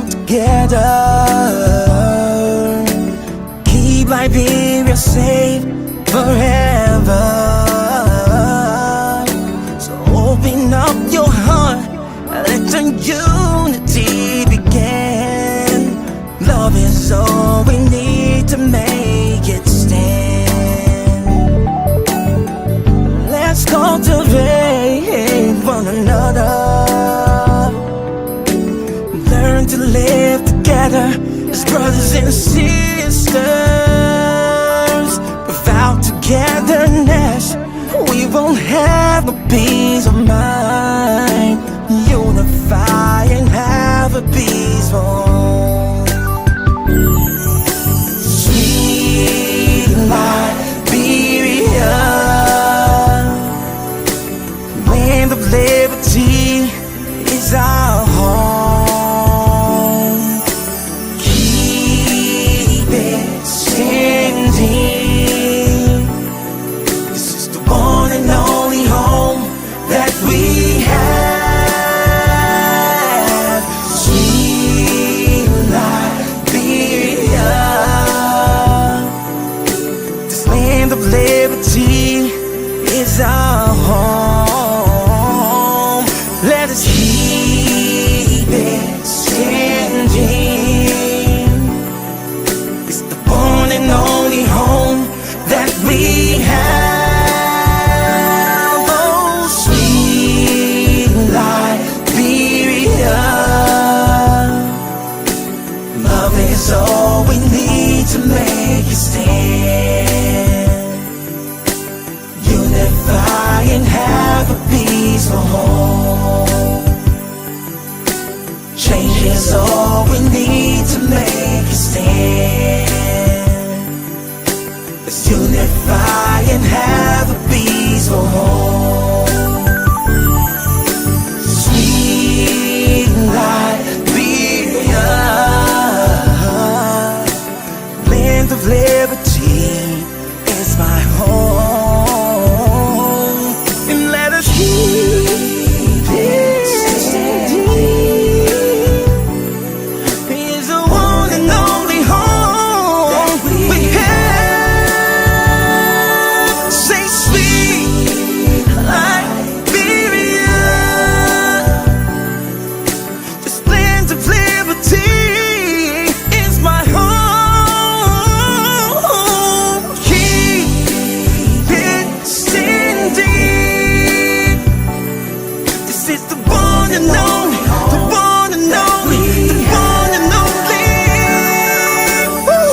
come together. Keep Liberia safe forever. So open up your heart, let the unity begin. Love is all we need to make it stand. Let's cultivate one another, learn to live together as brothers and sisters. Without togetherness, we won't have no peace of mind. Unify and have a peaceful home. Sweet Liberia, land of liberty is our home. Keep it standing. This is the one and only home that we have. Sweet Liberia, this land of liberty is our home. Let us keep it standing. It's the one and only home that we have. Oh, sweet Liberia, love is all we need to make it stand. Unify and have a peaceful home. Change is all we need to make it stand. Let's unify and have a peaceful home. Sweet Liberia, land of liberty is my home. And let us keep it standing. It's the one and only home that we have. Say sweet Liberia, this land of liberty is my home. Keep it standing. This is the one and only, the one and only, the one and only.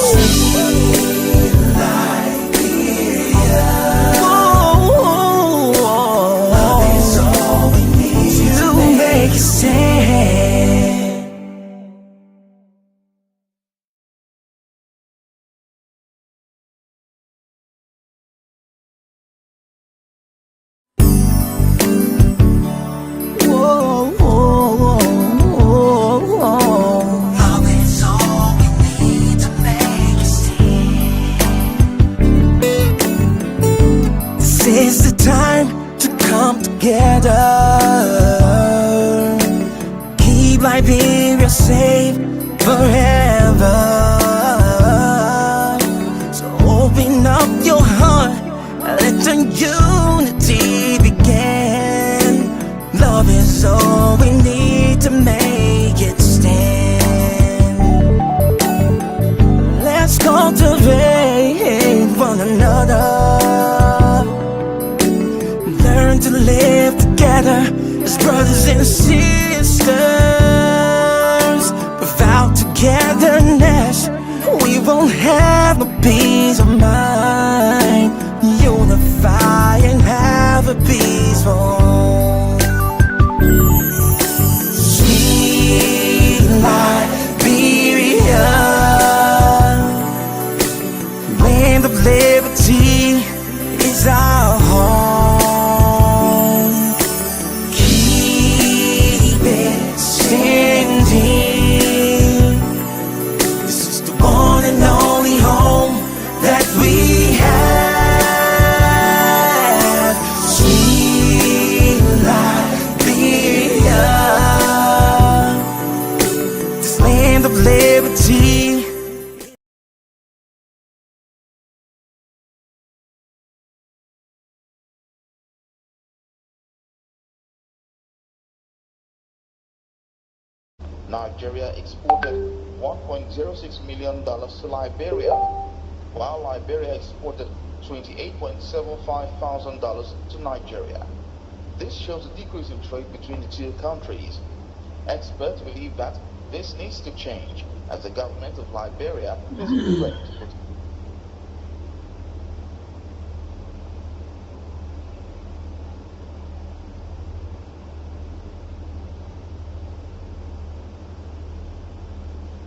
Sweet Liberia, love is all we need to make it stand. Whoa, whoa, whoa, whoa. Love is all we need to make it stand. This is the time to come together. Keep Liberia safe forever. So open up your heart, let the unity begin. Love is all we need to make it stand. Let's cultivate one another, learn to live together as brothers and sisters. Without togetherness, we won't have no peace of mind. Unify and have a peaceful home. Sweet Liberia, land of liberty is our home. Keep Nigeria exported $1.06 million to Liberia, while Liberia exported $28.75 thousand to Nigeria. This shows a decrease in trade between the two countries. Experts believe that this needs to change, as the government of Liberia is ready to put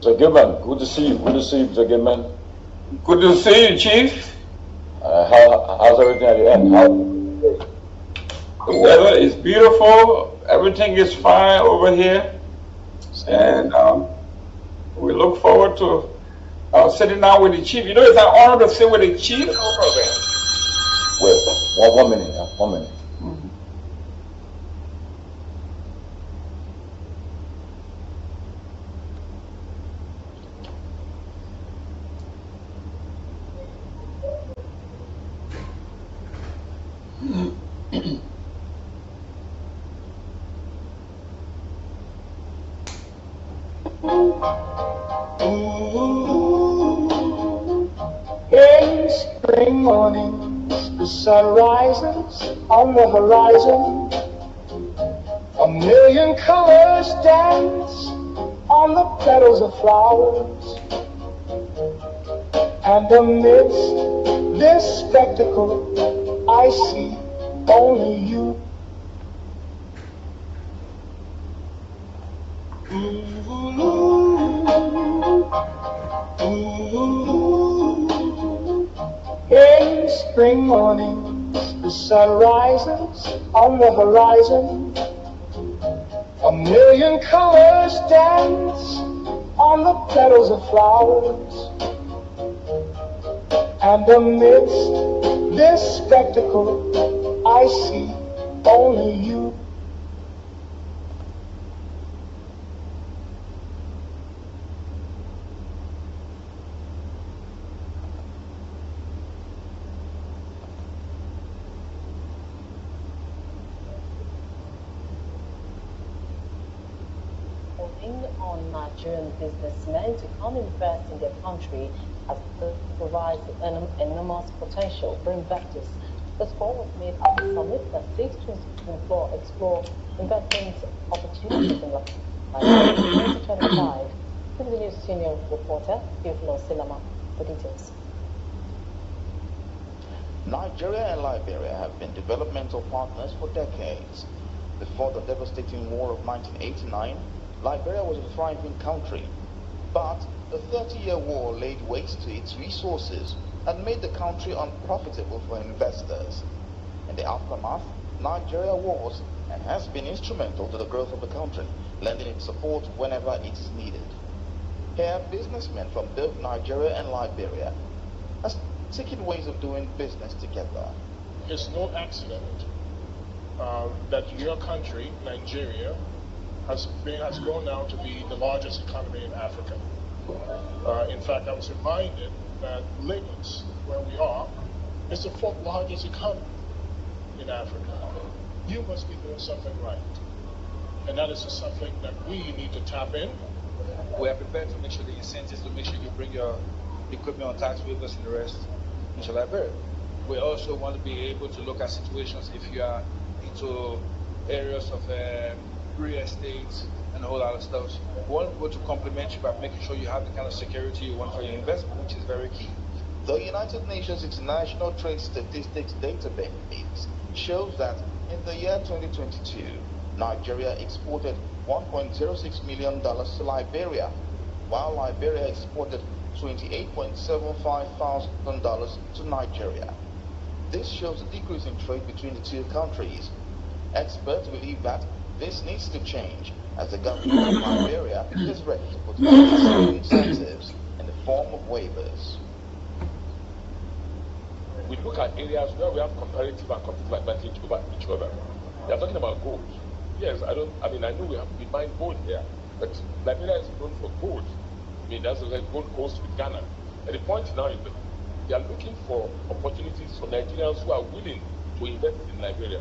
Mr. Gilman, good to see you. Good to see you, Mr. Gilman. Good to see you, Chief. How's everything at the end? The weather is beautiful. Everything is fine over here. And we look forward to sitting down with the Chief. You know, it's an honor to sit with the Chief. Wait, one minute. 1 minute. In spring mornings, the sun rises on the horizon. A million colors dance on the petals of flowers. And amidst this spectacle, I see only you. In spring mornings, the sun rises on the horizon. A million colors dance on the petals of flowers. And amidst this spectacle, I see only you. On Nigerian businessmen to come invest in their country as it provides enormous potential for investors. This call was made at the summit that seeks to explore investment opportunities in Nigeria 2025. This is the news senior reporter, Theophilus Silama, for details. Nigeria and Liberia have been developmental partners for decades. Before the devastating war of 1989, Liberia was a thriving country, but the 30-year war laid waste to its resources and made the country unprofitable for investors. In the aftermath, Nigeria was and has been instrumental to the growth of the country, lending its support whenever it is needed. Here, businessmen from both Nigeria and Liberia are seeking ways of doing business together. It's no accident that your country, Nigeria, has grown now to be the largest economy in Africa. In fact, I was reminded that Lagos, where we are, is the fourth largest economy in Africa. You must be doing something right. And that is something that we need to tap in. We are prepared to make sure the incentives to make sure you bring your equipment on tax waivers and the rest into Liberia. We also want to be able to look at situations if you are into areas of real estate and a whole lot of stuff. We want to be able to complement you by making sure you have the kind of security you want for your investment, which is very key. The United Nations International Trade Statistics Database shows that in the year 2022, Nigeria exported $1.06 million to Liberia, while Liberia exported $28.75 thousand to Nigeria. This shows a decrease in trade between the two countries. Experts believe that this needs to change, as the government of Liberia is ready to put necessary incentives in the form of waivers. We look at areas where we have comparative and competitive advantage over each other. They are talking about gold. Yes, I know we mine gold here, but Liberia is known for gold. I mean, that's like Gold Coast with Ghana. And the point now is that they are looking for opportunities for Nigerians who are willing to invest in Liberia.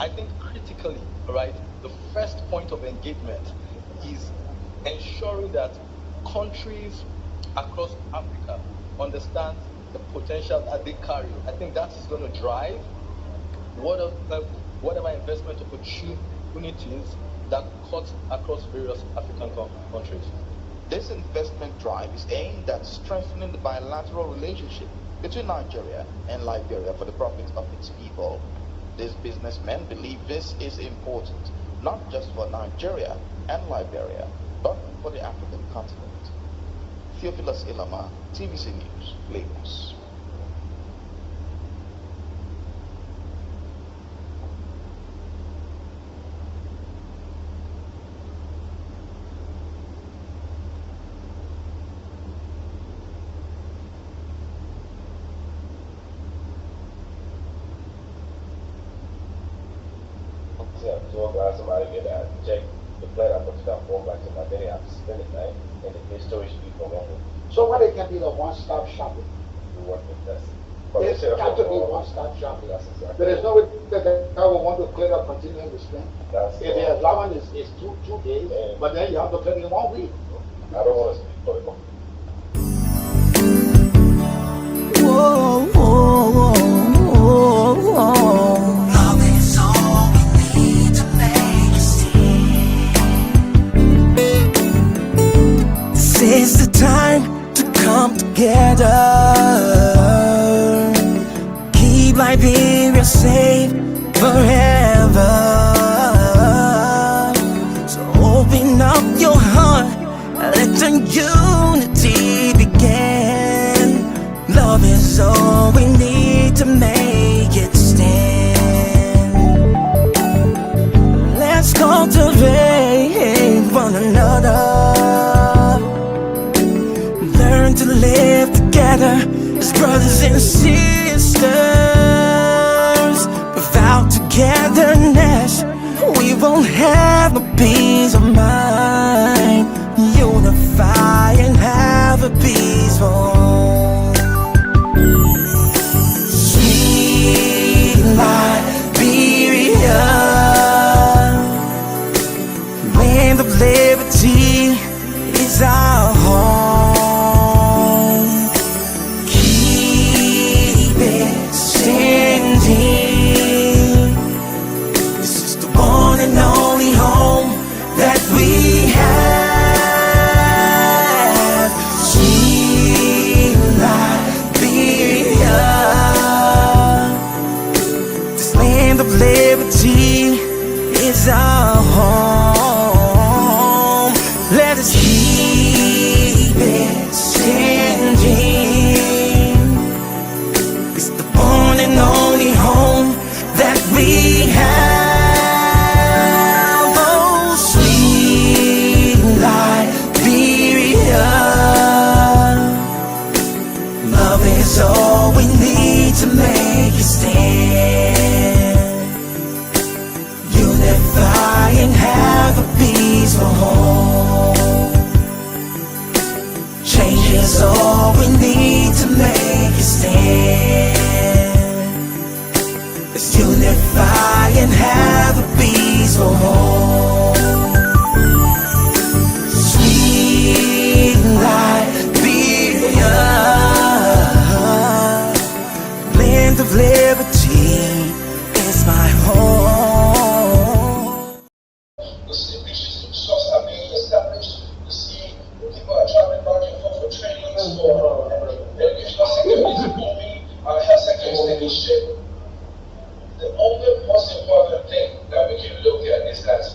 I think critically, right, the first point of engagement is ensuring that countries across Africa understand the potential that they carry. I think that is going to drive whatever investment opportunities that cut across various African countries. This investment drive is aimed at strengthening the bilateral relationship between Nigeria and Liberia for the profit of its people. These businessmen believe this is important, not just for Nigeria and Liberia, but for the African continent. Theophilus Ilama, TVC News, Lagos. So glad somebody get that check the plane I put it down 4 back to my day after spending night and the big storage should be for one. So what it can be the one-stop shopping. It's got to be one-stop shopping. That's exactly. There is no way that the guy will want to clear up continuing to spend. If the allowance is two days, but then you have to clear in 1 week. I don't want to speak for it. Whoa, whoa, whoa, whoa, whoa. Love is all we need to make it see. This is the time to come together. Keep Liberia safe forever. So open up your heart, let the unity begin. Love is all we need to make it stand. Let's cultivate one another. Learn to live together as brothers and sisters. Without togetherness, we won't have no peace of mind. Unify and have a peaceful home. Sweet Liberia, land of liberty is our home. Keep it standing. This is the one and only home that we have. Sweet Liberia, this land of liberty is our home. Let us keep it standing. It's the one and only home that we have. Oh, sweet Liberia, love is all we need to make it stand. Unify and have a peaceful home. Change is all we need to make it stand. Let's unify and have a peaceful home. Sweet Liberia, land of liberty is my home. The city shops are being established. You see, people are traveling back and forth for trainings, for educational sector is booming, our health sector is taking shape. The only most important thing that we can look at is that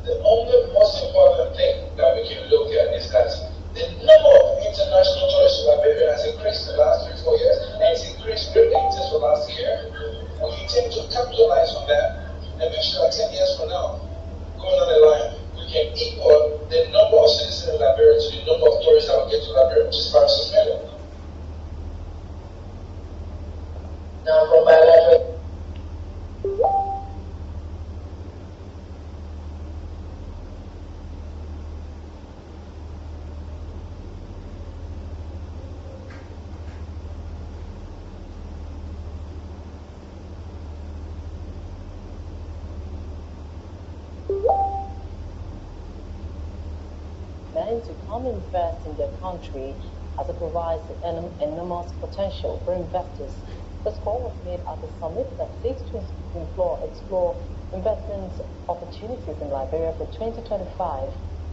The only most important thing that we can look at is that the number of international tourists to Liberia has increased in the last 3-4 years, and it's increased greatly since the last year. We intend to capitalize on that and make sure that 10 years from now, going on the line, we can equal the number of citizens in Liberia to the number of tourists that will get to Liberia, which is 5-6 million. Now, from my life, to come invest in their country as it provides enormous potential for investors. This call was made at the summit that seeks to explore investment opportunities in Liberia for 2025.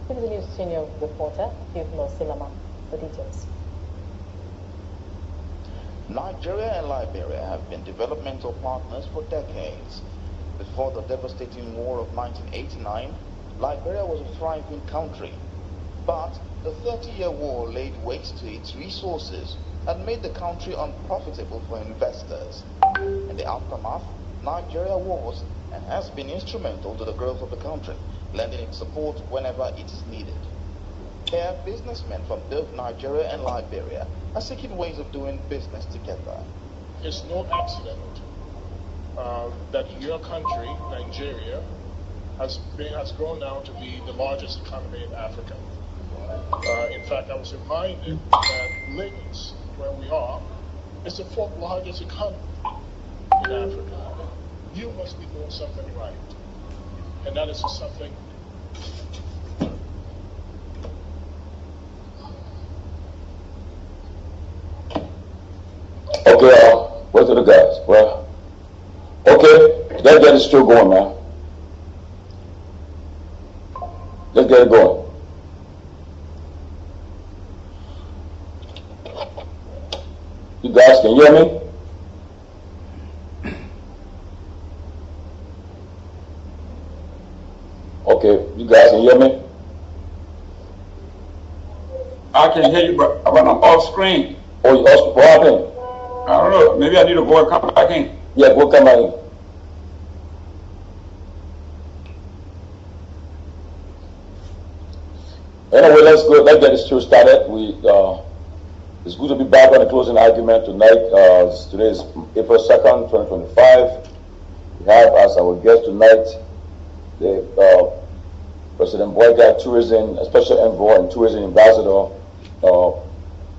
This is News Senior Reporter, Yufno Silama, for details. Nigeria and Liberia have been developmental partners for decades. Before the devastating war of 1989, Liberia was a thriving country. But the 30-year war laid waste to its resources and made the country unprofitable for investors. In the aftermath, Nigeria was and has been instrumental to the growth of the country, lending its support whenever it is needed. Here, businessmen from both Nigeria and Liberia are seeking ways of doing business together. It's no accident that your country, Nigeria, has grown now to be the largest economy in Africa. In fact, I was reminded that Lagos, where we are, is the 4th largest economy in Africa. You must be doing something right. And that is something. Okay, where's the guys? Well, okay, let's get it still going, man. Let's get it going. You guys can hear me? Okay, you guys can hear me? I can hear you, but I'm off screen. Oh, you off? What happened? I don't know. Maybe I need to go and come back in. Yeah, go come back in. Anyway, let's go. Let's get this show started. It's good to be back on the closing argument tonight. Today is April 2nd, 2025. We have as our guest tonight the President Boyka Tourism, a special envoy and tourism ambassador,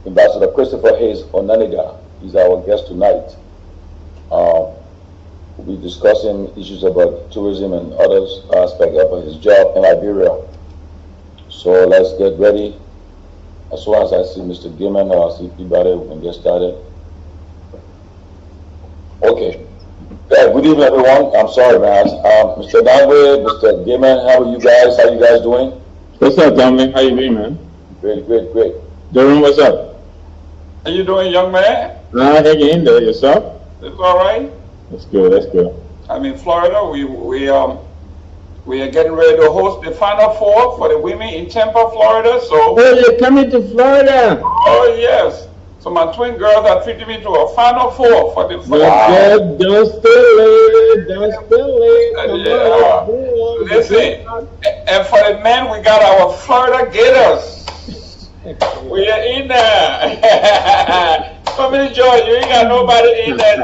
Ambassador Christopher Hayes Onanuga. He's our guest tonight. We'll be discussing issues about tourism and other aspects of his job in Liberia. So let's get ready. As soon as I see Mr. Gaiman or I see Peabody, we can get started. Okay. Good evening, everyone. I'm sorry, man. Mr. Dangwe, Mr. Gaiman, how are you guys? How you guys doing? What's up, Dominic? How you doing, man? Great, great, great. Darren, what's up? How you doing, young man? Hanging in there. Yourself? It's all right. That's good. That's good. I'm in Florida. We are getting ready to host the Final Four for the women in Tampa, Florida. So. Oh, you're coming to Florida? Oh yes. So my twin girls are treating me to a Final Four for the. Wow. Don't spill it. Don't spill it. Yeah. Listen, and for the men, we got our Florida Gators. We are in there. Family Joy, you ain't got nobody in there.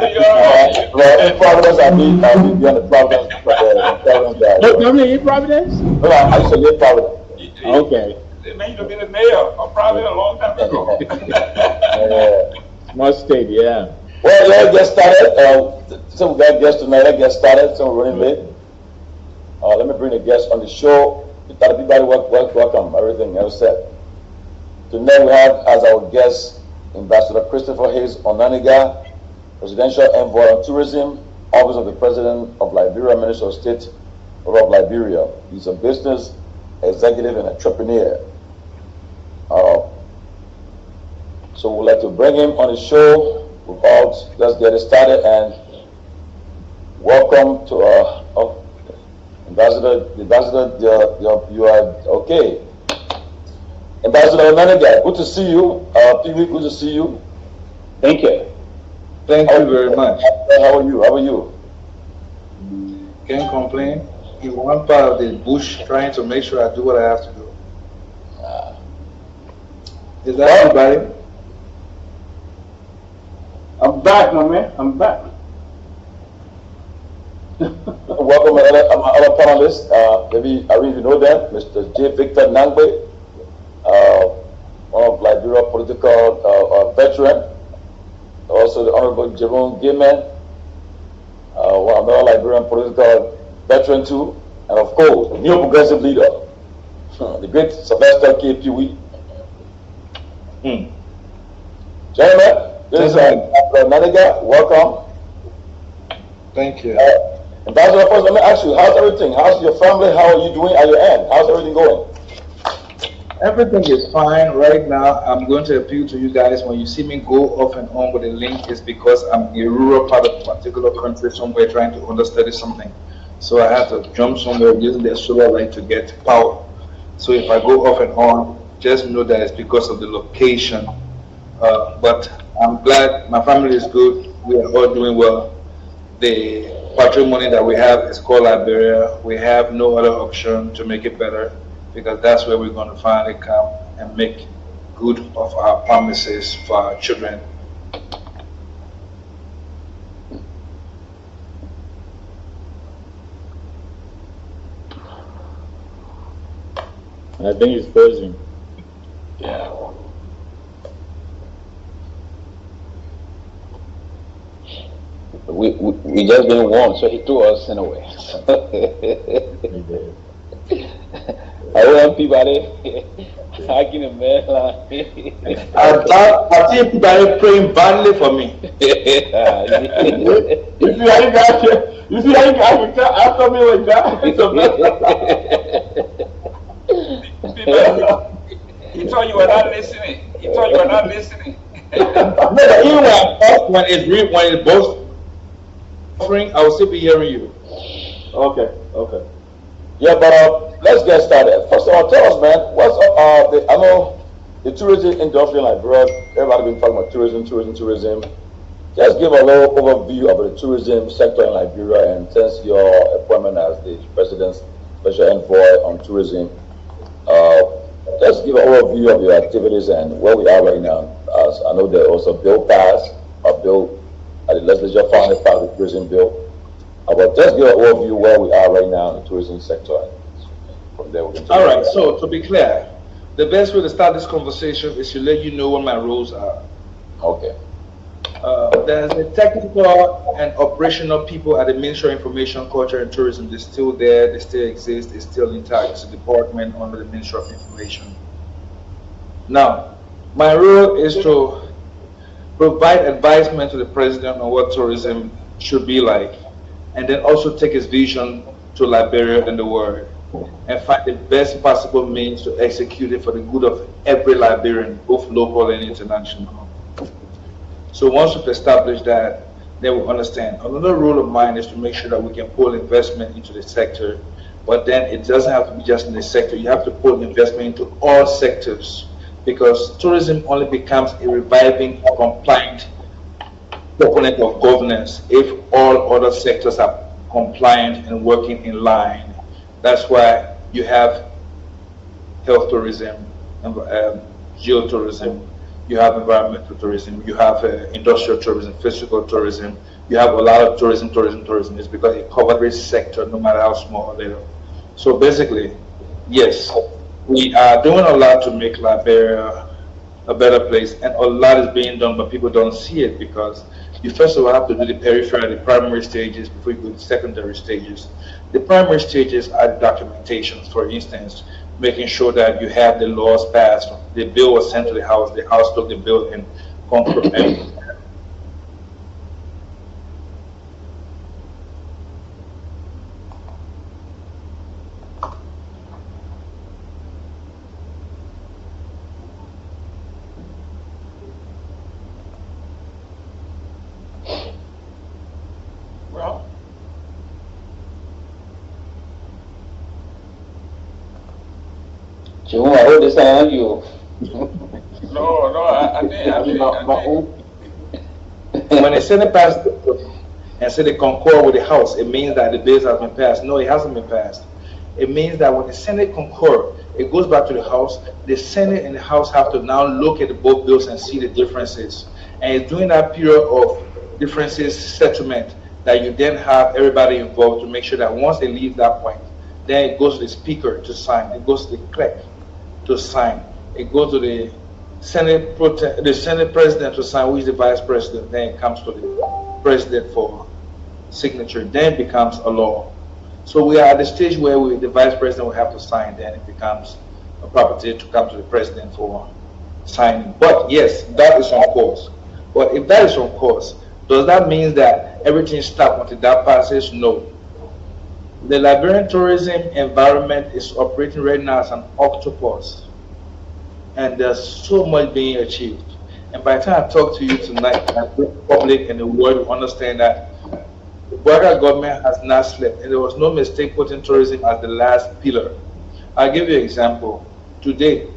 Well, Providence, I'll be on the Providence. How many in Providence? No, I used to live Providence. Okay. They made you to be the mayor of Providence a long time ago. Smart state, yeah. Well, let's get started. So we got guests tonight. Let's get started. So we're running late. Let me bring the guests on the show. Everybody, welcome. Everything else said. Tonight we have as our guest Ambassador Christopher Hayes Onanuga, Presidential Envoy on Tourism, Office of the President of Liberia, Minister of State of Liberia. He's a business executive and entrepreneur. So we'd like to bring him on the show. Let's get it started and welcome to Ambassador, you are okay. Ambassador Onanuga, good to see you. Pee-wee, good to see you. Thank you. Thank you very much. How are you? How are you? Can't complain. In one part of the bush, trying to make sure I do what I have to do. Is that everybody? I'm back, my man. I'm back. Welcome my other panelists. Maybe I really know them. Mr. J. Victor Nangbe, one of Liberia political veteran. Also the Honorable Jerome Gaiman, one another Liberian political veteran too. And of course, the new progressive leader, the great Sylvester K. Pee-wee. Gentlemen, this is Onanuga. Welcome. Thank you. Ambassador, first, let me ask you, how's everything? How's your family? How are you doing at your end? How's everything going? Everything is fine right now. I'm going to appeal to you guys. When you see me go off and on with a link, it's because I'm in a rural part of a particular country somewhere trying to understudy something. So I have to jump somewhere using the solar light to get power. So if I go off and on, just know that it's because of the location. But I'm glad my family is good. We are all doing well. The patrimony that we have is called Liberia. We have no other option to make it better, because that's where we're going to finally come and make good of our promises for our children. I think it's frozen. Yeah. We just been warned, so he threw us in a way. I want people I can imagine. I think people praying badly for me. You see how you got here? You see how you got here after me like that? It's He told you were not listening. He told you were not listening. No, but even when it's both offering, I will still be hearing you. Okay, okay. Yeah, but let's get started. First of all, tell us, man, what's up? I know the tourism industry in Liberia, everybody been talking about tourism. Just give a little overview of the tourism sector in Liberia, and since your appointment as the President's Special Envoy on Tourism, just give an overview of your activities and where we are right now. As I know there also a bill passed, a bill at the legislature founded part of the tourism bill. But just give an overview where we are right now in the tourism sector. From there, we can all right. So to be clear, the best way to start this conversation is to let you know what my roles are. Okay. There's a technical and operational people at the Ministry of Information, Culture and Tourism. They're still there. They still exist. They're still intact. It's a department under the Ministry of Information. Now, my role is to provide advisement to the President on what tourism should be like, and then also take his vision to Liberia and the world, and find the best possible means to execute it for the good of every Liberian, both local and international. So once we've established that, then we understand. Another role of mine is to make sure that we can pull investment into the sector, but then it doesn't have to be just in the sector. You have to pull investment into all sectors, because tourism only becomes a reviving, compliant component of governance if all other sectors are compliant and working in line. That's why you have health tourism, geotourism, you have environmental tourism, you have industrial tourism, physical tourism, you have a lot of tourism. It's because it covers every sector, no matter how small or little. So basically, yes, we are doing a lot to make Liberia a better place, and a lot is being done, but people don't see it because you first of all have to do the periphery, the primary stages before you go to the secondary stages. The primary stages are the documentations, for instance, making sure that you have the laws passed. The bill was sent to the House took the bill and compromised. Chihu, I hold this on you. No, I think. When the Senate passed and said they concur with the House, it means that the bills have been passed. No, it hasn't been passed. It means that when the Senate concur, it goes back to the House. The Senate and the House have to now look at both bills and see the differences. And it's during that period of differences settlement that you then have everybody involved to make sure that once they leave that point, then it goes to the Speaker to sign. It goes to the clerk to sign. It goes to the Senate President to sign, who is the Vice President. Then it comes to the President for signature. Then it becomes a law. So we are at the stage where the Vice President will have to sign. Then it becomes a property to come to the President for signing. But yes, that is on course. But if that is on course, does that mean that everything stops until that passes? No. The Liberian tourism environment is operating right now as an octopus. And there's so much being achieved. And by the time I talk to you tonight, the public and the world will understand that the Bouaga government has not slept, and there was no mistake putting tourism as the last pillar. I'll give you an example. Today,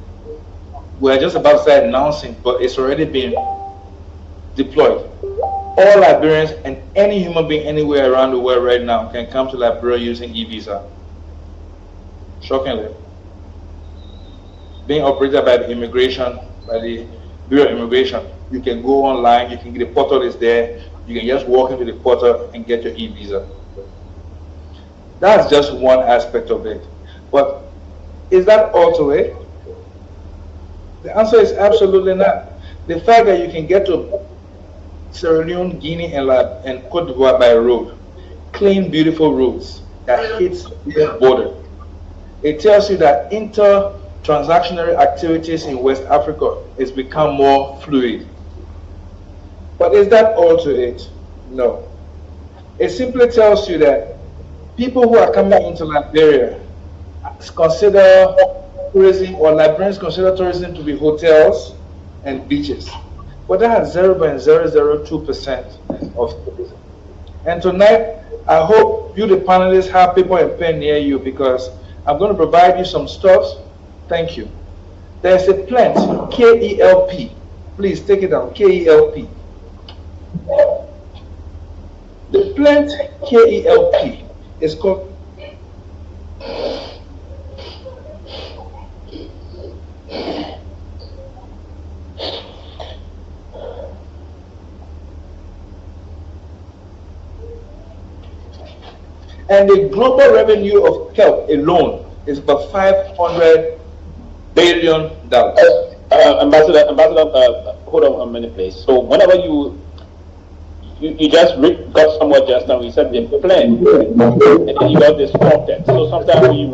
we're just about to start announcing, but it's already been deployed. All Liberians and any human being anywhere around the world right now can come to Liberia using e-visa. Shockingly. Being operated by the immigration, by the Bureau of Immigration. You can go online, you can get the portal is there, you can just walk into the portal and get your e-visa. That's just one aspect of it. But is that all to it? The answer is absolutely not. The fact that you can get to Sierra Leone, Guinea, and Cote d'Ivoire by road, clean, beautiful roads that hits the border. It tells you that inter-transactional activities in West Africa has become more fluid. But is that all to it? No. It simply tells you that people who are coming into Liberia consider tourism, or Liberians consider tourism to be hotels and beaches. But that has 0.002% of tourism. And tonight, I hope you, the panelists, have paper and pen near you, because I'm going to provide you some stuff. Thank you. There's a plant, KELP. Please take it down, KELP. The plant KELP is called and the global revenue of kelp alone is about $500 billion. Ambassador, hold on a minute, please. So whenever you just got somewhere just now, you said the plan, and then you got disrupted. So sometimes when you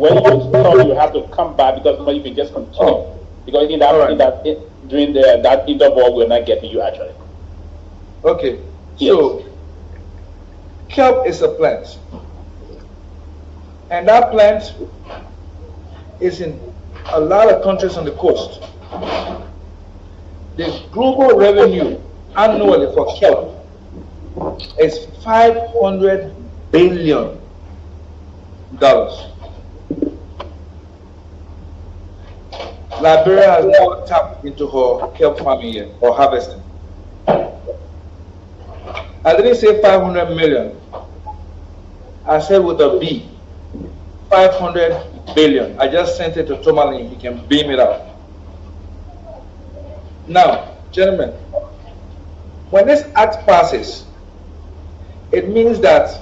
stop, you have to come back, because you can just continue. Because during that interval, we're not getting you actually. Okay. Yes. So kelp is a plant, and that plant is in a lot of countries on the coast. The global revenue annually for kelp is $500 billion. Liberia has not tapped into her kelp farming yet, or harvesting. I didn't say 500 million. I said with a B. 500 billion. I just sent it to Tomalin. He can beam it out. Now, gentlemen, when this act passes, it means that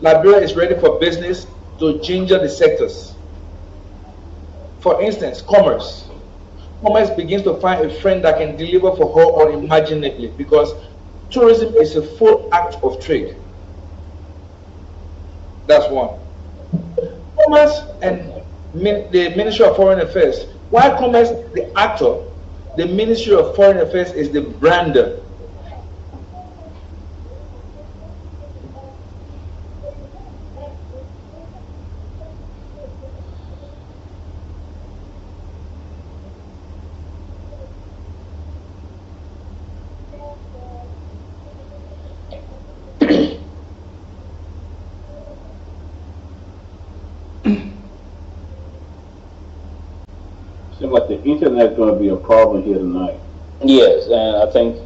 Liberia is ready for business to ginger the sectors. For instance, commerce. Commerce begins to find a friend that can deliver for her unimaginably, because tourism is a full act of trade. That's one. Commerce and the Ministry of Foreign Affairs. Why commerce, the actor, the Ministry of Foreign Affairs is the brander. Seems like the internet is going to be a problem here tonight. Yes, and I think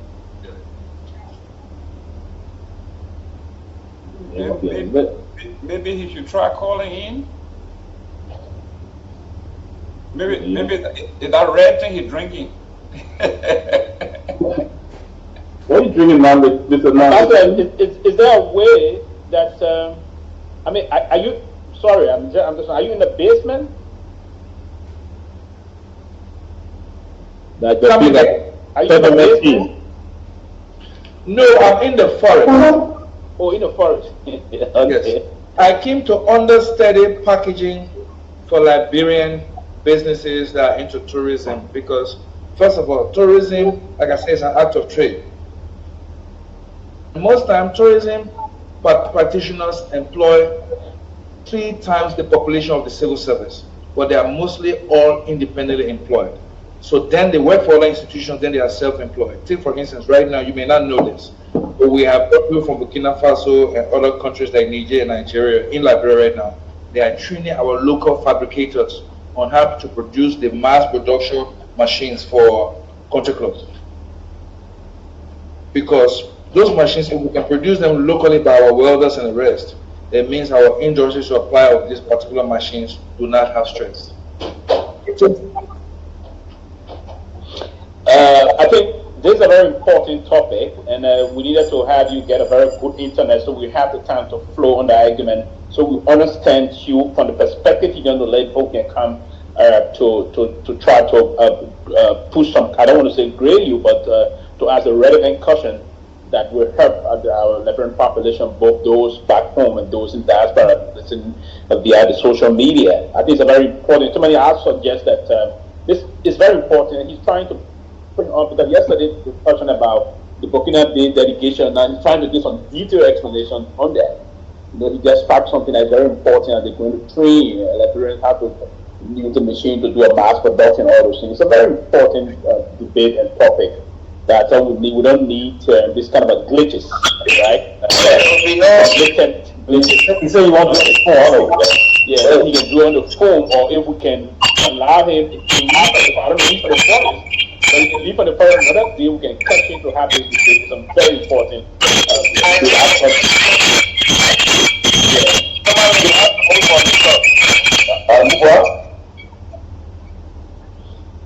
maybe he should try calling in. Maybe is that red thing he's drinking? What are you drinking now, Mr. Nando? Is there a way that I mean, are you? Sorry, I'm just. Are you in the basement? Are you in the basement? No, I'm in the forest. Oh, in the forest. Okay. Yes. I came to understudy packaging for Liberian businesses that are into tourism because, first of all, tourism, like I said, is an act of trade. Most time, tourism practitioners employ 3 times the population of the civil service, but they are mostly all independently employed. So then they work for other institutions, then they are self-employed. Take for instance, right now, you may not know this, but we have people from Burkina Faso and other countries like Niger and Nigeria in Liberia right now. They are training our local fabricators on how to produce the mass production machines for country clubs. Because those machines, if we can produce them locally by our welders and the rest, it means our industry supply of these particular machines do not have stress. I think this is a very important topic, and we needed to have you get a very good internet so we have the time to flow on the argument, so we understand you from the perspective you're going to let people can come to try to push some, I don't want to say grade you, but to ask a relevant question that will help our Liberian population, both those back home and those in diaspora, listen via the social media. I think it's a very important. Too many I suggest that this is very important. He's trying to bring up, because yesterday we were talking about the Burkina Faso delegation, and he's trying to give some detailed explanation on that. You know, he just sparked something that's very important, and they're going to train Liberians how to use the machine to do a mass production, all those things. It's a very important debate and topic that we don't need this kind of a glitches, right? Glitches. he said he wants to phone. Yeah, if he can do it on the phone, or if we can allow him to leave for the forest. So he can leave for the forest another day, we can catch him to have this debate. Some very important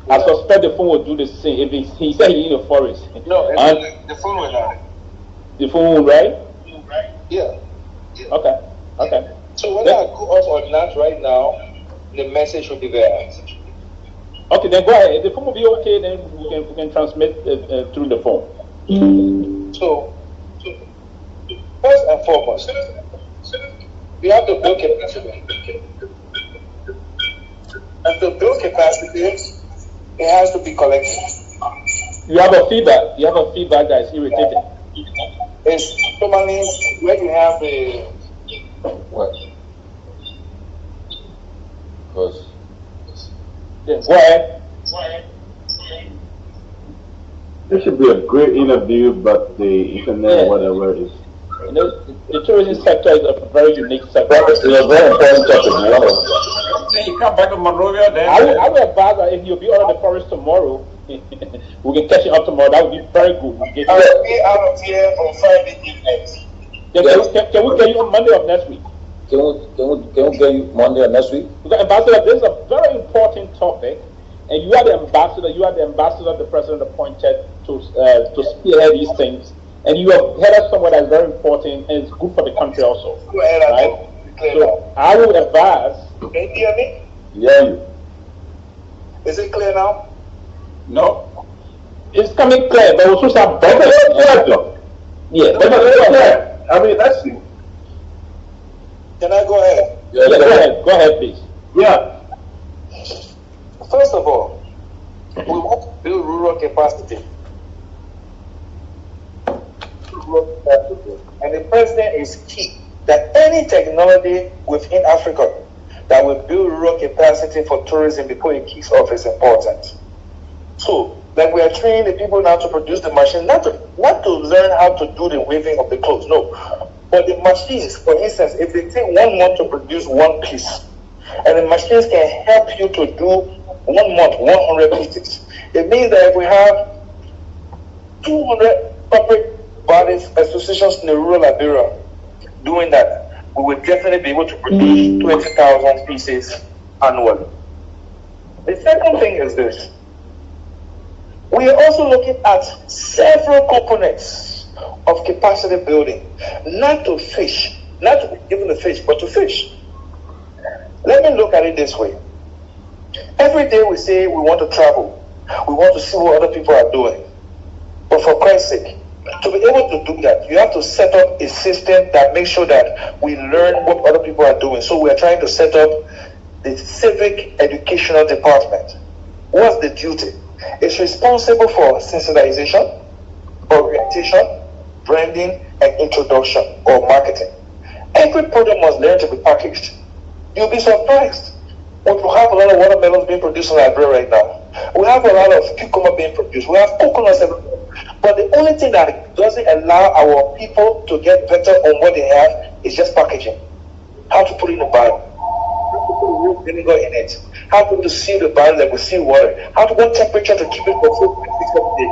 I suspect the phone will do the same. If he said he's in the forest. No, the phone will not. The phone will, right? Yeah. Okay. So when I go off ordinance right now, the message will be there. Okay, then go ahead. If the phone will be okay, then we can transmit through the phone. So first and foremost, we have to build capacity. And to build capacity, it has to be collected. You have a feedback. You have a feedback that is irritating. It's normally when you have a What? Because. Yes. Go ahead. This should be a great interview, but the internet, whatever, is. You know, the tourism sector is a very unique sector. It's a very important topic. Then you come back to Monrovia, then. I would advise that if you'll be out of the forest tomorrow, we can catch you up tomorrow. That would be very good. I will be out of here on Friday evening. Can we get you on Monday of next week? Can we get you Monday or next week? Because Ambassador, this is a very important topic, and you are the ambassador. You are the ambassador the president appointed to spearhead these things, and you have headed somewhere that's very important and it's good for the country also. Go ahead, right? So I would advise. Can you hear me? Yeah. Is it clear now? No. It's coming clear, but we should have better. Yeah, I mean, that's it. Can I go ahead? Yeah, go ahead, please. Yeah. First of all, we want to build rural capacity. And the president is key that any technology within Africa that will build rural capacity for tourism before it kicks off is important. So, like we are training the people now to produce the machine, not to learn how to do the weaving of the clothes, no. But the machines, for instance, if they take 1 month to produce one piece, and the machines can help you to do 1 month, 100 pieces. It means that if we have 200 public bodies, associations in the rural Liberia doing that, we will definitely be able to produce 20,000 pieces annually. The second thing is this. We are also looking at several components of capacity building, not to fish, not to even the fish, but to fish. Let me look at it this way. Every day we say we want to travel, we want to see what other people are doing. But for Christ's sake, to be able to do that, you have to set up a system that makes sure that we learn what other people are doing. So we are trying to set up the civic educational department. What's the duty? It's responsible for sensitization, orientation, branding, and introduction or marketing. Every product must learn to be packaged. You'll be surprised. We have a lot of watermelons being produced in Liberia right now. We have a lot of cucumber being produced. We have coconuts everywhere. But the only thing that doesn't allow our people to get better on what they have is just packaging. How to put it in a barrel. How to put real vinegar in it. How to seal the barrel like we seal water. How to what temperature to keep it for 4 days.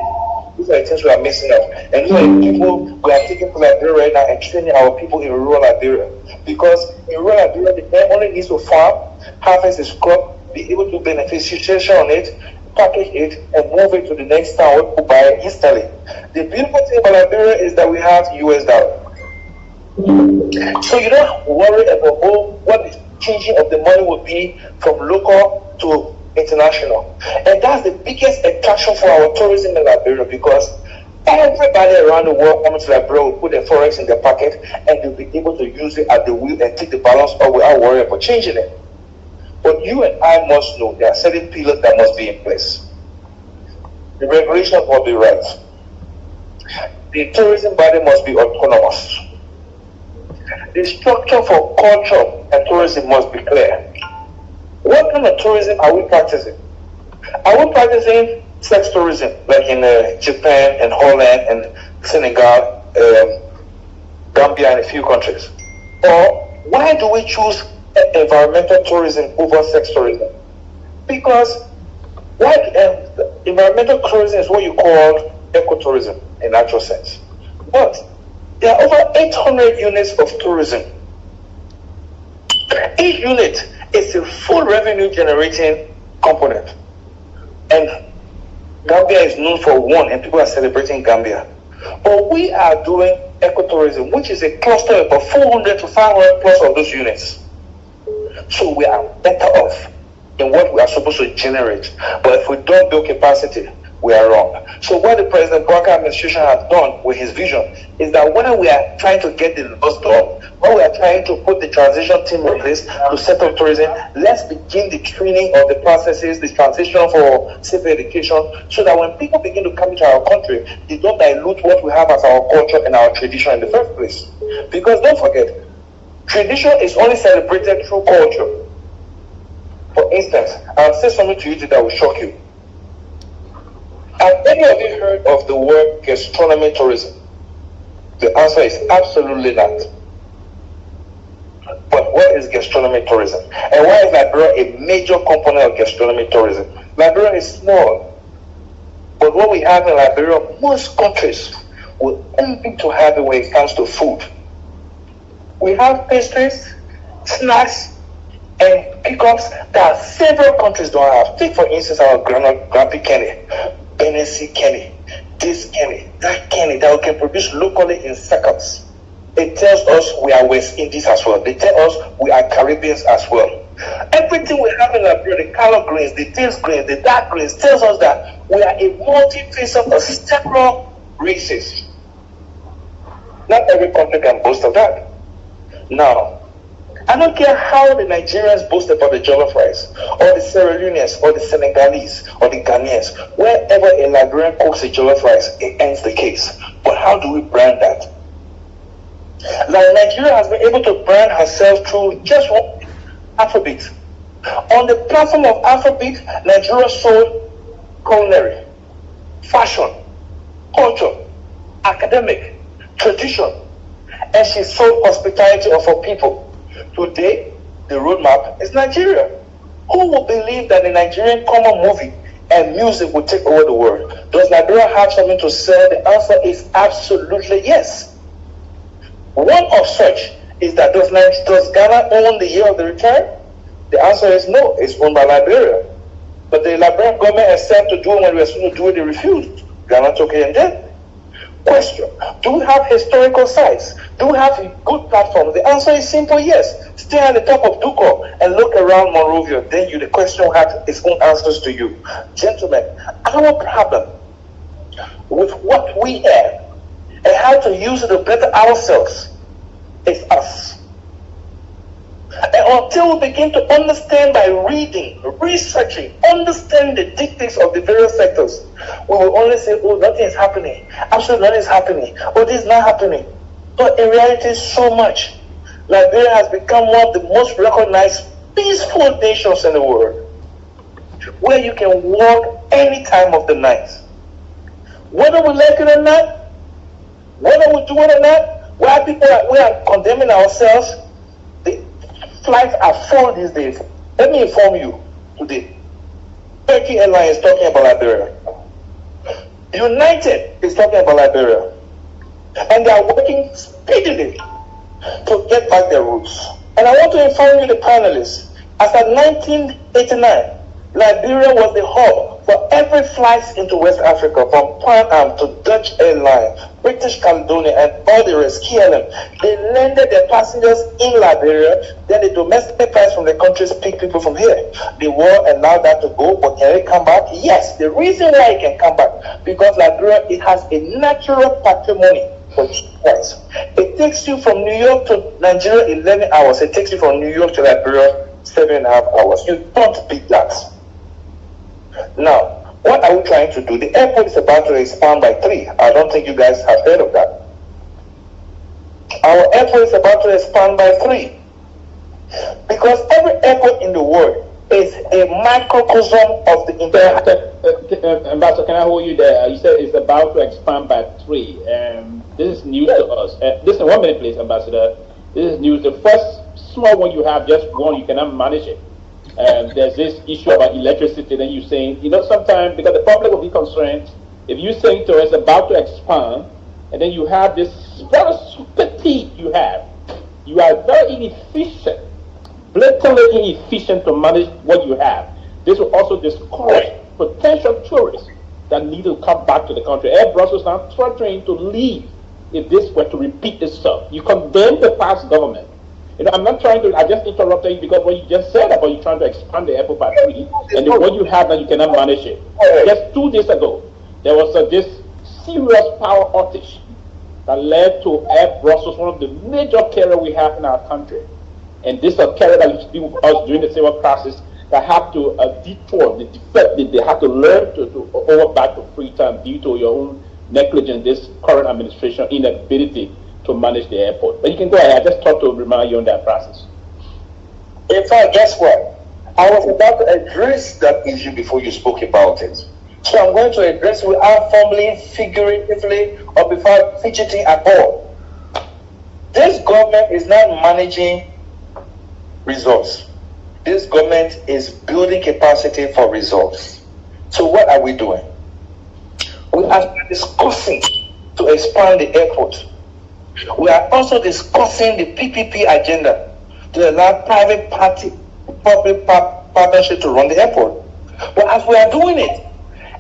These are the things we are missing out. And these are the people we are taking to Liberia right now and training our people in rural Liberia. Because in rural Liberia, the man only needs to farm, harvest his crop, be able to beneficiation on it, package it, and move it to the next town to buy it instantly. The beautiful thing about Liberia is that we have US dollar. So you don't worry about what the changing of the money will be from local to international. And that's the biggest attraction for our tourism in Liberia, because everybody around the world coming to Liberia will put their forex in their pocket and they'll be able to use it at the wheel and take the balance off without worrying about changing it. But you and I must know there are certain pillars that must be in place. The regulations must be right. The tourism body must be autonomous. The structure for culture and tourism must be clear. What kind of tourism are we practicing? Are we practicing sex tourism like in Japan and Holland and Senegal, Gambia and a few countries? Or why do we choose environmental tourism over sex tourism? Because environmental tourism is what you call ecotourism in actual sense. But there are over 800 units of tourism. Each unit is a full revenue generating component. And Gambia is known for one, and people are celebrating Gambia. But we are doing ecotourism, which is a cluster of about 400 to 500 plus of those units. So we are better off in what we are supposed to generate. But if we don't build capacity, we are wrong. So what the President Barker administration has done with his vision is that when we are trying to get the laws done, when we are trying to put the transition team in place to set up tourism, let's begin the training of the processes, the transition for civic education, so that when people begin to come into our country, they don't dilute what we have as our culture and our tradition in the first place. Because don't forget, tradition is only celebrated through culture. For instance, I'll say something to you that will shock you. Have any of you heard of the word gastronomy tourism? The answer is absolutely not. But what is gastronomy tourism? And why is Liberia a major component of gastronomy tourism? Liberia is small. But what we have in Liberia, most countries will only to have it when it comes to food. We have pastries, snacks, and pickups that several countries don't have. Take for instance our Grumpy Kenny, Benesi Kenny, this Kenny, that Kenny that we can produce locally in seconds. It tells us we are West Indies as well. They tell us we are Caribbeans as well. Everything we have in Liberia, the color greens, the taste greens, the dark greens, tells us that we are a multi-faceted of several races. Not every country can boast of that. Now, I don't care how the Nigerians boast about the jollof rice, or the Sierra Leoneans, or the Senegalese, or the Ghanaians. Wherever a Liberian cooks a jollof rice, it ends the case. But how do we brand that? Like Nigeria has been able to brand herself through just one Afrobeat. On the platform of Afrobeat, Nigeria sold culinary, fashion, culture, academic, tradition, and she sold hospitality of her people. Today, the roadmap is Nigeria. Who will believe that the Nigerian common movie and music will take over the world? Does Liberia have something to sell? The answer is absolutely yes. One of such is that does Ghana own the Year of the Return? The answer is no, it's owned by Liberia. But the Liberian government accepted to do it when we were supposed to do it, they refused. Ghana took it and did. Question, do we have historical sites? Do we have good platforms? The answer is simple, yes. Stay at the top of Duko and look around Monrovia. Then the question will have its own answers to you. Gentlemen, our problem with what we have and how to use it to better ourselves is us. And until we begin to understand by reading, researching, understanding the dictates of the various sectors, we will only say, oh, nothing is happening. Absolutely nothing is happening. Oh, this is not happening. But in reality, so much. Liberia has become one of the most recognized peaceful nations in the world, where you can walk any time of the night. Whether we like it or not, whether we do it or not, while we are condemning ourselves, the flights are full these days. Let me inform you today. Turkey Airlines is talking about Liberia. United is talking about Liberia. And they are working speedily to get back their roots. And I want to inform you, the panelists, as of 1989, Liberia was the hub for every flight into West Africa, from Pan Am to Dutch Airlines, British Caledonia, and all the rest, KLM. They landed their passengers in Liberia, then the domestic flights from the countries pick people from here. The war allowed that to go, but can it come back? Yes. The reason why it can come back, because Liberia, it has a natural patrimony for flights. It takes you from New York to Nigeria 11 hours. It takes you from New York to Liberia 7.5 hours. You don't beat that. Now, what are we trying to do? The airport is about to expand by 3. I don't think you guys have heard of that. Our airport is about to expand by 3. Because every airport in the world is a microcosm of the entire... Ambassador, can I hold you there? You said it's about to expand by 3. This is news to us. Listen, 1 minute, please, Ambassador. This is news. The first small one you have, just one, you cannot manage it. There's this issue about electricity, then you're saying, sometimes, because the public will be concerned, if you're saying to us about to expand, and then you have this very petite you are very inefficient, blatantly inefficient to manage what you have. This will also discourage potential tourists that need to come back to the country. Air Brussels now threatening to leave if this were to repeat itself. You condemn the past government. I'm not trying to, I just interrupted you because what you just said about you trying to expand the airport by 3, and what you have now, you cannot manage it. Just 2 days ago, there was this serious power outage that led to Air Brussels, one of the major carriers we have in our country. And this is a carrier that used to be with us during the civil crisis that had to detour, they had to learn to over back to Freetown due to your own negligence, this current administration inability to manage the airport. But you can go ahead. I just thought to remind you on that process. In fact, guess what? I was about to address that issue before you spoke about it. So I'm going to address it without formally, figuratively, or without fidgeting at all. This government is not managing results. This government is building capacity for results. So what are we doing? We are discussing to expand the airport. We are also discussing the PPP agenda to allow private public partnership to run the airport. But as we are doing it,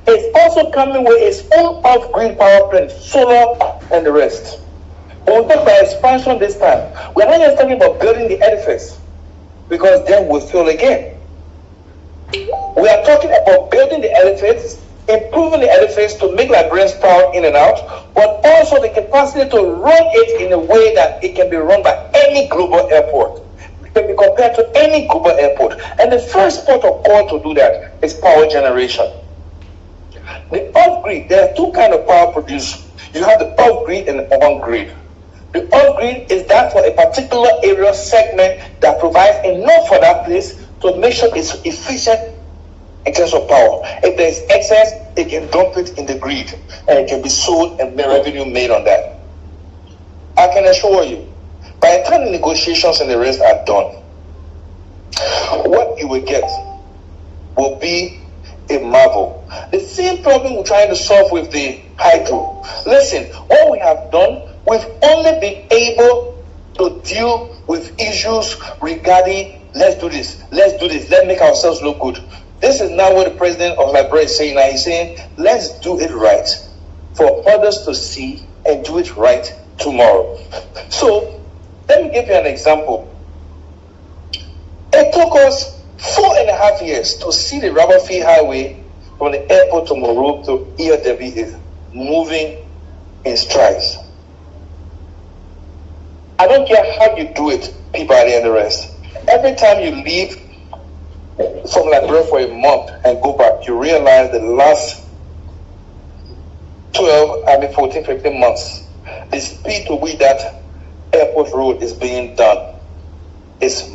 it's also coming with its own off-grid power plant, solar, and the rest. When we talk about expansion this time, we're not just talking about building the edifice, because then we'll fail again. We are talking about building the edifice, improving the edifice to make Liberians proud in and out, but also the capacity to run it in a way that it can be run by any global airport. It can be compared to any global airport. And the first port of call to do that is power generation. The off-grid, there are 2 kinds of power produced. You have the off-grid and the on-grid. The off-grid is that for a particular area segment that provides enough for that place to make sure it's efficient in terms of power. If there's excess, it can dump it in the grid and it can be sold and the revenue made on that. I can assure you, by the time the negotiations and the rest are done, what you will get will be a marvel. The same problem we're trying to solve with the hydro. Listen, what we have done, we've only been able to deal with issues regarding let's do this, let's make ourselves look good. This is now what the president of Liberia is saying now. He's saying, let's do it right for others to see and do it right tomorrow. So, let me give you an example. It took us 4.5 years to see the Rubberfield Highway from the airport to Moro to ERW moving in strides. I don't care how you do it, people are there and the rest. Every time you leave from Liberia for a month and go back, you realize the last 14, 15 months, the speed to which that airport road is being done is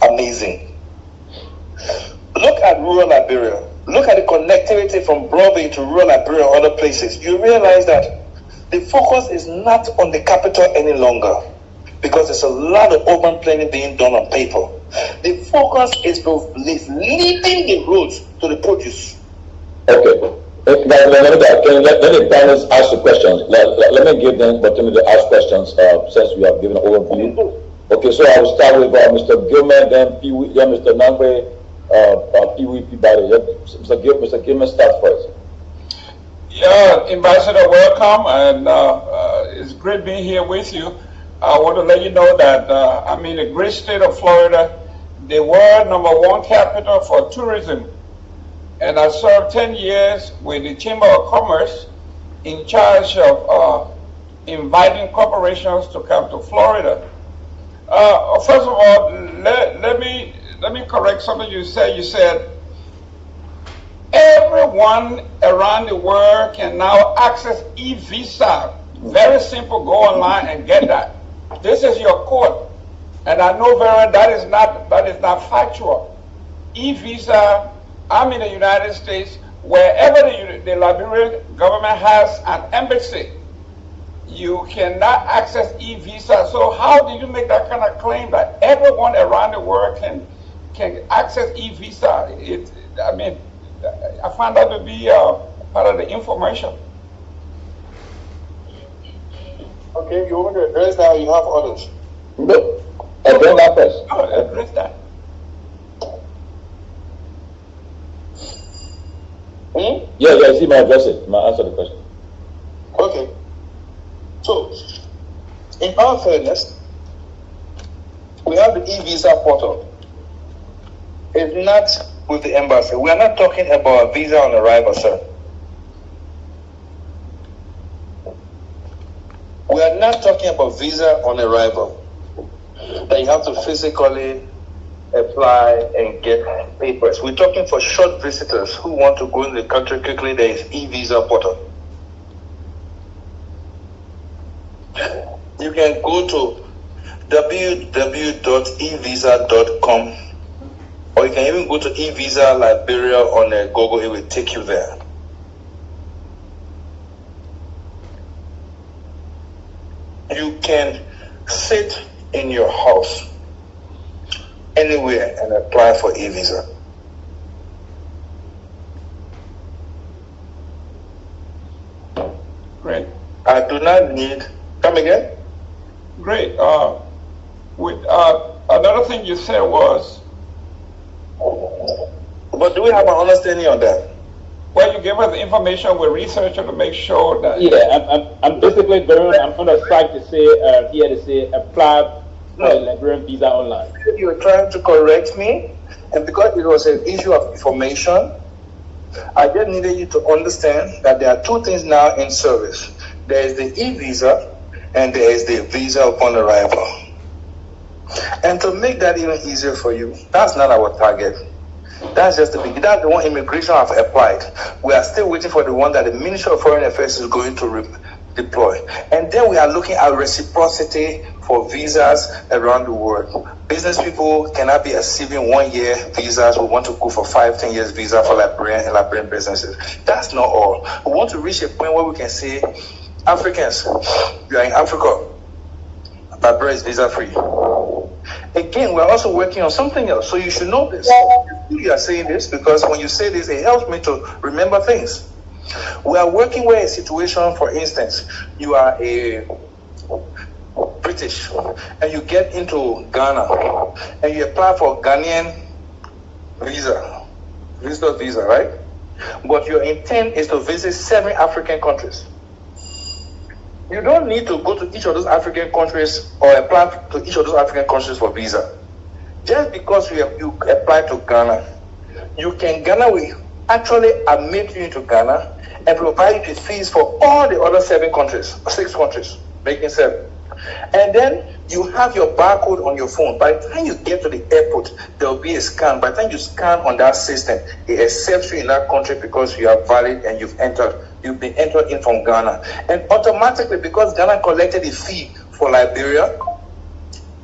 amazing. Look at rural Liberia. Look at the connectivity from Broadway to rural Liberia and other places. You realize that the focus is not on the capital any longer because there's a lot of urban planning being done on paper. The focus is leading the roads to the produce. Okay. Let the panelists ask the questions. Let me give them the opportunity to ask questions since we have given an overview. Okay, so I will start with Mr. Gilman, then Mr. Nangwe, Pee-wee, Mr. Gilman start first. Yeah, Ambassador, welcome, and it's great being here with you. I want to let you know that I'm in the great state of Florida, the world #1 capital for tourism. And I served 10 years with the Chamber of Commerce in charge of inviting corporations to come to Florida. First of all, let me correct something you said. You said everyone around the world can now access e-visa. Very simple, go online and get that. This is your court. And I know very well that is not factual. E-visa, I'm in the United States, wherever the Liberian government has an embassy, you cannot access e-visa. So how do you make that kind of claim that everyone around the world can access e-visa? I find that to be part of the information. Okay, you want to address that, you have others. No, address that first. Address that. Yeah, see, my address it. My answer the question. Okay. So, in all fairness, we have the e-visa portal. It's not with the embassy. We are not talking about visa on arrival, sir. We are not talking about visa on arrival. That you have to physically apply and get papers. We're talking for short visitors who want to go in the country quickly. There is e-visa portal. You can go to www.evisa.com, or you can even go to e-visa Liberia on Google. It will take you there. You can sit in your house anywhere and apply for e-visa. Great. I do not need. Come again? Great. Another thing you said was. But do we have an understanding on that? Well, you gave us the information with researcher to make sure that. Yeah, I'm basically going. I'm on the site to say here to say apply for a Liberian visa online. You were trying to correct me, and because it was an issue of information, I just needed you to understand that there are two things now in service. There is the e-visa, and there is the visa upon arrival. And to make that even easier for you, that's not our target. That's just the beginning. That's the one immigration have applied. We are still waiting for the one that the Ministry of Foreign Affairs is going to deploy. And then we are looking at reciprocity for visas around the world. Business people cannot be receiving 1 year visas. We want to go for 5-10 years visa for Liberian businesses. That's not all. We want to reach a point where we can say, Africans, you are in Africa, Liberia is visa free. Again, we're also working on something else, so you should know this. You are saying this because when you say this, it helps me to remember things. We are working with a situation, for instance, you are a British and you get into Ghana and you apply for Ghanaian visitor visa, right? But your intent is to visit 7 African countries. You don't need to go to each of those African countries or apply to each of those African countries for visa. Just because you apply to Ghana, Ghana will actually admit you into Ghana and provide you the fees for all the other 6 countries, making 7. And then you have your barcode on your phone. By the time you get to the airport, there will be a scan. By the time you scan on that system, it accepts you in that country because you are valid and you've been entered in from Ghana. And automatically, because Ghana collected a fee for Liberia,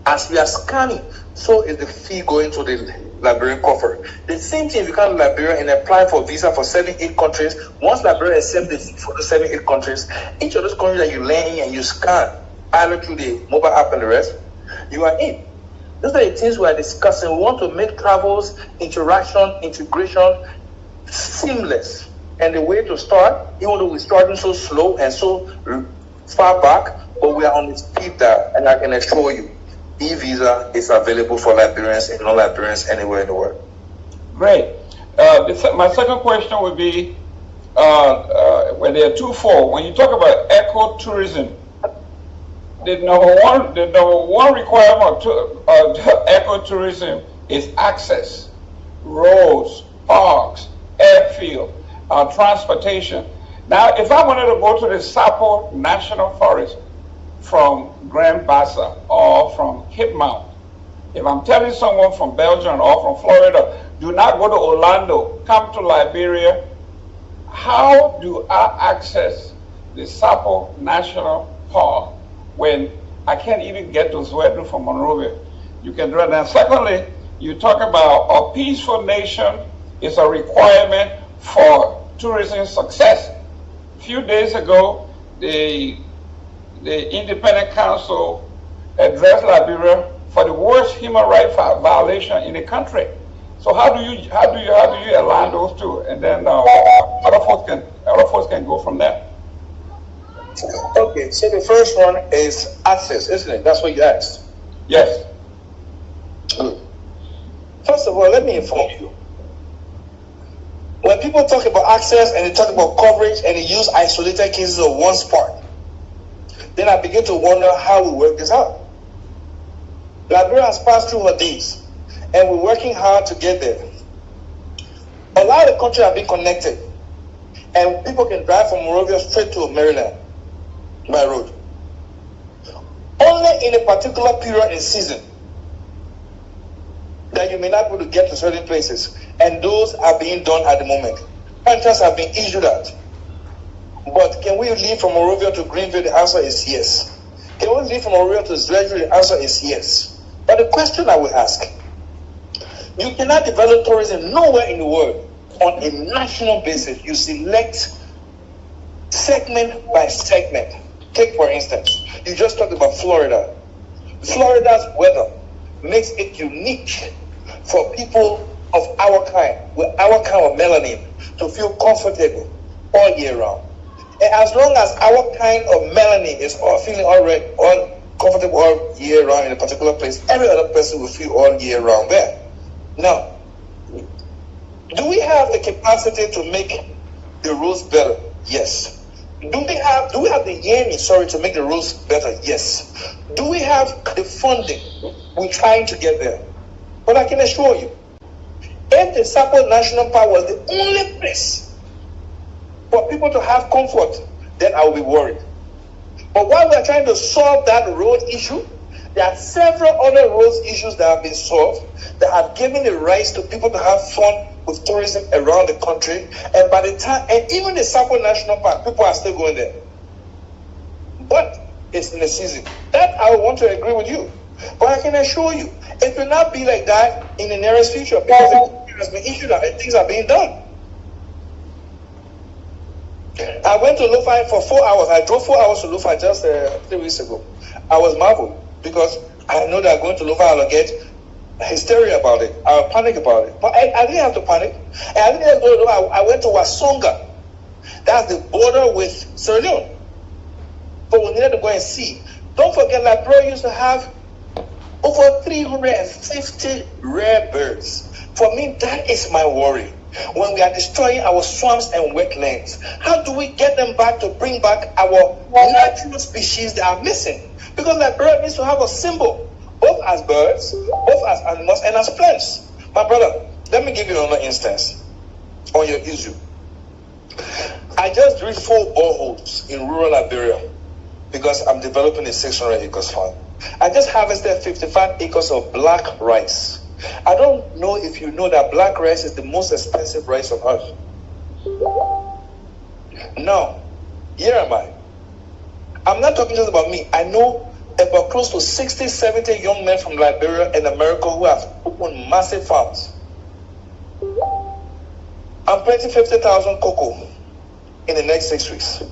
as we are scanning, so is the fee going to the Liberian coffer. The same thing if you come to Liberia and apply for visa for 7-8 countries. Once Liberia accepts the fee for the 7-8 countries, each of those countries that you land in and you scan, either through the mobile app and the rest, you are in. Those are the things we are discussing. We want to make travels, interaction, integration seamless. And the way to start, even though we're starting so slow and so far back, but we are on the speed dial, and I can assure you, e-visa is available for Liberians and non-Liberians anywhere in the world. Great. My second question would be, when there are twofold, when you talk about ecotourism, the number one requirement to ecotourism is access, roads, parks, airfield, transportation. Now, if I wanted to go to the Sapo National Forest from Grand Bassa or from Cape Mount, if I'm telling someone from Belgium or from Florida, do not go to Orlando, come to Liberia, how do I access the Sapo National Park when I can't even get to Zwedru from Monrovia? You can do it. And secondly, you talk about a peaceful nation is a requirement for tourism success. A few days ago, the Independent Council addressed Liberia for the worst human rights violation in the country. So how do you align those two? And then other folks can go from there. Okay, so the first one is access, isn't it? That's what you asked. Yes. First of all, let me inform you. When people talk about access and they talk about coverage and they use isolated cases of one spot, then I begin to wonder how we work this out. Liberia has passed through her days, and we're working hard to get there. A lot of the country have been connected, and people can drive from Monrovia straight to Maryland by road. Only in a particular period in season that you may not be able to get to certain places, and those are being done at the moment. Contracts have been issued out. But can we leave from Monrovia to Greenville? The answer is yes. Can we leave from Monrovia to Zwedru? The answer is yes. But the question I will ask, you cannot develop tourism nowhere in the world on a national basis. You select segment by segment. Take, for instance, you just talked about Florida. Florida's weather makes it unique for people of our kind, with our kind of melanin, to feel comfortable all year round. And as long as our kind of melanin is all feeling all comfortable all year round in a particular place, every other person will feel all year round there. Now, do we have the capacity to make the roads better? Yes. Do we have the yearning, to make the roads better? Yes. Do we have the funding? We're trying to get there. But I can assure you, if the Sapo National Park was the only place for people to have comfort, then I will be worried. But while we're trying to solve that road issue, there are several other road issues that have been solved that have given the rights to people to have fun with tourism around the country. And by the time, and even the Sapo National Park, people are still going there. But it's in the season. That I want to agree with you. But I can assure you, it will not be like that in the nearest future because the has been issued and things are being done. I went to Lufai for 4 hours. I drove 4 hours to Lufai just 3 weeks ago. I was marveled because I know they're going to Lower I'll get hysteria about it. I'll panic about it. But I didn't have to panic. And I didn't go to I went to Wasonga. That's the border with Sierra Leone. But we needed to go and see. Don't forget, Liberia used to have over 350 rare birds. For me, that is my worry. When we are destroying our swamps and wetlands, how do we get them back to bring back our natural species that are missing? Because Liberia needs to have a symbol, both as birds, both as animals, and as plants. My brother, let me give you another instance on your issue. I just drilled 4 boreholes in rural Liberia because I'm developing a 600 acres farm. I just harvested 55 acres of black rice. I don't know if you know that black rice is the most expensive rice on earth. Now, here am I. I'm not talking just about me. I know about close to 60, 70 young men from Liberia and America who have opened massive farms. I'm planting 50,000 cocoa in the next 6 weeks.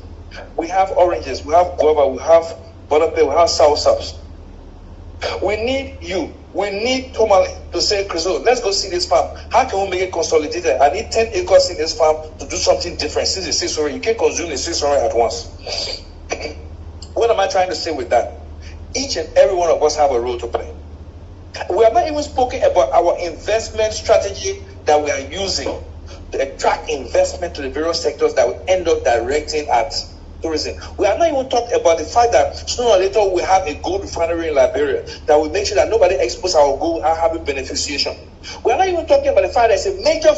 We have oranges, we have guava, we have butterbeer, we have soursop. We need you. We need Tomale to say, Criso, let's go see this farm. How can we make it consolidated? I need 10 acres in this farm to do something different. Since it's 600, you can't consume the 600 at once. What am I trying to say with that? Each and every one of us have a role to play. We have not even spoken about our investment strategy that we are using to attract investment to the various sectors that will end up directing at tourism. We are not even talking about the fact that sooner or later we have a gold refinery in Liberia that will make sure that nobody exposes our gold and have a beneficiation. We are not even talking about the fact that it's a major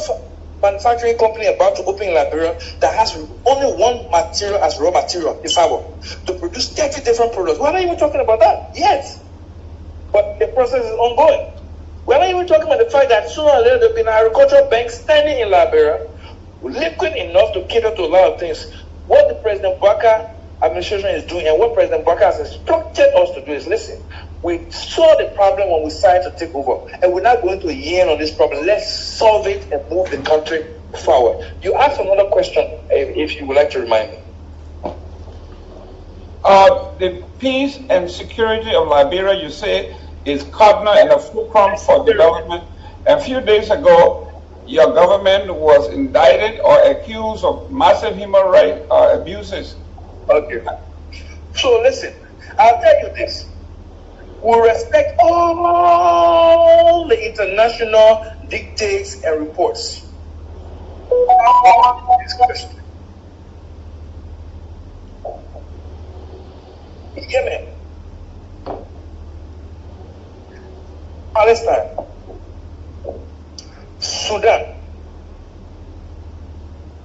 manufacturing company about to open in Liberia that has only one material as raw material, the fiber, to produce 30 different products. We are not even talking about that yet. But the process is ongoing. We are not even talking about the fact that sooner or later there will be an agricultural bank standing in Liberia, liquid enough to cater to a lot of things. What the President Baka administration is doing and what President Baka has instructed us to do is, listen, we saw the problem when we started to take over, and we're not going to yield on this problem. Let's solve it and move the country forward. You asked another question, if you would like to remind me. The peace and security of Liberia, you say, is cardinal and a fulcrum for development. A few days ago, your government was indicted or accused of massive human rights abuses. Okay. So listen, I'll tell you this. We respect all the international dictates and reports. This question. Yemen, Palestine, Sudan,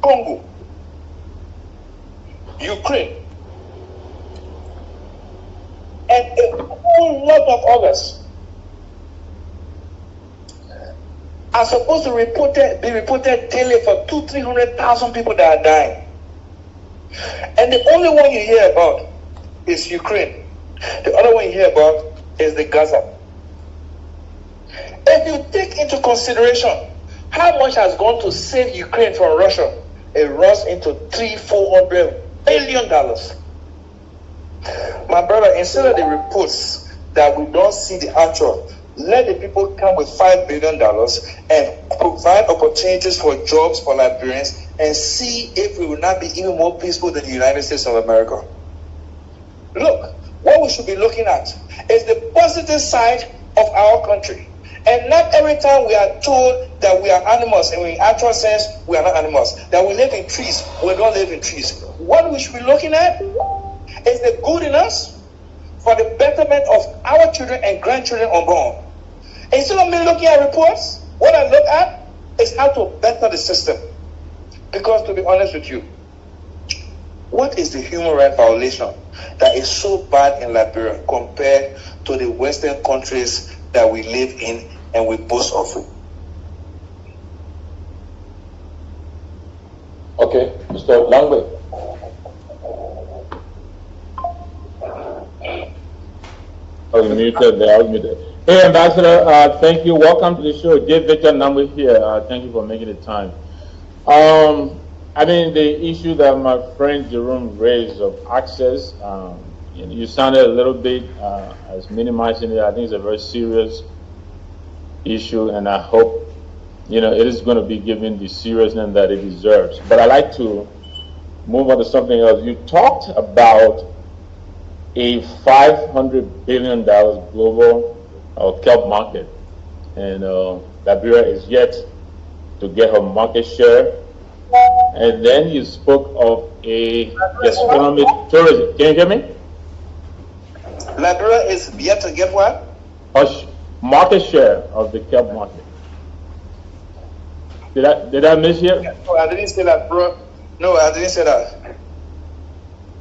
Congo, Ukraine, and a whole lot of others are supposed to be reported daily for 200,000-300,000 people that are dying. And the only one you hear about is Ukraine. The other one you hear about is the Gaza. If you take into consideration how much has gone to save Ukraine from Russia, it runs into $300-400 billion. My brother, instead of the reports that we don't see the actual, let the people come with $5 billion and provide opportunities for jobs for Liberians and see if we will not be even more peaceful than the United States of America. Look, what we should be looking at is the positive side of our country. And not every time we are told that we are animals, and in actual sense, we are not animals, that we live in trees, we don't live in trees. What we should be looking at is the good in us for the betterment of our children and grandchildren unborn. Instead of me looking at reports, what I look at is how to better the system. Because to be honest with you, what is the human rights violation that is so bad in Liberia compared to the Western countries that we live in and we boast of? Okay, Mr. Langway. Oh, you muted there. I was muted. Hey, Ambassador, thank you. Welcome to the show. Dave Victor Number here. Thank you for making the time. I mean, the issue that my friend Jerome raised of access you sounded a little bit as minimizing it. I think it's a very serious issue, and I hope it is going to be given the seriousness that it deserves. But I'd like to move on to something else. You talked about a $500 billion global kelp market, and Liberia is yet to get her market share. And then you spoke of a gastronomic tourism. Can you hear me? Liberia is yet to get what? A market share of the kelp market. Did I miss you? No, I didn't say that, bro. No, I didn't say that.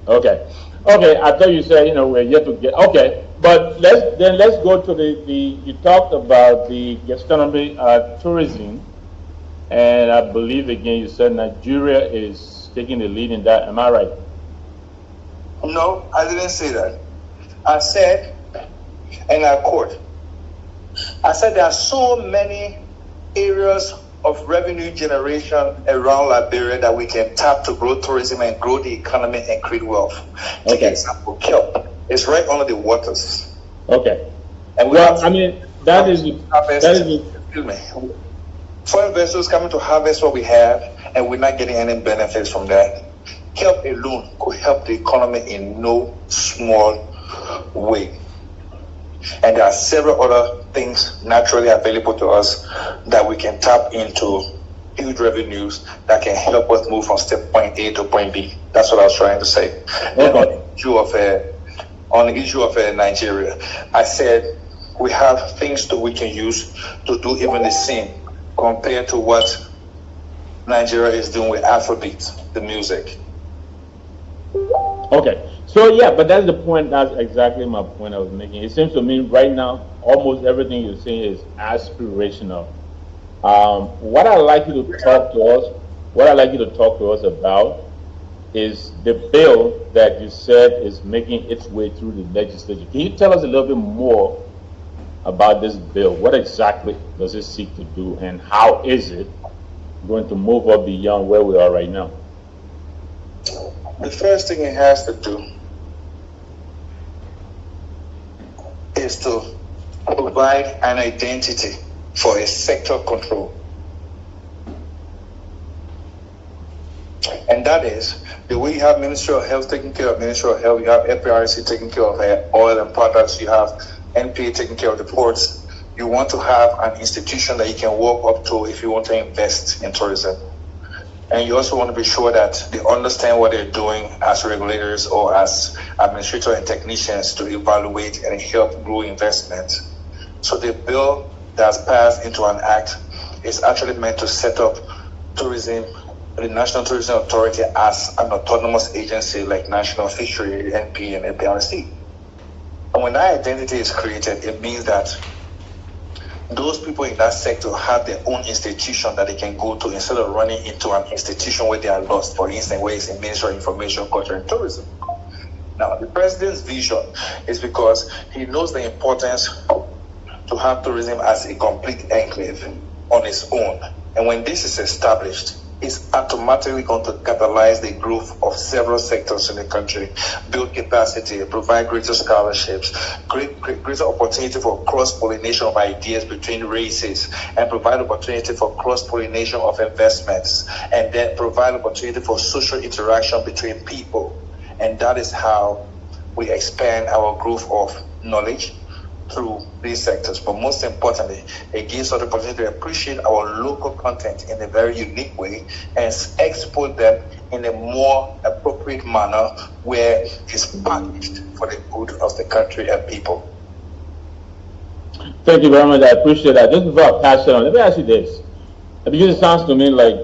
Okay. I thought you said we're yet to get. Okay, but let's go to the you talked about the gastronomy tourism, and I believe again you said Nigeria is taking the lead in that. Am I right? No, I didn't say that. I said, and I quote, I said there are so many areas of revenue generation around Liberia that we can tap to grow tourism and grow the economy and create wealth. Take example, kelp. It's right under the waters. Okay. And that is excuse me. Foreign investors coming to harvest what we have, and we're not getting any benefits from that. Kelp alone could help the economy in no small way. And there are several other things naturally available to us that we can tap into huge revenues that can help us move from step point A to point B. That's what I was trying to say. Then on the issue of Nigeria, I said we have things that we can use to do even the same compared to what Nigeria is doing with Afrobeat, the music. Okay. So yeah, but that's the point. That's exactly my point I was making. It seems to me right now, almost everything you're saying is aspirational. What I'd like you to talk to us about is the bill that you said is making its way through the legislature. Can you tell us a little bit more about this bill? What exactly does it seek to do, and how is it going to move up beyond where we are right now? The first thing it has to do is to provide an identity for a sector control. And that is the way you have Ministry of Health taking care of Ministry of Health, you have FPRC taking care of oil and products, you have NPA taking care of the ports. You want to have an institution that you can walk up to if you want to invest in tourism. And you also want to be sure that they understand what they're doing as regulators or as administrators and technicians to evaluate and help grow investment. So the bill that's passed into an act is actually meant to set up tourism, the National Tourism Authority, as an autonomous agency like National Fishery, NP, and APRC. And when that identity is created, it means that those people in that sector have their own institution that they can go to instead of running into an institution where they are lost, for instance, where it's a Ministry of Information, Culture, and Tourism. Now, the president's vision is because he knows the importance to have tourism as a complete enclave on its own. And when this is established, it's automatically going to catalyze the growth of several sectors in the country, build capacity, provide greater scholarships, greater opportunity for cross-pollination of ideas between races, and provide opportunity for cross-pollination of investments, and then provide opportunity for social interaction between people. And that is how we expand our growth of knowledge through these sectors. But most importantly, it gives us the opportunity to appreciate our local content in a very unique way and export them in a more appropriate manner where it's packaged for the good of the country and people. Thank you very much. I appreciate that. Just before I pass it on, let me ask you this. Because it sounds to me like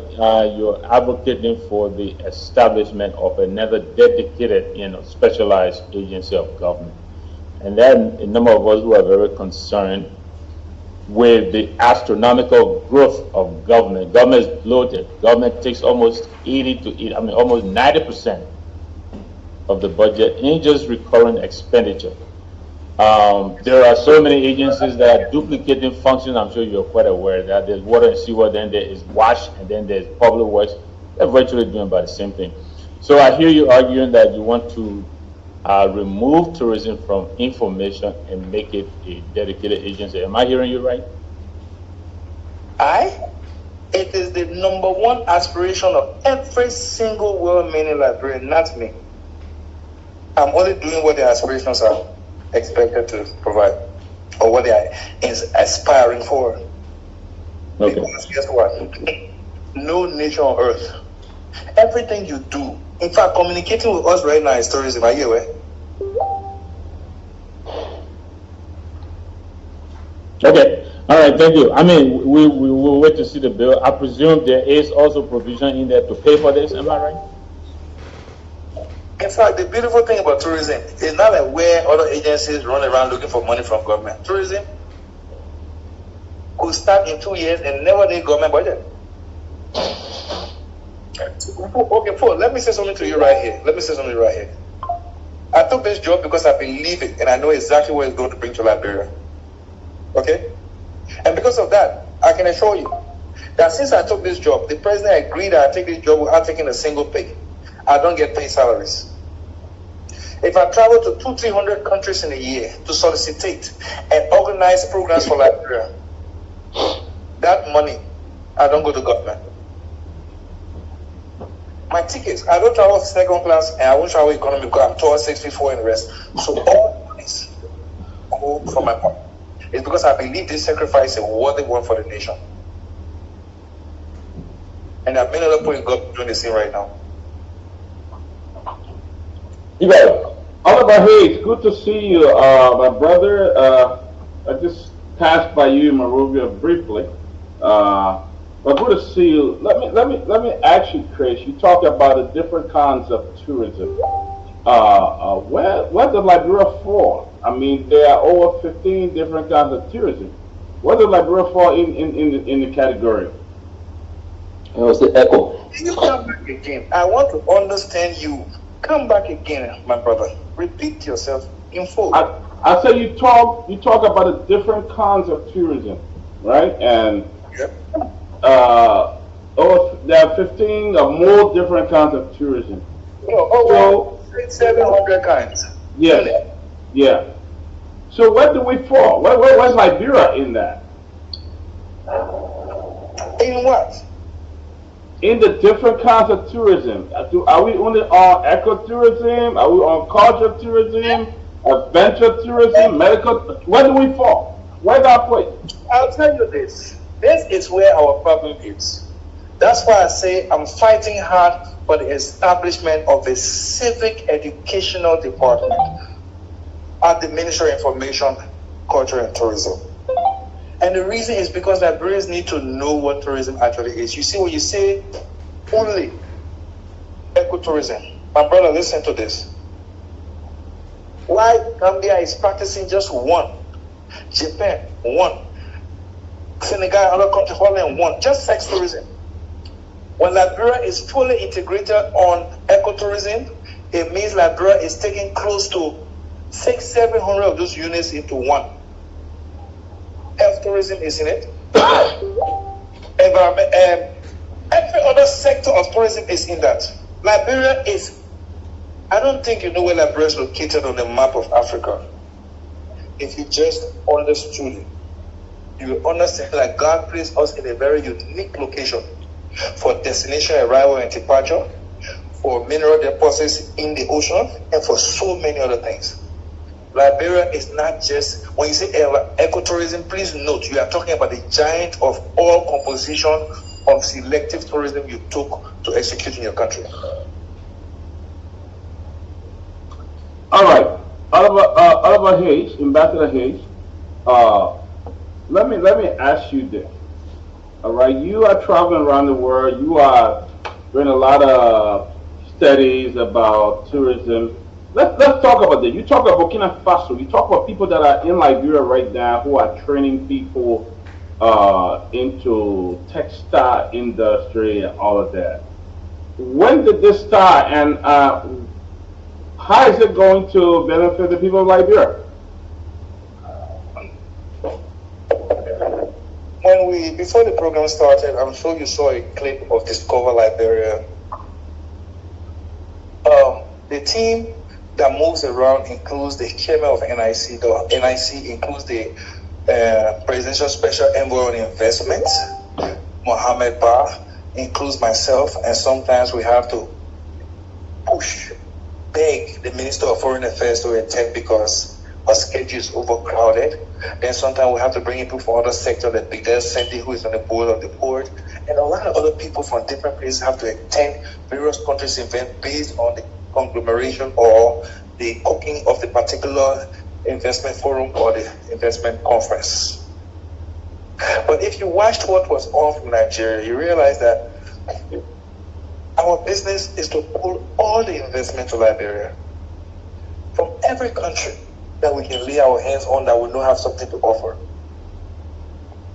you're advocating for the establishment of another dedicated, specialized agency of government. And then a number of us who are very concerned with the astronomical growth of government. Government is bloated. Government takes almost 90% of the budget in just recurring expenditure. There are so many agencies that are duplicating functions. I'm sure you're quite aware of that. There's water and sewer, then there is WASH, and then there's public works. They're virtually doing about the same thing. So I hear you arguing that you want to remove tourism from information and make it a dedicated agency. Am I hearing you right? It is the number one aspiration of every single well-meaning librarian, not me. I'm only doing what their aspirations are expected to provide, or what they are aspiring for. Okay. Because guess what? No nation on earth, everything you do, in fact, communicating with us right now is tourism. Are you aware? Okay. All right, thank you. I mean, we will wait to see the bill. I presume there is also provision in there to pay for this. Am I right? In fact, the beautiful thing about tourism is not like where other agencies run around looking for money from government. Tourism could start in 2 years and never need government budget. Okay, Paul, let me say something to you right here. I took this job because I believe it and I know exactly what it's going to bring to Liberia. Okay? And because of that, I can assure you that since I took this job, the president agreed that I take this job without taking a single pay. I don't get paid salaries. If I travel to 200-300 countries in a year to solicitate and organize programs for Liberia, that money, I don't go to government. My tickets, I don't travel second class and I won't travel economy because I'm tall 6'4" and the rest. So all monies go from my pocket. It's because I believe this sacrifice is a worthy one for the nation. And I've been able to put in God doing the same right now. You got Oliver Hayes, good to see you, my brother. I just passed by you in Monrovia briefly, but good to see you. Let me ask you, Chris. You talked about the different kinds of tourism. Where's the Liberia for? I mean, there are over 15 different kinds of tourism. Where's the Liberia for in the category? It was the echo. Can you come back again? I want to understand you. Come back again, my brother. Repeat yourself in full. I said you talk about the different kinds of tourism, right? And yep. There are 15 or more different kinds of tourism. So 700 kinds. Yes. Yeah. So where do we fall? Where's Liberia in that? In what? In the different kinds of tourism. Are we only on ecotourism? Are we on culture tourism? Adventure tourism? Medical? Where do we fall? Where's our place? I'll tell you this. This is where our problem is. That's why I say I'm fighting hard for the establishment of a civic educational department at the Ministry of Information, Culture and Tourism. And the reason is because Liberians need to know what tourism actually is. You see, when you say only ecotourism, my brother, listen to this. Why Gambia is practicing just one, Japan one, Senegal, other countries, Holland one, just sex tourism. When Liberia is fully integrated on ecotourism, it means Liberia is taking close to 600-700 of those units into one. Health tourism is in it. Environment, every other sector of tourism is in that. Liberia is, I don't think you know where Liberia is located on the map of Africa. If you just understood it, you will understand that God placed us in a very unique location for destination arrival and departure, for mineral deposits in the ocean, and for so many other things. Liberia is not just, when you say ecotourism, please note, you are talking about the giant of all composition of selective tourism you took to execute in your country. All right, Oliver Hayes, Ambassador Hayes, let me ask you this. All right, you are traveling around the world. You are doing a lot of studies about tourism. Let's talk about this. You talk about Burkina Faso. You talk about people that are in Liberia right now who are training people into textile industry and all of that. When did this start, and how is it going to benefit the people of Liberia? Before the program started, I'm sure you saw a clip of Discover Liberia. The team that moves around includes the chairman of NIC. The NIC includes the presidential special envoy on investment, Mohammed Ba, includes myself, and sometimes we have to beg the Minister of Foreign Affairs to attend because our schedule is overcrowded. Then sometimes we have to bring in people from other sectors, like Bigdel Senti, who is on the board of the board, and a lot of other people from different places have to attend various countries' events based on the conglomeration or the cooking of the particular investment forum or the investment conference. But if you watched what was on from Nigeria, you realize that our business is to pull all the investment to Liberia from every country that we can lay our hands on that we know have something to offer.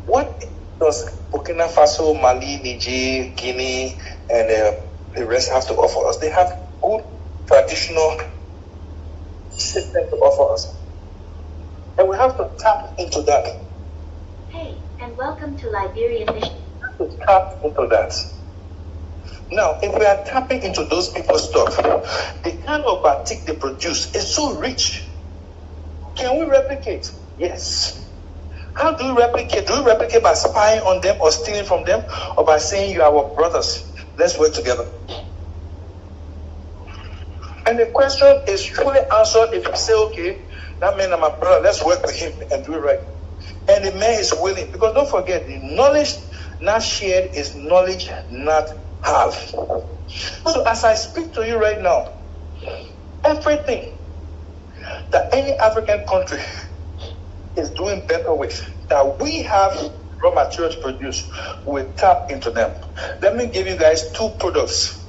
What does Burkina Faso, Mali, Niger, Guinea, and the rest have to offer us? They have good traditional system to offer us. And we have to tap into that. Hey, and welcome to Liberian Mission. We have to tap into that. Now, if we are tapping into those people's stuff, the kind of batik they produce is so rich. Can we replicate? Yes. How do we replicate? Do we replicate by spying on them or stealing from them, or by saying you are our brothers? Let's work together. And the question is truly answered if you say, okay, that man is my brother, let's work with him and do it right. And the man is willing, because don't forget, the knowledge not shared is knowledge not have. So as I speak to you right now, everything that any African country is doing better with, that we have raw materials to produce, we tap into them. Let me give you guys two products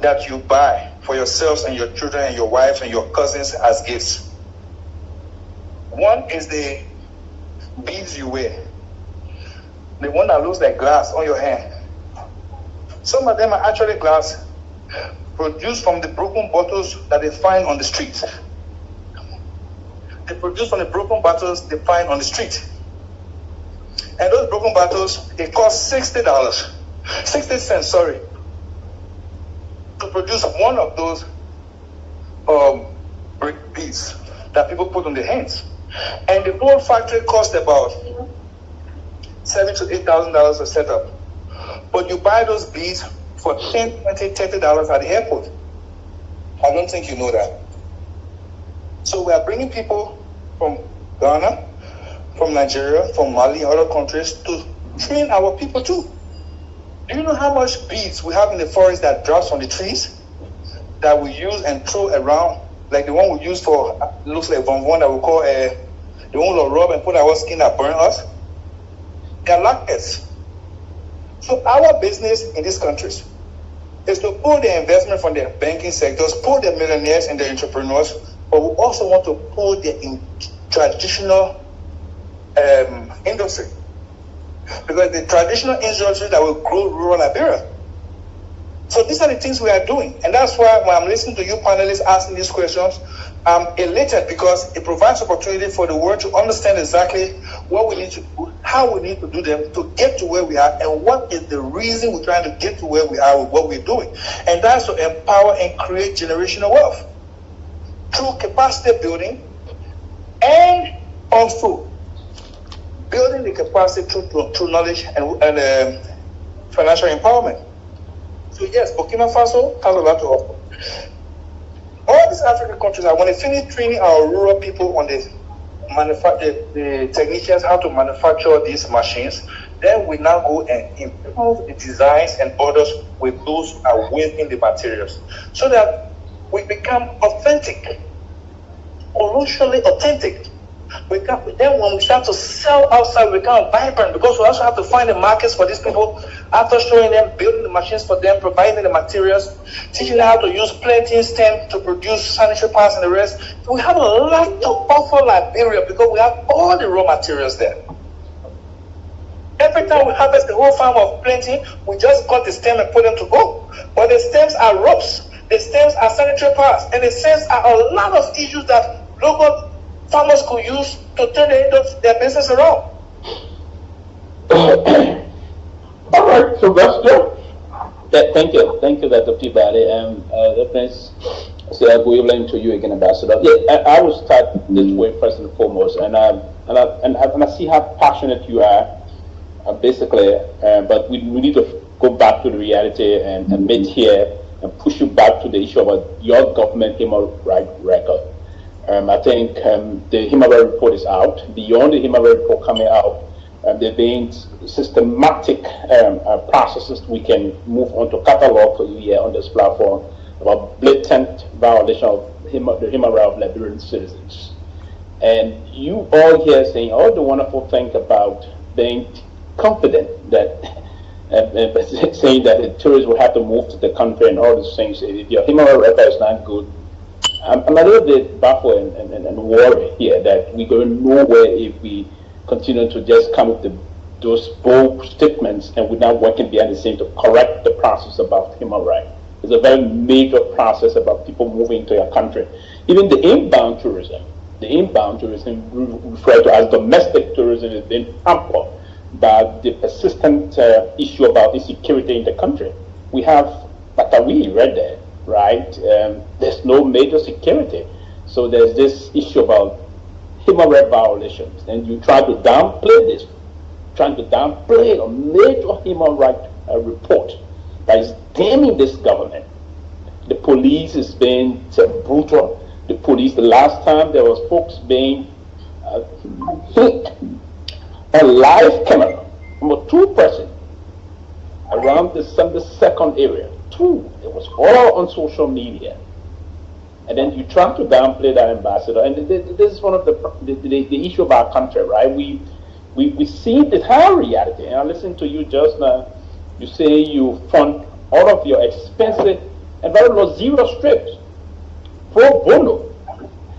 that you buy for yourselves and your children and your wives and your cousins as gifts. One is the beads you wear, the one that looks like glass on your hand. Some of them are actually glass produced from the broken bottles that they find on the street. They produce from the broken bottles they find on the street. And those broken bottles, they cost $60, 60 cents, sorry, to produce one of those brick beads that people put on their hands. And the whole factory cost about $7,000 to $8,000 to set up. But you buy those beads for $10, $20, $30 at the airport. I don't think you know that. So we are bringing people from Ghana, from Nigeria, from Mali, other countries to train our people too. Do you know how much beads we have in the forest that drops from the trees that we use and throw around? Like the one we use for, looks like one that we call the one we'll rub and put our skin that burn us. They are lacquers. So our business in these countries is to pull the investment from the banking sectors, pull the millionaires and the entrepreneurs, but we also want to pull the traditional industry. Because the traditional industry that will grow rural Liberia. So these are the things we are doing. And that's why when I'm listening to you panelists asking these questions, I'm elated because it provides opportunity for the world to understand exactly what we need to do, how we need to do them to get to where we are, and what is the reason we're trying to get to where we are with what we're doing. And that's to empower and create generational wealth through capacity building and also building the capacity through knowledge and financial empowerment. So yes, Burkina Faso has a lot to offer. All these African countries, when they finish training our rural people on the technicians how to manufacture these machines, then we now go and improve the designs and orders with those who are weaving the materials, so that we become authentic, colossally authentic. Then when we start to sell outside, we become vibrant, because we also have to find the markets for these people after showing them, building the machines for them, providing the materials, teaching them how to use plating stem to produce sanitary pads and the rest. So we have a lot to offer Liberia because we have all the raw materials there. Every time we harvest the whole farm of planting, we just cut the stem and put them to go. But the stems are ropes, the stems are sanitary pads, and the stems are a lot of issues that local farmers could use to turn their business around. All right, so that's good. Thank you, Dr. Peabody. That brings So I'll go over to you again, Ambassador. Yeah, I will start this way first and foremost, and I see how passionate you are, basically. But we need to go back to the reality and meet here and push you back to the issue about your government human rights record. I think the human rights report is out. Beyond the human rights report coming out, there being systematic processes we can move on to catalog for you here on this platform about blatant violation of the human rights of Liberian citizens. And you all here saying all the wonderful things about being confident that, saying that the tourists will have to move to the country and all these things. If your human rights record is not good, I'm a little bit baffled and worried here that we're going nowhere if we continue to just come with those bold statements and we're not working behind the scenes to correct the process about human rights. It's a very major process about people moving to your country. Even the inbound tourism referred to as domestic tourism is being hampered by the persistent issue about insecurity in the country. We have Batawi right there, right? There's no major security. So there's this issue about human rights violations, and you try to downplay this, trying to downplay a major human rights report that is damning this government. The police is being brutal. The police, the last time there was folks being hit on live camera from two persons around the second area. Two, it was all on social media. And then you try to downplay that, Ambassador. And this is one of the issue of our country, right? We see the hard reality. And I listened to you just now. You say you fund all of your expensive and very low zero strips pro bono.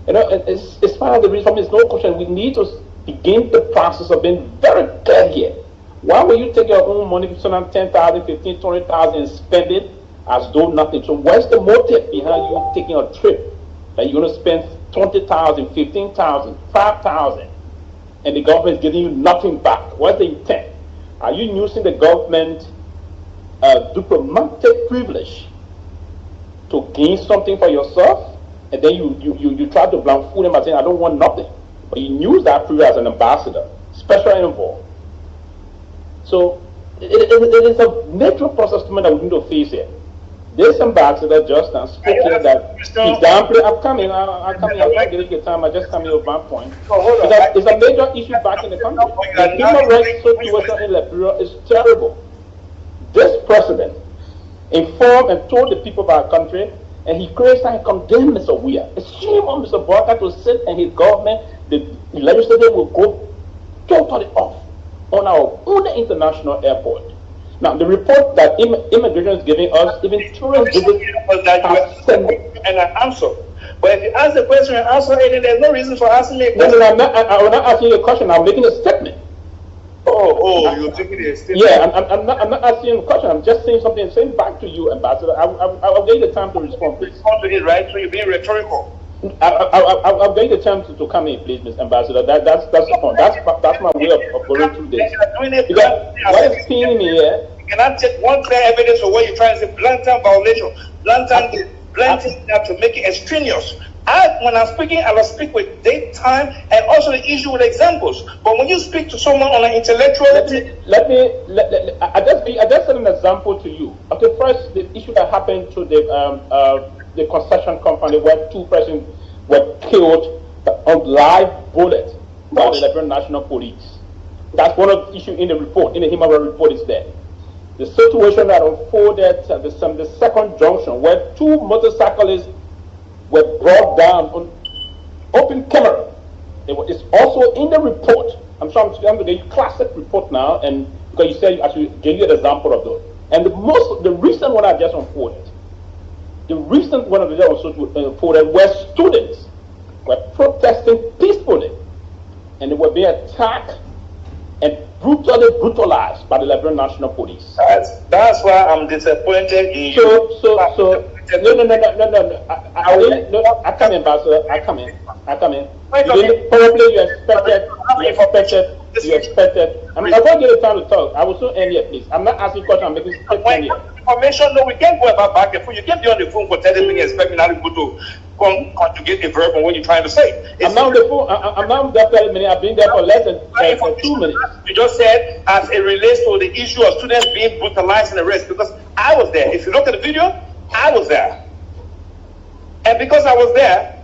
You know, it's part of the reason. It's no question. We need to begin the process of being very clear here. Why will you take your own money, 10,000, 15,000, 20,000, and spend it as though nothing? So what's the motive behind you taking a trip that you're going to spend 20,000, 15,000, 5,000, and the government is giving you nothing back? What's the intent? Are you using the government diplomatic privilege to gain something for yourself, and then you try to blindfold them by saying, I don't want nothing? But you use that privilege as an ambassador, special envoy. So it is a major process that we need to face here. This ambassador just now speaking that he's downplaying. I'm coming, I'm not giving you time, I just come here with one point. It's a major issue back in the country. The human rights situation in Liberia is terrible. This president informed and told the people of our country, and he creates and condemned Mr. Weah. It's shame on Mr. Barker to sit and his government, the legislature will go totally off on our own international airport. Now, the report that immigration is giving us, even tourists and an answer. But if you ask the question and answer it, there's no reason for asking me a question. No, I'm not asking you a question. I'm making a statement. You're taking a statement. Yeah, I'm not asking you a question. I'm just saying something, saying back to you, Ambassador. I'll give you the time to respond, please. Respond to it, right? So you're being rhetorical. I'll give you the time to come in, please, Mr. Ambassador. That's the point. That's my way of going through this. Because what is paining me here? You cannot take one clear evidence of what you're trying to say, blatant violation, blatant to make it extraneous. When I'm speaking, I will speak with date, time, and also the issue with examples. But when you speak to someone on an intellectual, I just said an example to you. Okay, first, the issue that happened to the concession company where two persons were killed on live bullet by the Liberian National Police. That's one of the issues in the report, in the human rights report is there. The situation that unfolded at the second junction where two motorcyclists were brought down on open camera. It's also in the report. I'm going to give you classic report now, and because you said I should give you an example of those. And the recent one I just unfolded, where students were protesting peacefully, and they were being attacked and brutalized by the Liberian National Police. That's why I'm disappointed in you. No. I come in, Ambassador. I come in. Probably you expected you expected. I mean, I won't get the time to talk. I will soon end here, please. I'm not asking questions. I'm making statement here. Information, no, we can't go about back and forth. You can't be on the phone for 30 minutes expect me not to go to conjugate a verb on what you're trying to say. I'm not on the phone. I'm not on there 30 minutes. I've been there for less than 2 minutes. You just said as it relates to the issue of students being brutalized and arrested, because I was there. If you look at the video, I was there. And because I was there,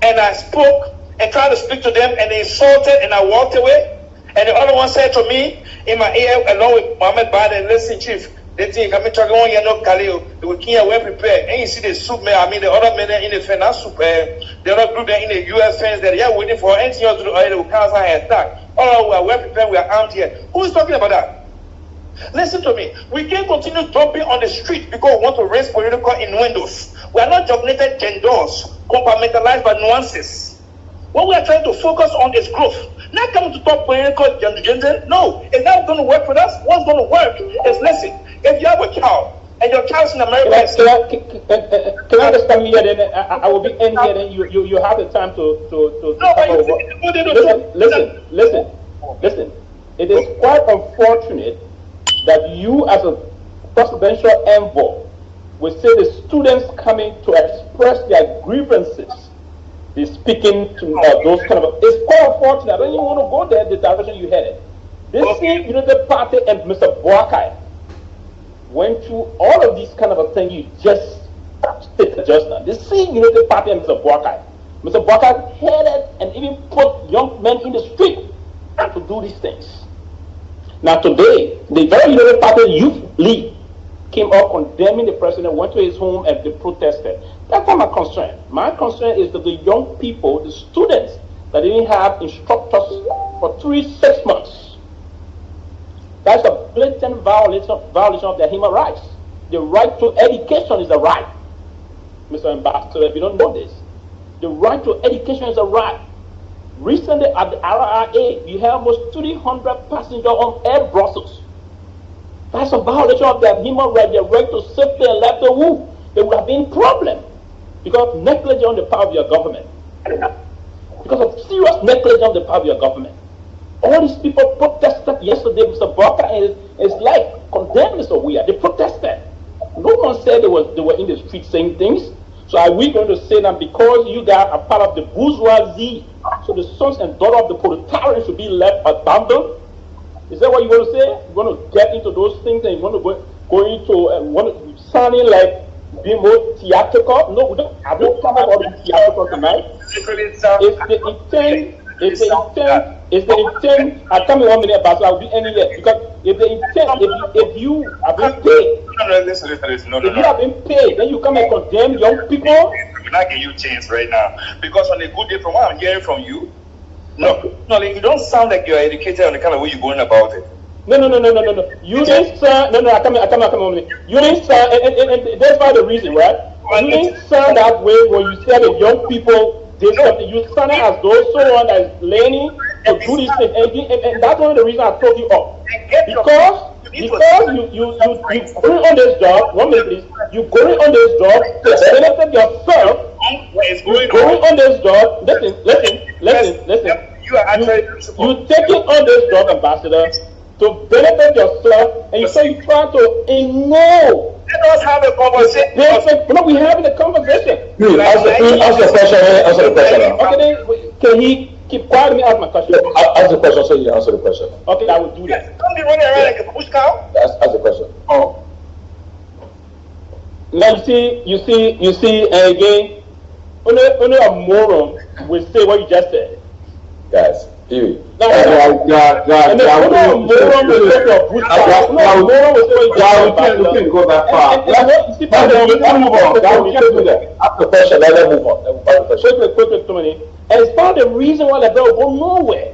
and I spoke and tried to speak to them, and they insulted, and I walked away, and the other one said to me in my ear, along with Mohammed Biden, listen, Chief, they think I'm talking on you know Khalil, we can't well prepared. And you see the soup man, I mean the other men in the fence, soup, the other group there in the US fence that they are waiting for anything else to do, they will cancel an attack. Oh, we are well prepared, we are armed here. Who is talking about that? Listen to me. We can't continue jumping on the street because we want to raise political innuendos. We are not juggulated genders, compartmentalized by nuances. What we are trying to focus on is growth. Not coming to talk political gender. No, it's not going to work for us. What's going to work is, listen, if you have a child and your child's in America, can I understand me here? Then I will be in here. Then you have the time to listen. It is quite unfortunate that you, as a presidential envoy, will say the students coming to express their grievances is speaking to those kind of. It's quite unfortunate. I don't even want to go there. The direction you headed. This same United Party and Mr. Boakai went through all of these kind of a thing you just stated just now. The same United Party and Mr. Boakai. Mr. Boakai headed and even put young men in the street to do these things. Now today, the very United Party Youth League came up condemning the president, went to his home and they protested. That's not my concern. My concern is that the young people, the students that didn't have instructors for 6 months. That's a blatant violation of their human rights. The right to education is a right. Mr. Ambassador, if you don't know this, the right to education is a right. Recently at the RRA, you have almost 300 passengers on Air Brussels. That's a violation of their human right, their right to safety and livelihood. There would have been a problem because of negligence on the part of your government. Because of serious negligence on the part of your government. All these people protested yesterday, Mr. Barker, and it's like condemned Mr. Weir. They protested. No one said they were in the street saying things. So are we going to say that because you guys are part of the bourgeoisie, so the sons and daughters of the proletariat should be left abandoned? Is that what you want to say? You want to get into those things and you want to go into sounding like being more theatrical? No, we don't. I don't come about the theatrical tonight. Is the intent, I tell me 1 minute about, so I'll be ending here. Because if the intent, if you have been paid, listen. If you have been paid, then you come and condemn young people. We're not giving you a chance right now. Because on a good day, from what I'm hearing from you, no, you don't sound like you're educated on the kind of way you're going about it. No. You didn't sound, I come on. You didn't sound, and that's why the reason, right? You didn't sound that way when you said that young people did something. You sounded as though someone that is learning to do this thing. And that's one of the reasons I told you up. Because you going on this job, 1 minute please, you going on this job to benefit yourself. You going on this job, listen. You taking on this job, Ambassador, to benefit yourself, and you say you try to ignore. Let us have a conversation. No, we're having a conversation. Ask the question. Answer the question. Okay, then, can he keep quiet? Let me ask my question. Ask the question so you answer the question. Okay, I will do that. Don't be running around like a push cow. Ask the question. Oh. Now you see, again, only a moron will say what you just said. Guys, Huey. No, we can't go that far. Let's move on. We can't do that. Ask the question, let's move on. Quick. And it's part of the reason why the bill will go nowhere.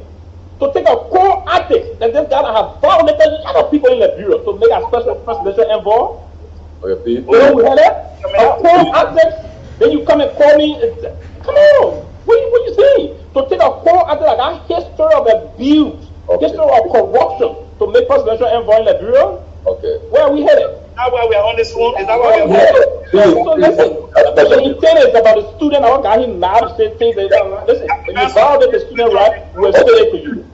To take a core artist that this guy have violated a lot of people in the bureau to make a special presidential envoy. Okay, you know we had that? A core artist, then you come and call me. Come on. What are you saying? To take a core artist like that history of abuse, history of corruption to make presidential envoy in the bureau? Okay. Where are we headed? Is that why we are on this phone? Is that why we are headed? So listen, the intent is about the student. I want to get him mad to say things. Listen, when you violate the student right, we will say it to you.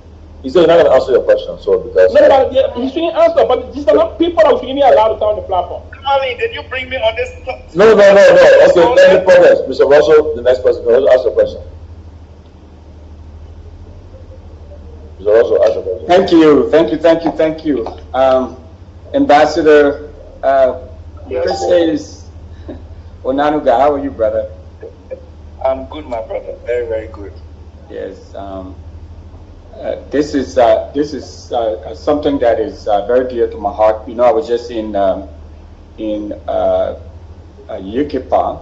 He said you're not going to answer your question, so because... No, but he shouldn't answer, but these are not people that shouldn't be allowed to come on the platform. Ali, did you bring me on this? No. Okay, let me progress. Mr. Russell, the next person, ask your question. Mr. Russell, ask your question. Thank you. Ambassador, Chris says, Onanuga, how are you, brother? I'm good, my brother. Very, very good. Yes. This is something that is very dear to my heart. You know, I was just in Yukipa,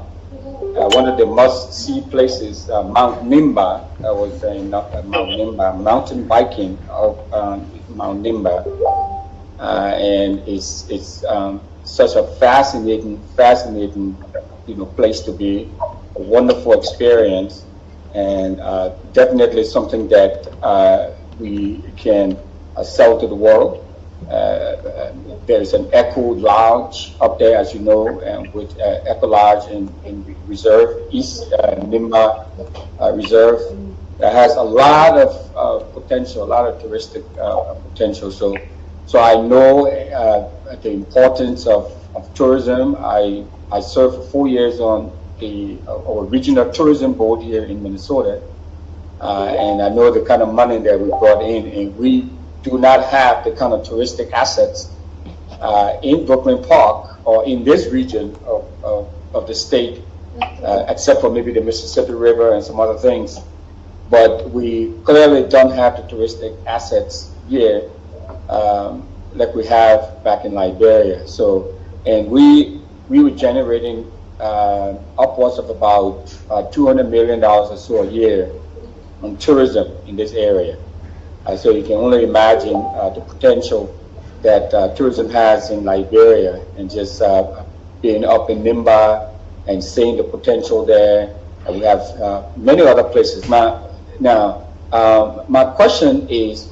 one of the must-see places, Mount Nimba. I was in Mount Nimba, mountain biking of Mount Nimba, and it's such a fascinating, place to be. A wonderful experience, and definitely something that we can sell to the world. There's an Echo Lodge up there, as you know, and with Echo Lodge in Reserve, East Nimba Reserve, that has a lot of potential, a lot of touristic potential. So I know the importance of tourism. I served for 4 years on our regional tourism board here in Minnesota, and I know the kind of money that we brought in, and we do not have the kind of touristic assets in Brooklyn Park or in this region of the state, except for maybe the Mississippi River and some other things. But we clearly don't have the touristic assets here like we have back in Liberia. So, and we were generating upwards of about $200 million or so a year on tourism in this area. So you can only imagine the potential that tourism has in Liberia, and just being up in Nimba and seeing the potential there. And we have many other places. Now, my question is,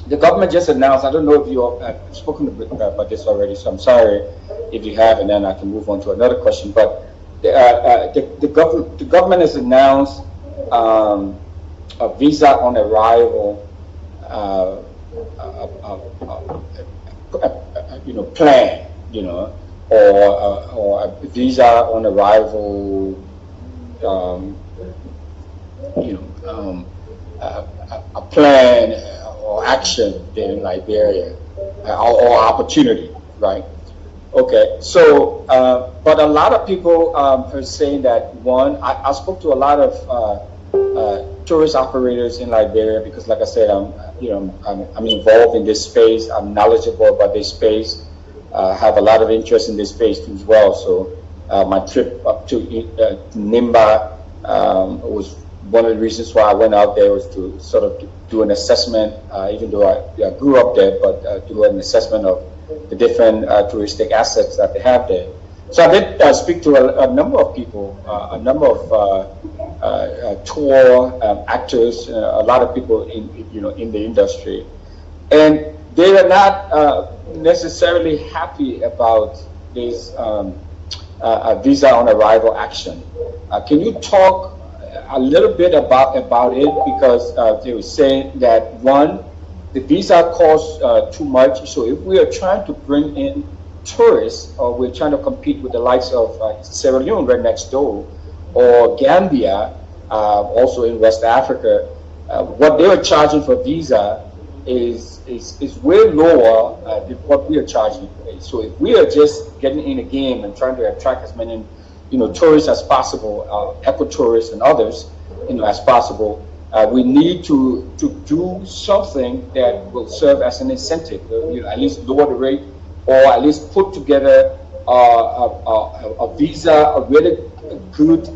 the government just announced, I don't know if you have spoken a bit about this already, so I'm sorry if you have, and then I can move on to another question. But the government has announced a visa on arrival plan, or a visa on arrival, a plan or action there in Liberia, or opportunity, right? Okay, so, but a lot of people are saying that, one, I spoke to a lot of tourist operators in Liberia, because like I said, I'm involved in this space, I'm knowledgeable about this space, have a lot of interest in this space too as well. So my trip up to Nimba was one of the reasons why I went out there, was to sort of do an assessment, even though I grew up there, but do an assessment of the different touristic assets that they have there. So I did speak to a number of people, a number of tour actors, a lot of people in the industry, and they are not necessarily happy about this visa on arrival action. Can you talk a little bit about it, because they were saying that, one, the visa costs too much. So if we are trying to bring in tourists, or we're trying to compete with the likes of Sierra Leone right next door, or Gambia, also in West Africa, what they are charging for visa is way lower than what we are charging. So if we are just getting in a game and trying to attract as many tourists as possible, eco-tourists and others, as possible, we need to do something that will serve as an incentive, at least lower the rate, or at least put together a visa, a really good,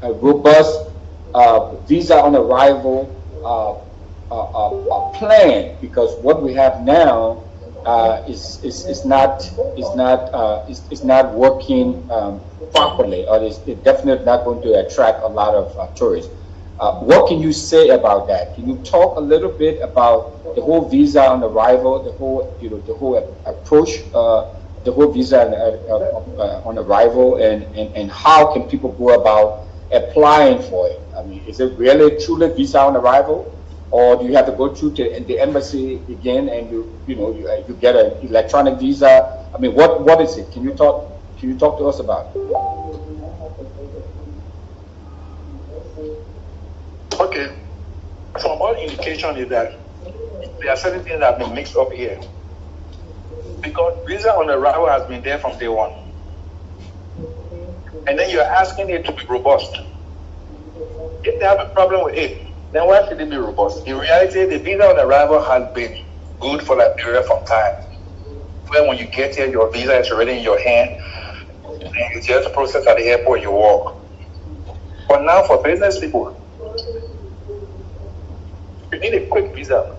a robust visa on arrival plan, because what we have now is not working properly, or it's definitely not going to attract a lot of tourists. What can you say about that? Can you talk a little bit about the whole visa on arrival, the whole approach, the whole visa on arrival, and how can people go about applying for it? I mean, is it really truly visa on arrival? or do you have to go through the embassy again and you get an electronic visa? I mean, what is it? Can you talk to us about it? Okay. From all indication is that there are certain things that have been mixed up here. Because visa on arrival has been there from day one. And then you're asking it to be robust. If they have a problem with it, then why should it be robust? In reality, the visa on arrival has been good for Liberia from time. Where when you get here, your visa is already in your hand, and you just process at the airport, you walk. But now for business people, you need a quick visa.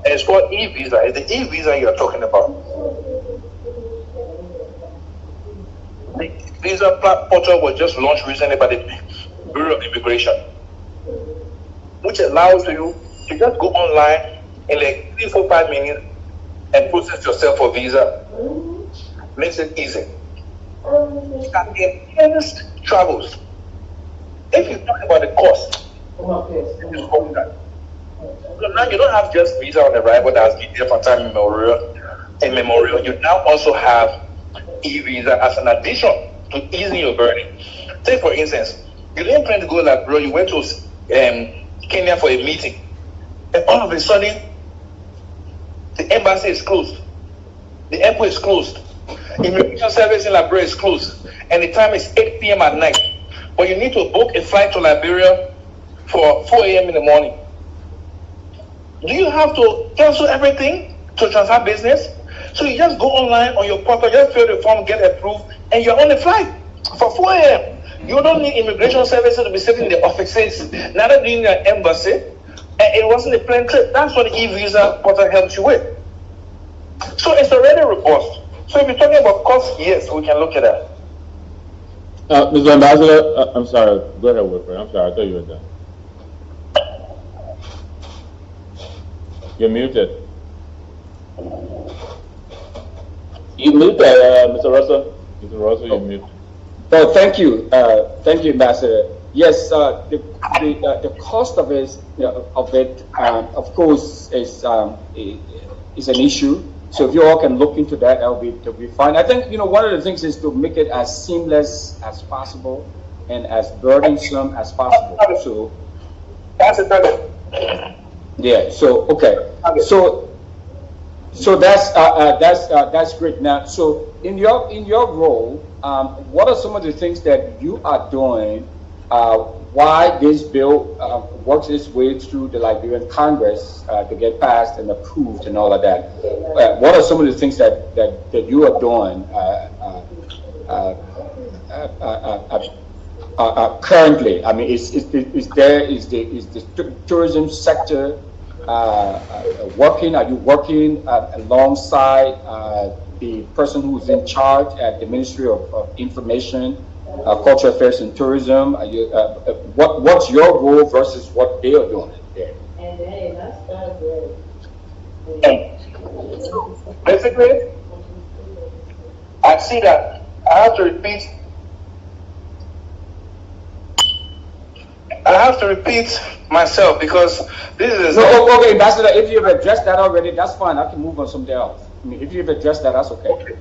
And it's called e-visa. It's the e-visa you're talking about. The visa portal was just launched recently by the Bureau of Immigration, which allows you to just go online in like 3-4-5 minutes and process yourself for visa. Makes it easy. And enhanced travels. If you talk about the cost, now you don't have just visa on arrival that has been there for time immemorial. You now also have e-visa as an addition to easing your burden. Take for instance, you didn't plan to go like bro, you went to Kenya for a meeting, and all of a sudden the embassy is closed, the airport is closed, immigration service in Liberia is closed, and the time is 8 p.m. at night. But you need to book a flight to Liberia for 4 a.m. in the morning. Do you have to cancel everything to transfer business? So you just go online on your portal, just fill the form, get approved, and you're on the flight for 4 a.m. You don't need immigration services to be sitting in the offices, neither do you need an embassy, and it wasn't a plane trip. That's what the e-visa portal helps you with. So it's already robust. So if you're talking about cost, yes, we can look at that. Mr. Ambassador, I'm sorry. Go ahead, Wilfred. I'm sorry. I thought you were done. You're muted. You muted, Mr. Russell. Mr. Russell, you're muted. Oh, thank you, Ambassador. Yes, the cost of it, of course, is an issue. So if you all can look into that, that'll be fine. I think one of the things is to make it as seamless as possible and as burdensome as possible. So that's it. Yeah. So okay. So that's great. Now, so in your role, what are some of the things that you are doing? Why this bill works its way through the Liberian Congress to get passed and approved and all of that? What are some of the things that you are doing currently? I mean, is the tourism sector working? Are you working alongside the person who's in charge at the Ministry of Information, Cultural Affairs and Tourism? Are you, what's your role versus what they are doing there? Basically, I see that I have to repeat myself because this is okay, Ambassador. If you've addressed that already, that's fine. I can move on something else. I mean, if you've addressed that, that's okay.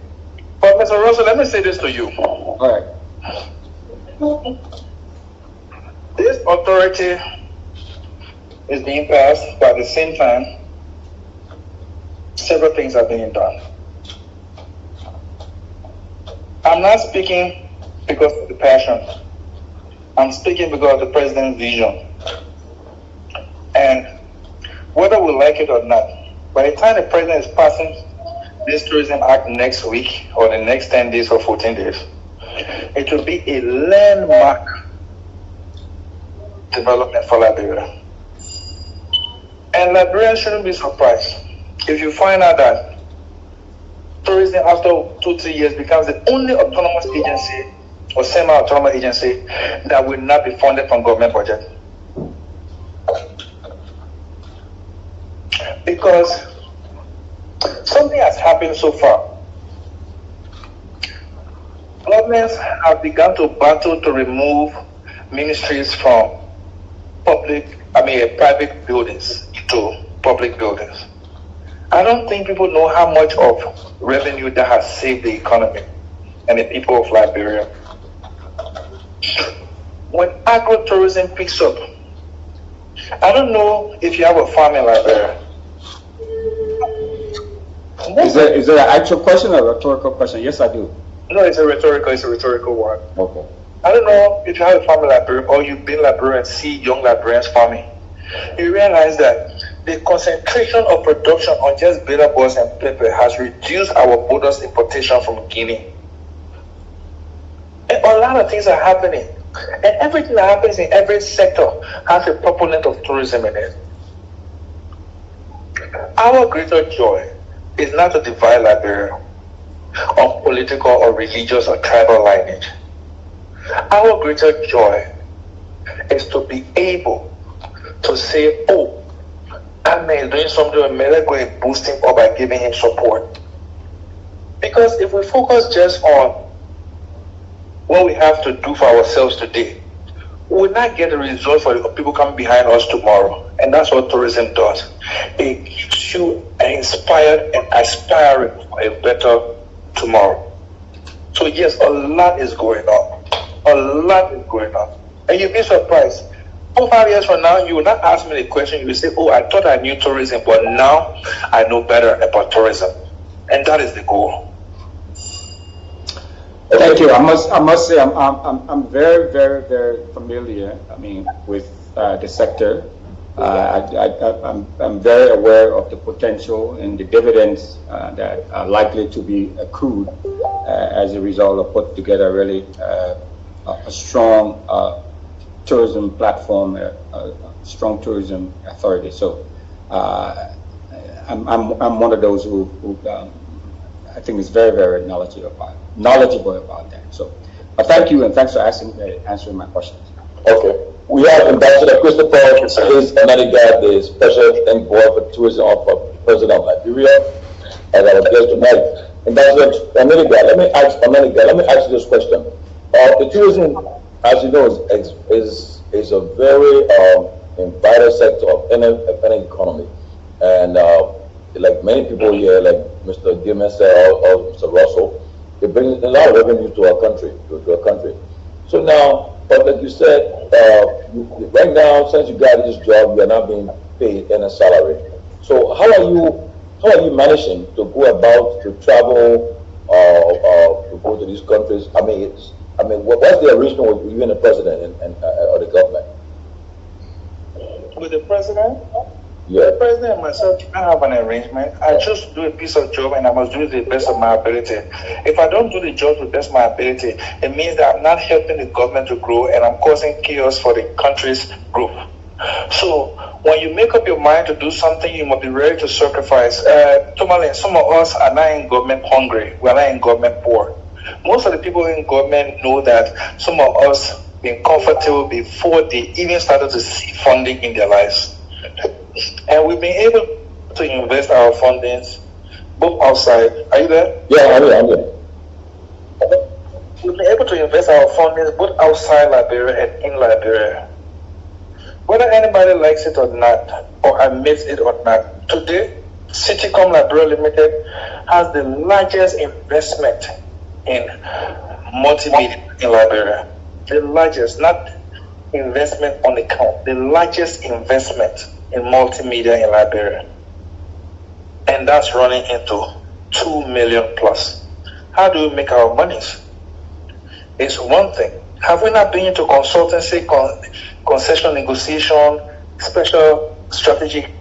But Mr. Russell, let me say this to you. All right. This authority is being passed, but at the same time, several things are being done. I'm not speaking because of the passion. I'm speaking because of the president's vision. And whether we like it or not, by the time the president is passing this Tourism Act next week or the next 10 days or 14 days, it will be a landmark development for Liberia. And Liberians shouldn't be surprised if you find out that tourism after 2-3 years becomes the only autonomous agency or semi-autonomous agency that will not be funded from government budget. Because something has happened so far. Governments have begun to battle to remove ministries from public private buildings to public buildings. I don't think people know how much of revenue that has saved the economy and the people of Liberia. When agro-tourism picks up, I don't know if you have a farm in Liberia. Is it an actual question or a rhetorical question? Yes, I do. No, it's a rhetorical one. Okay. I don't know if you have a farm in Liberia or you've been in Liberia and see young Liberians farming. You realize that the concentration of production on just bitter balls and pepper has reduced our bonus importation from Guinea. And a lot of things are happening. And everything that happens in every sector has a proponent of tourism in it. Our greater joy is not to divide Liberia on political or religious or tribal lineage. Our greater joy is to be able to say, oh, Ahmed is doing something, and let's go and boost him up by giving him support. Because if we focus just on what we have to do for ourselves today, we will not get a result for the people coming behind us tomorrow. And that's what tourism does. It keeps you inspired and aspiring for a better tomorrow. So yes, a lot is going on. A lot is going on. And you'll be surprised. 4 or 5 years from now, you will not ask me the question. You will say, oh, I thought I knew tourism, but now I know better about tourism. And that is the goal. Thank you. I must say I'm very, very, very familiar. With the sector. I'm very aware of the potential and the dividends that are likely to be accrued as a result of putting together really a strong tourism platform, a strong tourism authority. So I'm one of those who I think is very, very knowledgeable about that. So thank you, and thanks for answering my questions. Okay. We have Ambassador Christopher Onanuga, the Special Envoy for Tourism of the President of Liberia, as our guest tonight. Ambassador Onanuga, let me ask you this question. The tourism, as you know, is a very vital sector of any economy, and like many people here, like Mr. Gilman said, or Mr. Russell, it brings a lot of revenue to our country, So now, but like you said, right now, since you got this job, you are not being paid any salary. So how are you managing to go about to travel to go to these countries? What's the arrangement with you and the president and or the government? With the president? Yeah. The president and myself can have an arrangement. I just do a piece of job and I must do it to the best of my ability. If I don't do the job to the best of my ability, it means that I'm not helping the government to grow and I'm causing chaos for the country's growth. So when you make up your mind to do something, you must be ready to sacrifice. Tomorrow, some of us are not in government hungry. We are not in government poor. Most of the people in government know that some of us been comfortable before they even started to see funding in their lives. And we've been able to invest our fundings both outside. Are you there? Yeah, I'm there. We've been able to invest our fundings both outside Liberia and in Liberia. Whether anybody likes it or not, or admits it or not, today, Citycom Liberia Limited has the largest investment in multimedia in Liberia. The largest, not investment on account, the largest investment in multimedia in Liberia. And that's running into 2 million plus. How do we make our monies? It's one thing. Have we not been into consultancy, concession negotiation, special strategic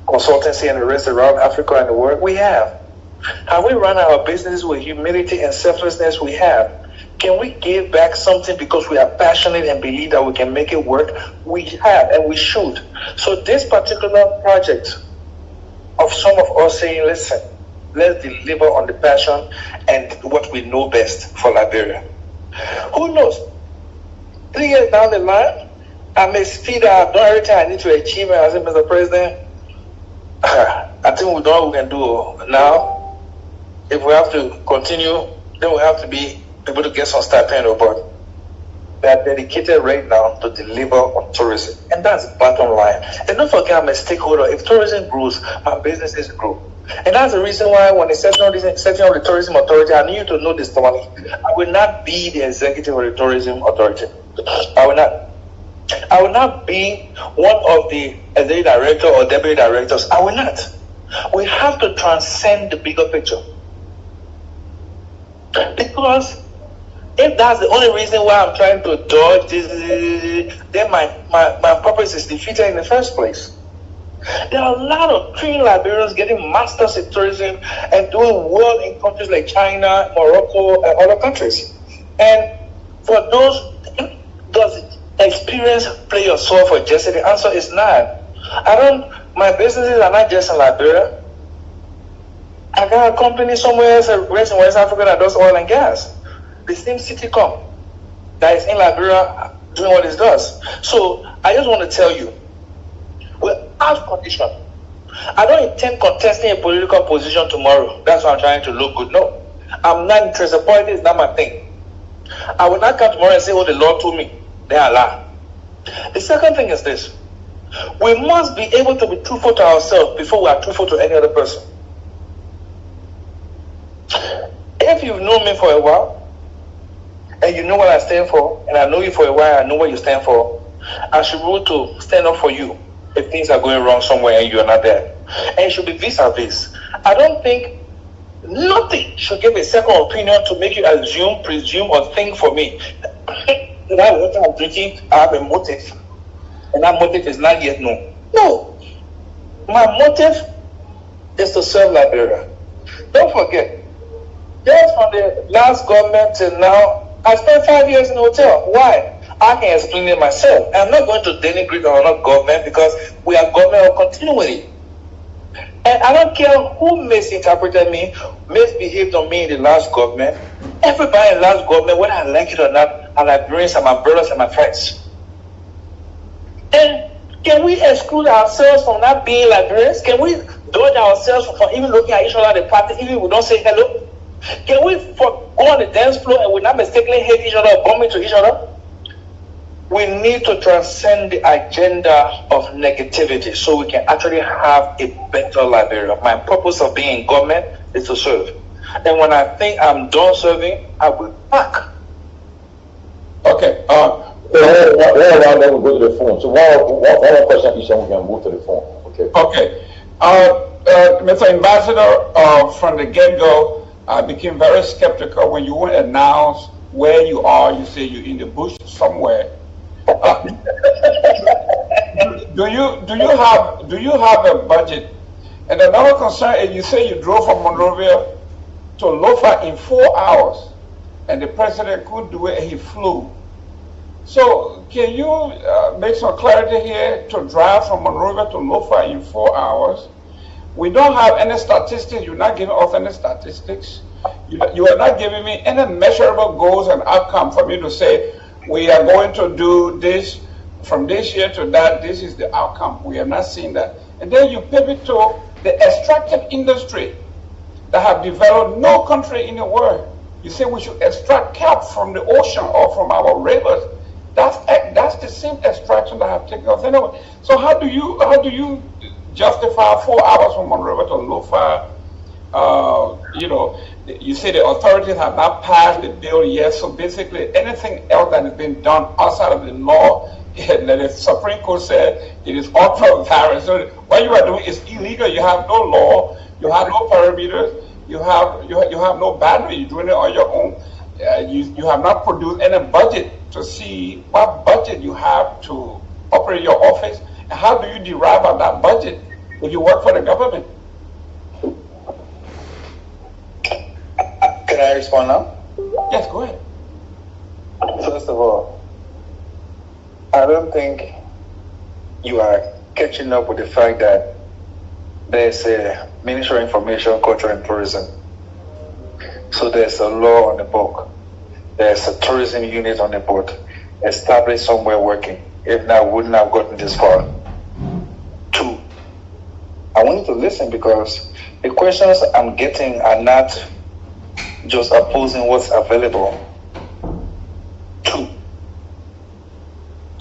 consultancy and the rest around Africa and the world? We have. Have we run our business with humility and selflessness? We have. Can we give back something because we are passionate and believe that we can make it work? We have, and we should. So this particular project of some of us saying, listen, let's deliver on the passion and what we know best for Liberia. Who knows? 3 years down the line, I may feel that I've done everything I need to achieve, and I say, Mr. President, I think we've done what we can do. Now, if we have to continue, then we have to be able to get some stipend, but they are dedicated right now to deliver on tourism. And that's the bottom line. And don't forget, I'm a stakeholder. If tourism grows, my businesses grow. And that's the reason why when they setting up the tourism authority, I need you to know this, Tony. I will not be the executive of the tourism authority. I will not. I will not be one of the executive director or deputy directors. I will not. We have to transcend the bigger picture. Because if that's the only reason why I'm trying to dodge this, then my purpose is defeated in the first place. There are a lot of trained Liberians getting masters in tourism and doing well in countries like China, Morocco, and other countries. And for those, does experience play your soul for Jesse? The answer is not. My businesses are not just in Liberia. I got a company somewhere else in West Africa that does oil and gas. The same Citycom that is in Liberia doing what it does. So I just want to tell you, without condition, I don't intend contesting a political position tomorrow. That's why I'm trying to look good. No, I'm not interested. Politics is not my thing. I will not come tomorrow and say, oh, the Lord told me. Then I lie. The second thing is this. We must be able to be truthful to ourselves before we are truthful to any other person. If you've known me for a while, and you know what I stand for, and I know you for a while, I know what you stand for, I should be able to stand up for you if things are going wrong somewhere and you're not there. And it should be vis-a-vis. I don't think nothing should give a second opinion to make you assume, presume, or think for me. That water I'm drinking, I have a motive. And that motive is not yet known. No. My motive is to serve Liberia. Don't forget, just from the last government till now, I spent 5 years in a hotel. Why? I can explain it myself. I'm not going to denigrate our government because we are government of continuity. And I don't care who misinterpreted me, misbehaved on me in the last government. Everybody in the last government, whether I like it or not, are Liberians and my brothers and my friends. And can we exclude ourselves from not being Liberians? Can we dodge ourselves from even looking at each other at the party, even if we don't say hello? Can we go on the dance floor and we not mistakenly hate each other or bump into each other? We need to transcend the agenda of negativity so we can actually have a better Liberia. My purpose of being in government is to serve. And when I think I'm done serving, I will back. Okay. One around, then we go to the phone. So one question each, and we can move to the phone. Okay. Okay. Mr. Ambassador, from the get-go, I became very skeptical when you went and announced where you are. You say you're in the bush somewhere. Do you have a budget? And another concern is you say you drove from Monrovia to Lofa in 4 hours, and the president couldn't do it, and he flew. So can you make some clarity here to drive from Monrovia to Lofa in 4 hours? We don't have any statistics. You're not giving us any statistics. You are not giving me any measurable goals and outcome for me to say, we are going to do this from this year to that. This is the outcome. We have not seen that. And then you pivot to the extractive industry that have developed no country in the world. You say we should extract kelp from the ocean or from our rivers. That's the same extraction that have taken us anyway. So how do you justify 4 hours from Monrovia to Lofa? You say the authorities have not passed the bill yet, so basically anything else that has been done outside of the law, the Supreme Court said it is ultra-virus. So what you are doing is illegal. You have no law, you have no parameters, you have no boundary. You're doing it on your own. You have not produced any budget to see what budget you have to operate your office, and how do you derive on that budget if you work for the government? Can I respond now? Yes, go ahead. First of all, I don't think you are catching up with the fact that there's a Ministry of Information, Culture and Tourism. So there's a law on the book. There's a tourism unit on the board established somewhere working. If not, wouldn't have gotten this far. 2, I want you to listen because the questions I'm getting are not just opposing what's available. 2,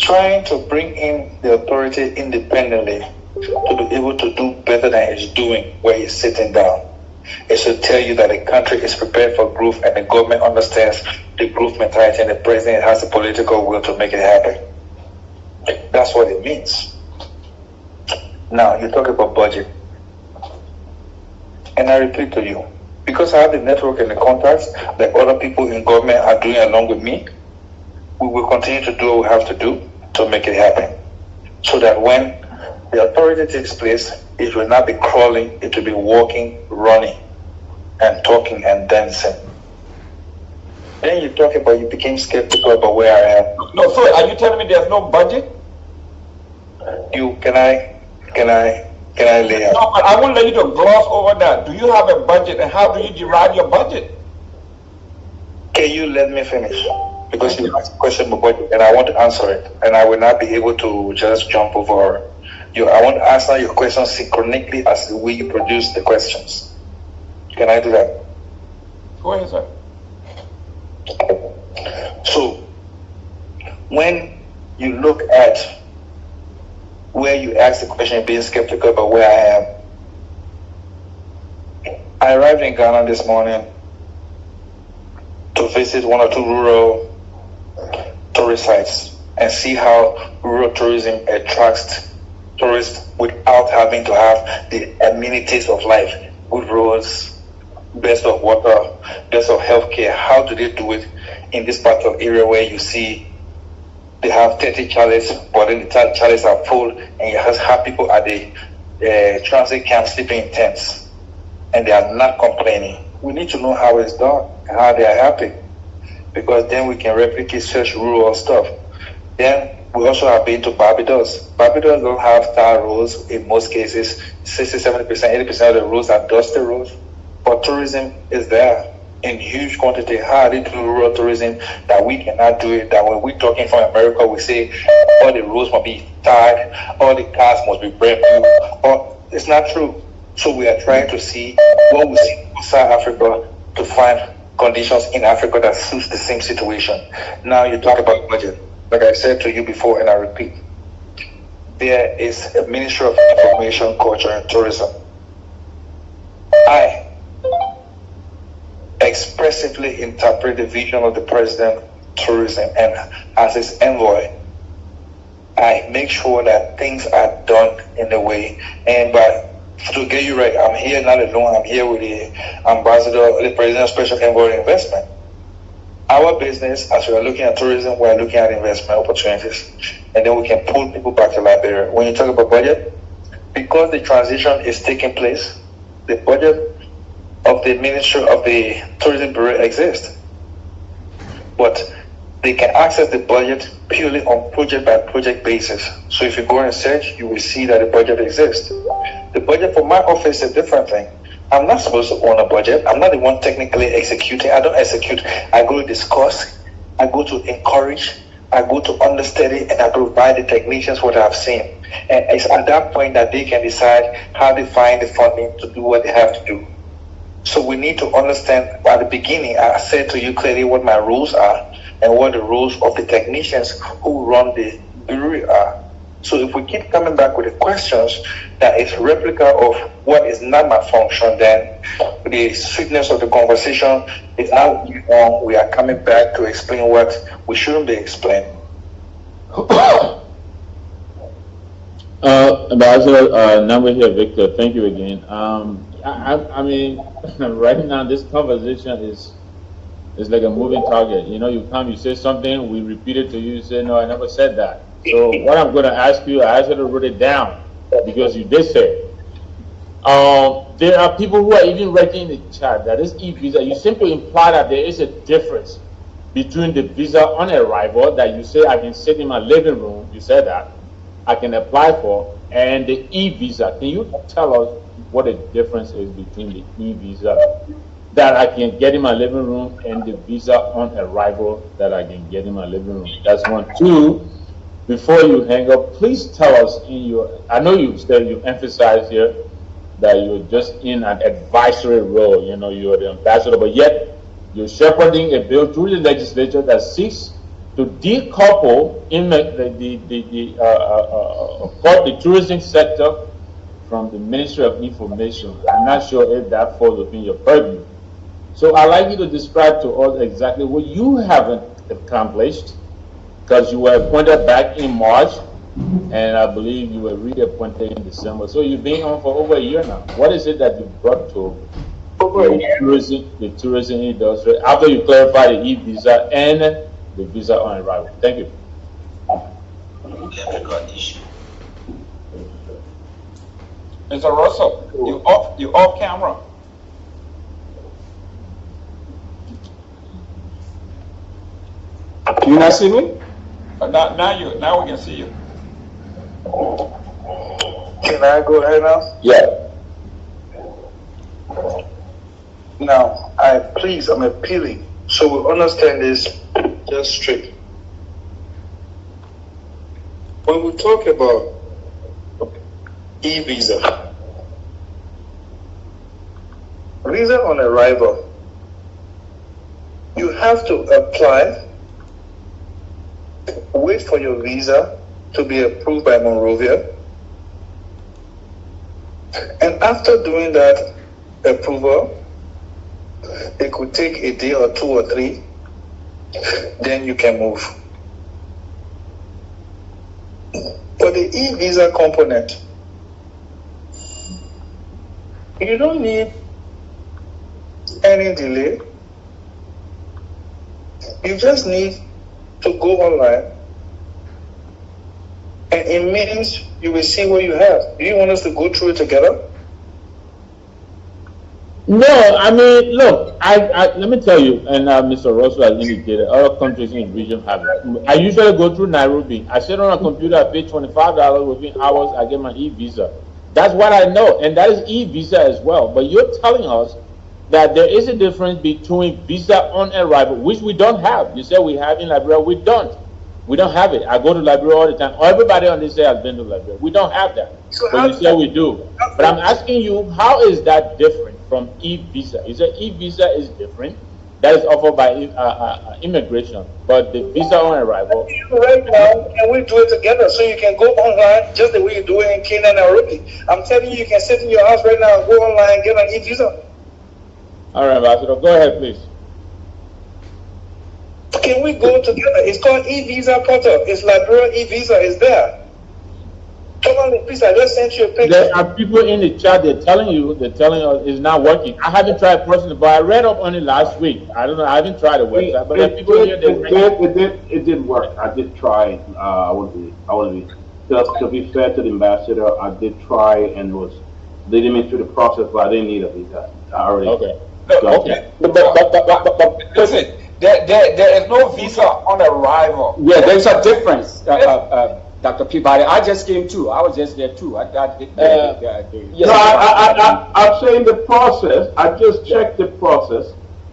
trying to bring in the authority independently to be able to do better than he's doing where he's sitting down. It should tell you that the country is prepared for growth and the government understands the growth mentality and the president has the political will to make it happen. That's what it means. Now, you talk about budget. And I repeat to you, because I have the network and the contacts that other people in government are doing along with me, we will continue to do what we have to do to make it happen. So that when the authority takes place, it will not be crawling, it will be walking, running, and talking and dancing. Then you talk about you became skeptical about where I am. No, so are you telling me there's no budget? Can I lay out? No, but I won't let you to gloss over that. Do you have a budget and how do you derive your budget? Can you let me finish? Because you asked a question about budget and I want to answer it. And I will not be able to just jump over you. I want to answer your questions synchronically as the way you produce the questions. Can I do that? Go ahead, sir. So, when you look at where you ask the question, being skeptical about where I am, I arrived in Ghana this morning to visit one or two rural tourist sites and see how rural tourism attracts tourists without having to have the amenities of life, good roads, best of water, best of healthcare. How do they do it in this part of area where you see they have 30 chalets, but then the chalets are full, and you have people at the transit camp sleeping in tents, and they are not complaining. We need to know how it's done and how they are happy, because then we can replicate such rural stuff. Then we also have been to Barbados. Barbados don't have tar roads in most cases. 60, 70%, 80% of the roads are dusty roads, but tourism is there in huge quantity. How they do rural tourism that we cannot do it? That when we're talking from America, we say all the roads must be tarred, all the cars must be brand new. Or it's not true. So we are trying to see what we see outside Africa to find conditions in Africa that suits the same situation. Now you talk about budget. Like I said to you before, and I repeat, there is a Ministry of Information, Culture, and Tourism. I expressively interpret the vision of the president, tourism, and as his envoy, I make sure that things are done in a way. And to get you right, I'm here not alone. I'm here with the ambassador, the president's special envoy investment. Our business, as we are looking at tourism, we are looking at investment opportunities, and then we can pull people back to Liberia. When you talk about budget, because the transition is taking place, the budget of the Ministry of the Tourism Bureau exists, but they can access the budget purely on project by project basis. So if you go and search, you will see that the budget exists. The budget for my office is a different thing. I'm not supposed to own a budget. I'm not the one technically executing. I don't execute. I go to discuss. I go to encourage. I go to understudy, and I provide the technicians what I've seen. And it's at that point that they can decide how they find the funding to do what they have to do. So we need to understand, at the beginning, I said to you clearly what my rules are and what the rules of the technicians who run the bureau are. So if we keep coming back with the questions that is replica of what is not my function, then the sweetness of the conversation is now we are coming back to explain what we shouldn't be explaining. Ambassador, number here, Victor. Thank you again. I mean, right now this conversation is like a moving target. You know, you come, you say something, we repeat it to you, you say, no, I never said that. So what I'm going to ask you, I asked you to write it down because you did say it. There are people who are even writing in the chat that this e-visa, you simply imply that there is a difference between the visa on arrival that you say I can sit in my living room, you said that, I can apply for, and the e-visa. Can you tell us what the difference is between the e-visa that I can get in my living room and the visa on arrival that I can get in my living room? That's one. Two, before you hang up, please tell us in your, I know you said you emphasized here that you're just in an advisory role, you know, you're the ambassador, but yet you're shepherding a bill through the legislature that seeks to decouple in the tourism sector from the Ministry of Information. I'm not sure if that falls within your purview. So I'd like you to describe to us exactly what you haven't accomplished, because you were appointed back in March, and I believe you were reappointed in December. So you've been on for over a year now. What is it that you brought to the tourism industry after you clarify the e-visa and the visa on arrival? Thank you. Mr. Russell, you off camera. Can you not see me? Now we can see you. Can I go ahead now? Yeah. Now, I'm appealing, so we understand this just straight. When we talk about e-visa, visa on arrival, you have to apply, wait for your visa to be approved by Monrovia, and after doing that approval, it could take a day or 2 or 3, then you can move. For the e-visa component, you don't need any delay. You just need to go online, and it means you will see what you have. Do you want us to go through it together? No, I mean, look, let me tell you, and Mr. Russell has indicated, other countries in the region have it. I usually go through Nairobi. I sit on a computer, I pay $25 within hours, I get my e-visa. That's what I know, and that is e-visa as well. But you're telling us that there is a difference between visa on arrival, which we don't have. You said we have in Liberia, we don't. We don't have it. I go to Liberia all the time. Everybody on this day has been to Liberia. We don't have that. So but you say we do. But I'm asking you, how is that different from e-visa? You say e-visa is different. That is offered by immigration. But the visa on arrival. Right now, can we do it together so you can go online just the way you do it in Kenya and Nairobi? I'm telling you, you can sit in your house right now and go online and get an e-visa. All right, Ambassador, go ahead, please. Can we go together? It's called e-visa portal. It's Liberia e-visa. It's there. Come on, please. I just sent you a picture. There are people in the chat. They're telling us it's not working. I haven't tried personally, but I read up on it last week. I don't know. I haven't tried the website, but there are people here. It did work. I did try it. I want to be fair to the ambassador. I did try and was leading me through the process, but I didn't need a visa. I already. Okay. Okay. But listen. There is no visa on arrival. Yeah, there's a difference, Dr. Peabody. I just came too. I was just there too. I'm saying the process. I just checked the process,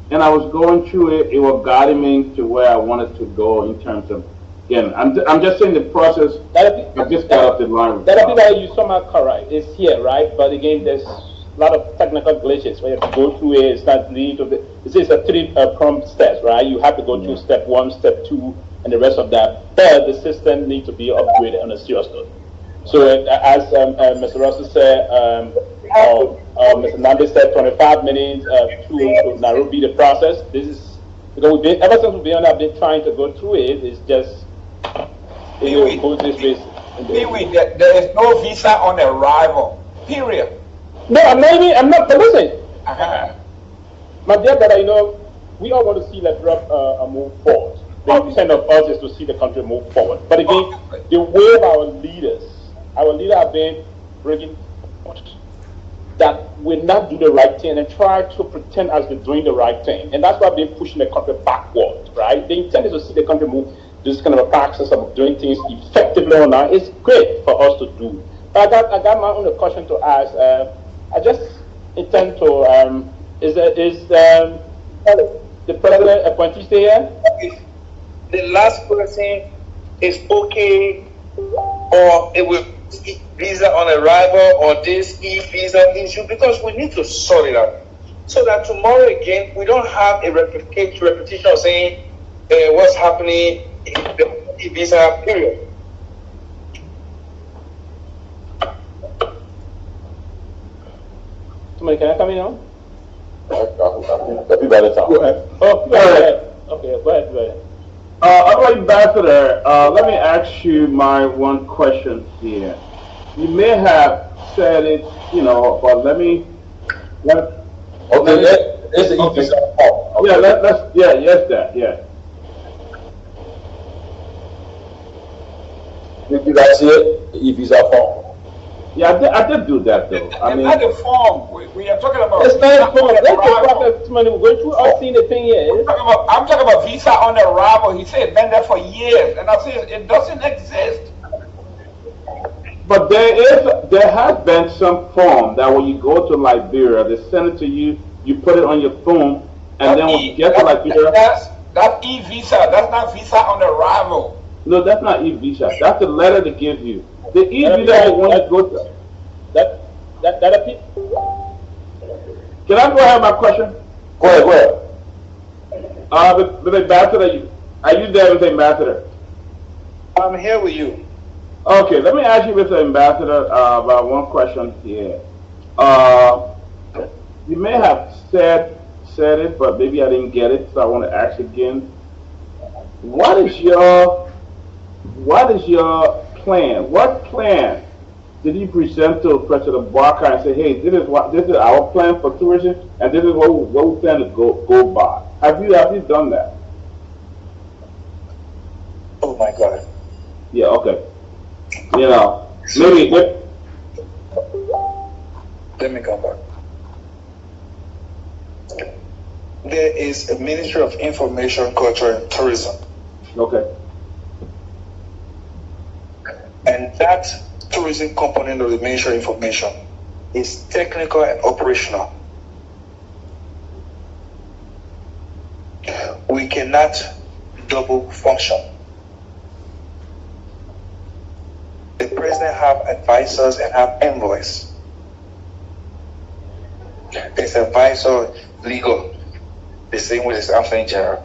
and I was going through it. It was guiding me to where I wanted to go in terms of. Again, I'm just saying the process. I just got up the line. That Peabody, you somehow correct. It's here, right? But again, there's a lot of technical glitches where you have to go through it. It's not lead to the. This is a 3 prompt steps, right? You have to go through step 1, step 2, and the rest of that. But the system needs to be upgraded on a serious note. So as Mr. Russell said, Mr. Nambi said, 25 minutes to Nairobi the process. This is because ever since we've been on, I've been trying to go through it. It's just it goes this way. There is no visa on arrival. Period. No, I'm not. But listen, my dear brother, we all want to see Liberia move forward. The intent of us is to see the country move forward. But again, the way of our leaders have been bringing that we not do the right thing and try to pretend as we're doing the right thing. And that's why we've been pushing the country backward, right? The intent is to see the country move this kind of a practice of doing things effectively or not. It's great for us to do. But I got my own question to ask. I just intend to, is the president appointee stay here? The last person is okay, or it will visa on arrival, or this e-visa issue, because we need to sort it out. So that tomorrow again, we don't have a repetition of saying what's happening the e-visa period. Somebody, can I come in now? Everybody talk. Go ahead. Oh, go ahead. Okay, go ahead, go ahead. Honorable Ambassador, let me ask you my one question here. You may have said it, but let me. Okay, there's the e-visa form. Yeah, yes, that, yeah. Did you guys see it? The e-visa form. Yeah, I did do that though. I mean, not the form. We are talking about. It's not a form. Let's talk about this money. We're going through all seen the thing here. I'm talking about visa on arrival. He said it's been there for years, and I said it doesn't exist. but there has been some form that when you go to Liberia, they send it to you. You put it on your phone, and then when you get to Liberia, that's e-visa. That's not visa on arrival. No, that's not e-visa. That's the letter they give you. The e-visa is when you go to. That appeal. Can I go ahead with my question? Go ahead. The ambassador, are you there with the ambassador? I'm here with you. Okay, let me ask you, Mr. Ambassador, about one question here. You may have said it, but maybe I didn't get it, so I want to ask again. What is your plan? What plan did you present to President Barker and say, hey, this is our plan for tourism, and this is what we plan to go by? Have you done that? Oh my God. Yeah. Okay. Maybe. Let me come back. There is a Ministry of Information, Culture, and Tourism. Okay. And that tourism component of the Ministry of Information is technical and operational. We cannot double function. The president have advisors and have envoys. There's advisor legal, the same with the attorney general.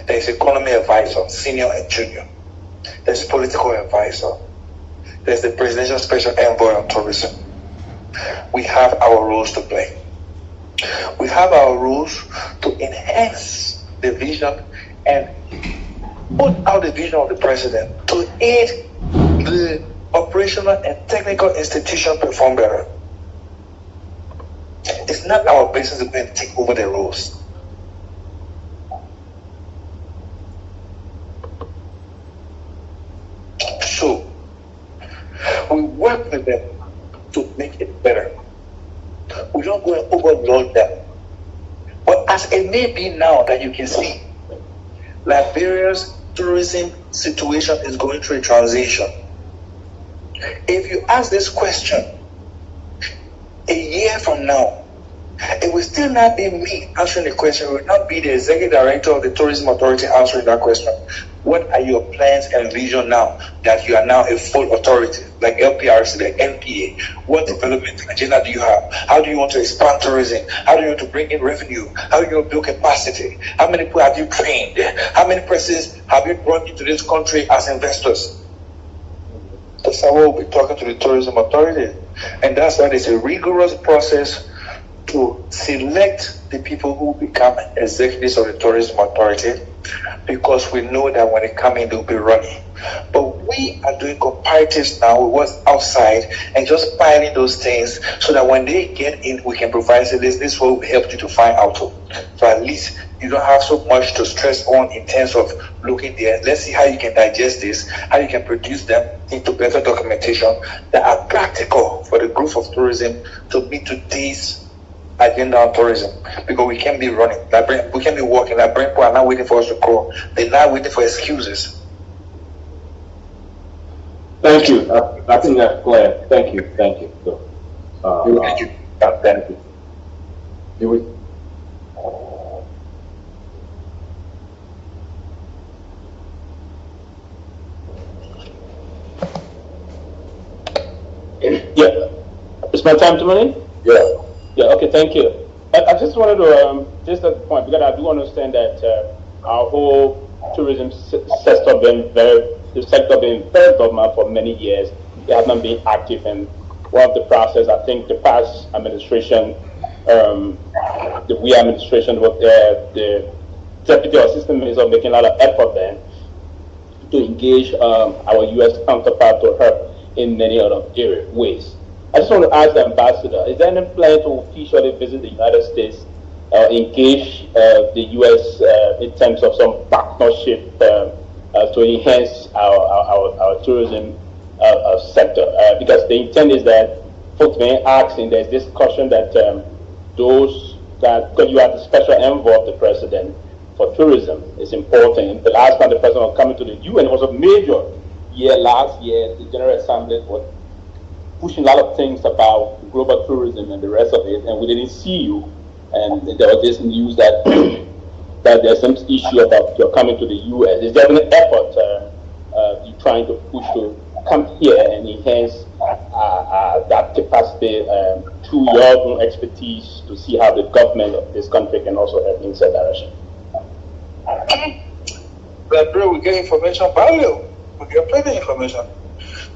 There's economy advisor, senior and junior. There's political advisor. There's the presidential special envoy on tourism. We have our roles to play. We have our roles to enhance the vision and put out the vision of the president to aid the operational and technical institution perform better. It's not our business to go and take over the roles. So, we work with them to make it better. We don't go and overload them. But as it may be now that you can see, Liberia's tourism situation is going through a transition. If you ask this question a year from now, it will still not be me answering the question. It will not be the executive director of the tourism authority answering that question. What are your plans and vision now that you are now a full authority, like LPRC, like NPA? What development agenda do you have? How do you want to expand tourism? How do you want to bring in revenue? How do you want to build capacity? How many people have you trained? How many persons have you brought into this country as investors? That's how we'll be talking to the tourism authority. And that's why there's a rigorous process to select the people who become executives of the tourism authority, because we know that when they come in, they'll be running. But we are doing comparatives now with what's outside and just piling those things so that when they get in, we can provide this will help you to find out. So at least you don't have so much to stress on in terms of looking there. Let's see how you can digest this, how you can produce them into better documentation that are practical for the growth of tourism to meet today's agenda on tourism, because we can't be running. We can't be walking. People are not waiting for us to crawl. They're not waiting for excuses. Thank you. I think that's clear. Thank you. Thank you. So, thank you. Thank you. Yeah. It's my time to money? Yeah. Yeah, okay, thank you. I just wanted to, just at the point, because I do understand that our whole tourism sector being very dormant for many years. They have not been active, and one of the process, I think the past administration, the we administration, the deputy or assistant minister making a lot of effort then to engage our U.S. counterpart to help in many other ways. I just want to ask the ambassador, is there any plan to officially visit the United States, engage the U.S. In terms of some partnership to enhance our tourism sector? Because the intent is that folks may ask, and there's discussion that those that, because you are the special envoy of the president for tourism, is important. The last time the president was coming to the UN was a major year last year. The General Assembly was pushing a lot of things about global tourism and the rest of it, and we didn't see you. And there was this news that that there's some issue about your coming to the U.S. Is there an effort you're trying to push to come here and enhance that capacity through your own expertise to see how the government of this country can also help in that direction? But bro, we get information value. We get plenty of information.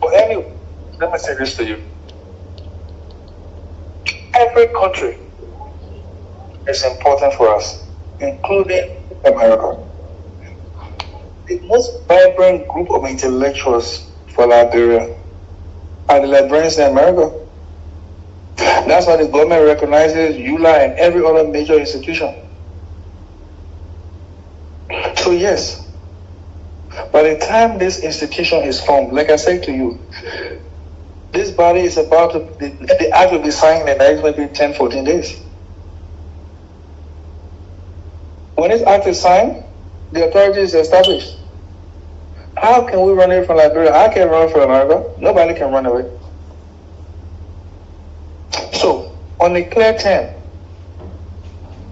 But anyway, let me say this to you. Every country is important for us, including America. The most vibrant group of intellectuals for Liberia are the librarians in America. That's why the government recognizes ULA and every other major institution. So yes, by the time this institution is formed, like I said to you, this body is about to, the act will be signed in the next maybe 10, 14 days. When this act is signed, the authority is established. How can we run away from Liberia? I can't run from America. Nobody can run away. So, on a clear term,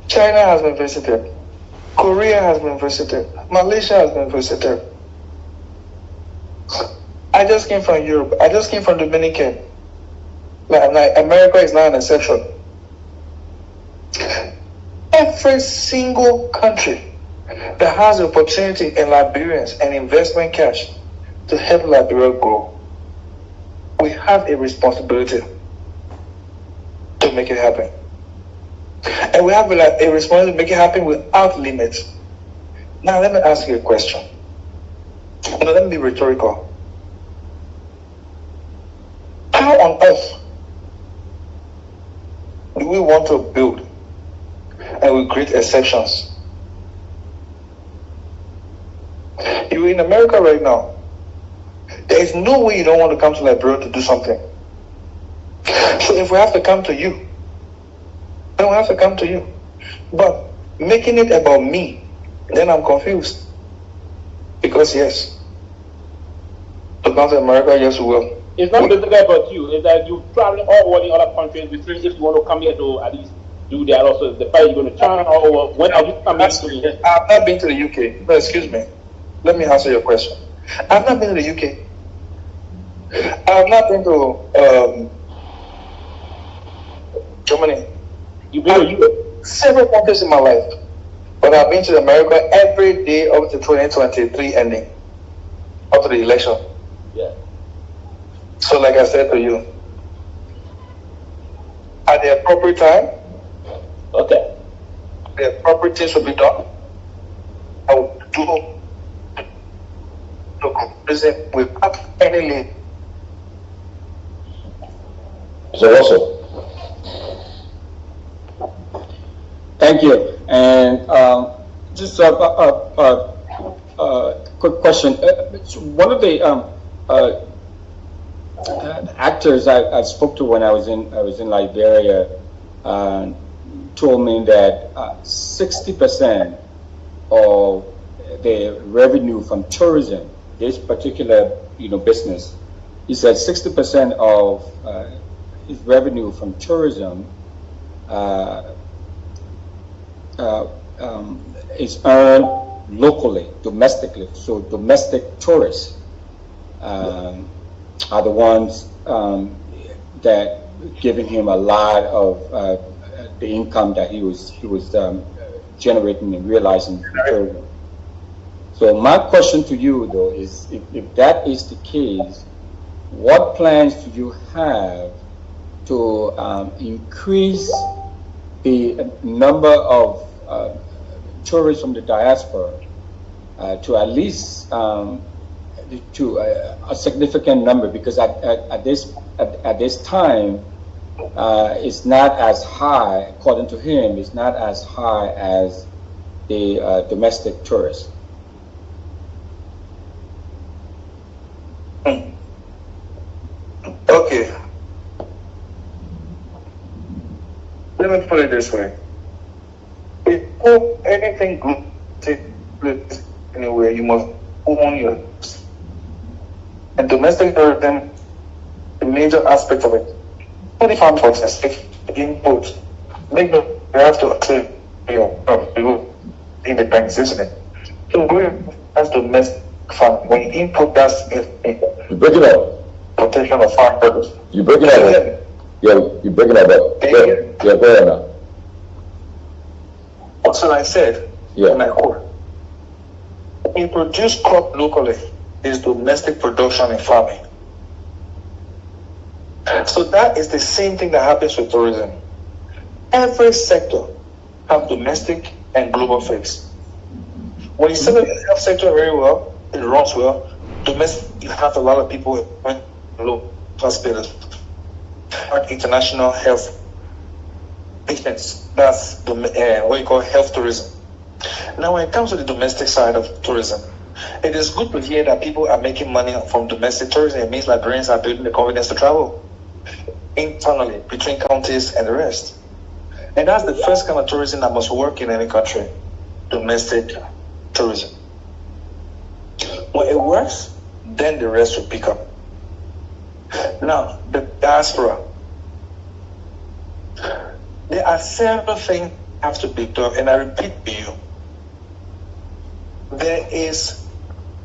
China has been visited. Korea has been visited. Malaysia has been visited. I just came from Europe. I just came from Dominican. Like America is not an exception. Every single country that has the opportunity in Liberians and investment cash to help Liberia grow, we have a responsibility to make it happen. And we have a responsibility to make it happen without limits. Now let me ask you a question. Let me be rhetorical. How on earth do we want to build and we create exceptions? You're in America right now. There is no way you don't want to come to Liberia to do something. So if we have to come to you, then we have to come to you. But making it about me, then I'm confused. Because yes, to come to America, yes we will. It's not basically about you. It's that you travel all over the other countries between if you want to come here to at least do that also. The fact you're going to China or when are you coming to here? I've not been to the UK. No, excuse me. Let me answer your question. I've not been to the UK. I've not been to Germany. You've been to several countries in my life. But I've been to America every day up to 2023 ending. Up to the election. Yeah. So like I said to you, at the appropriate time, okay, the appropriate things will be done. I will do visit without any leave. So also, Thank you. And just a quick question. One of the actors I spoke to when I was in Liberia told me that 60% of the revenue from tourism, this particular business, he said 60% of his revenue from tourism is earned locally, domestically. So domestic tourists are the ones that giving him a lot of the income that he was generating and realizing from tourism. So my question to you, though, is if that is the case, what plans do you have to increase the number of tourists from the diaspora to at least to a significant number? Because at this time, it's not as high, according to him, it's not as high as the domestic tourists. Okay. Let me put it this way. Before anything good takes place anywhere, you must own your. And domestic tourism, the major aspect of it. For the farm process, if import, make them you have to accept your independence, isn't it? So going as domestic farm, when you import, that's You break it up. protection of farm produce. You break it up. Yeah, you break it up. Yeah, go ahead now. So I said, yeah. In my quote, we produce crop locally is domestic production in farming. So that is the same thing that happens with tourism. Every sector has domestic and global phase. When you set up the health sector very well, it runs well. Domestic, you have a lot of people in low hospitals, international health patients. That's what you call health tourism. Now, when it comes to the domestic side of tourism, it is good to hear that people are making money from domestic tourism. It means Liberians are building the confidence to travel internally between counties and the rest. And that's the first kind of tourism that must work in any country, domestic tourism. When it works, then the rest will pick up. Now, the diaspora. There are several things that have to be done, and I repeat to you, there is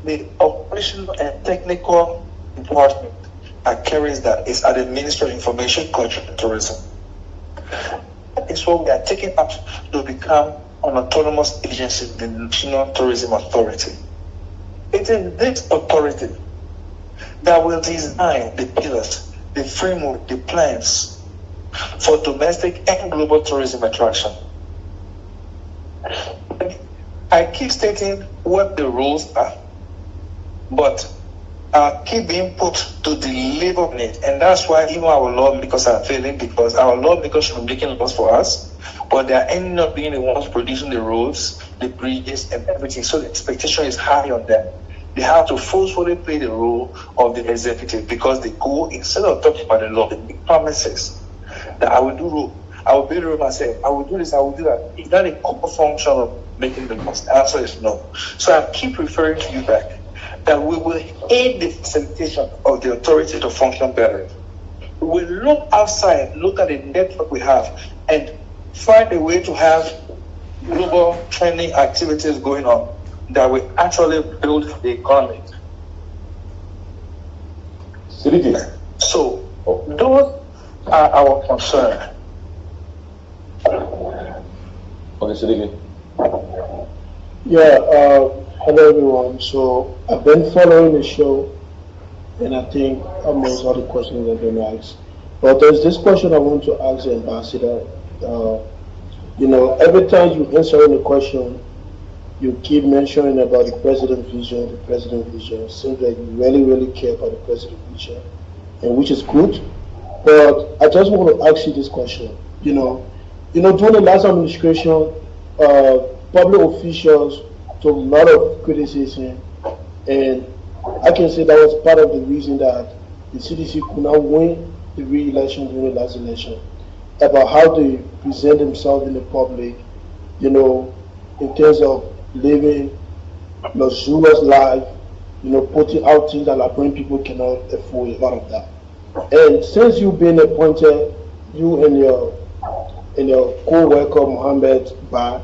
the operational and technical department that carries that is at the Ministry of Information, Culture and Tourism. That is what we are taking up to become an autonomous agency, the National Tourism Authority. It is this authority that will design the pillars, the framework, the plans for domestic and global tourism attraction. I keep stating what the rules are, but I keep being put to deliver on it. And that's why even our lawmakers are failing, because our lawmakers should be making laws for us, but they are ending up being the ones producing the roads, the bridges, and everything. So the expectation is high on them. They have to forcefully play the role of the executive, because they go, instead of talking about the law, they make promises that I will do road, I will build a road myself, I will do this, I will do that. Is that a core function of making the laws? The answer is no. So I keep referring to you back that we will aid the facilitation of the authority to function better. We will look outside, look at the network we have, and find a way to have global training activities going on that will actually build the economy. So those are our concerns. Okay, Siddiqui. Yeah, hello everyone. So I've been following the show, and I think almost all the questions have been asked. But there's this question I want to ask the ambassador. Every time you answer the question, you keep mentioning about the president's vision, the president's vision. It seems like you really, really care about the president's vision, and which is good. But I just want to ask you this question. During the last administration, public officials took a lot of criticism, and I can say that was part of the reason that the CDC could not win the re-election during the last election, about how they present themselves in the public, in terms of living luxurious life, putting out things that Liberian people cannot afford, a lot of that. And since you've been appointed, you and your co-worker Mohammed Ba,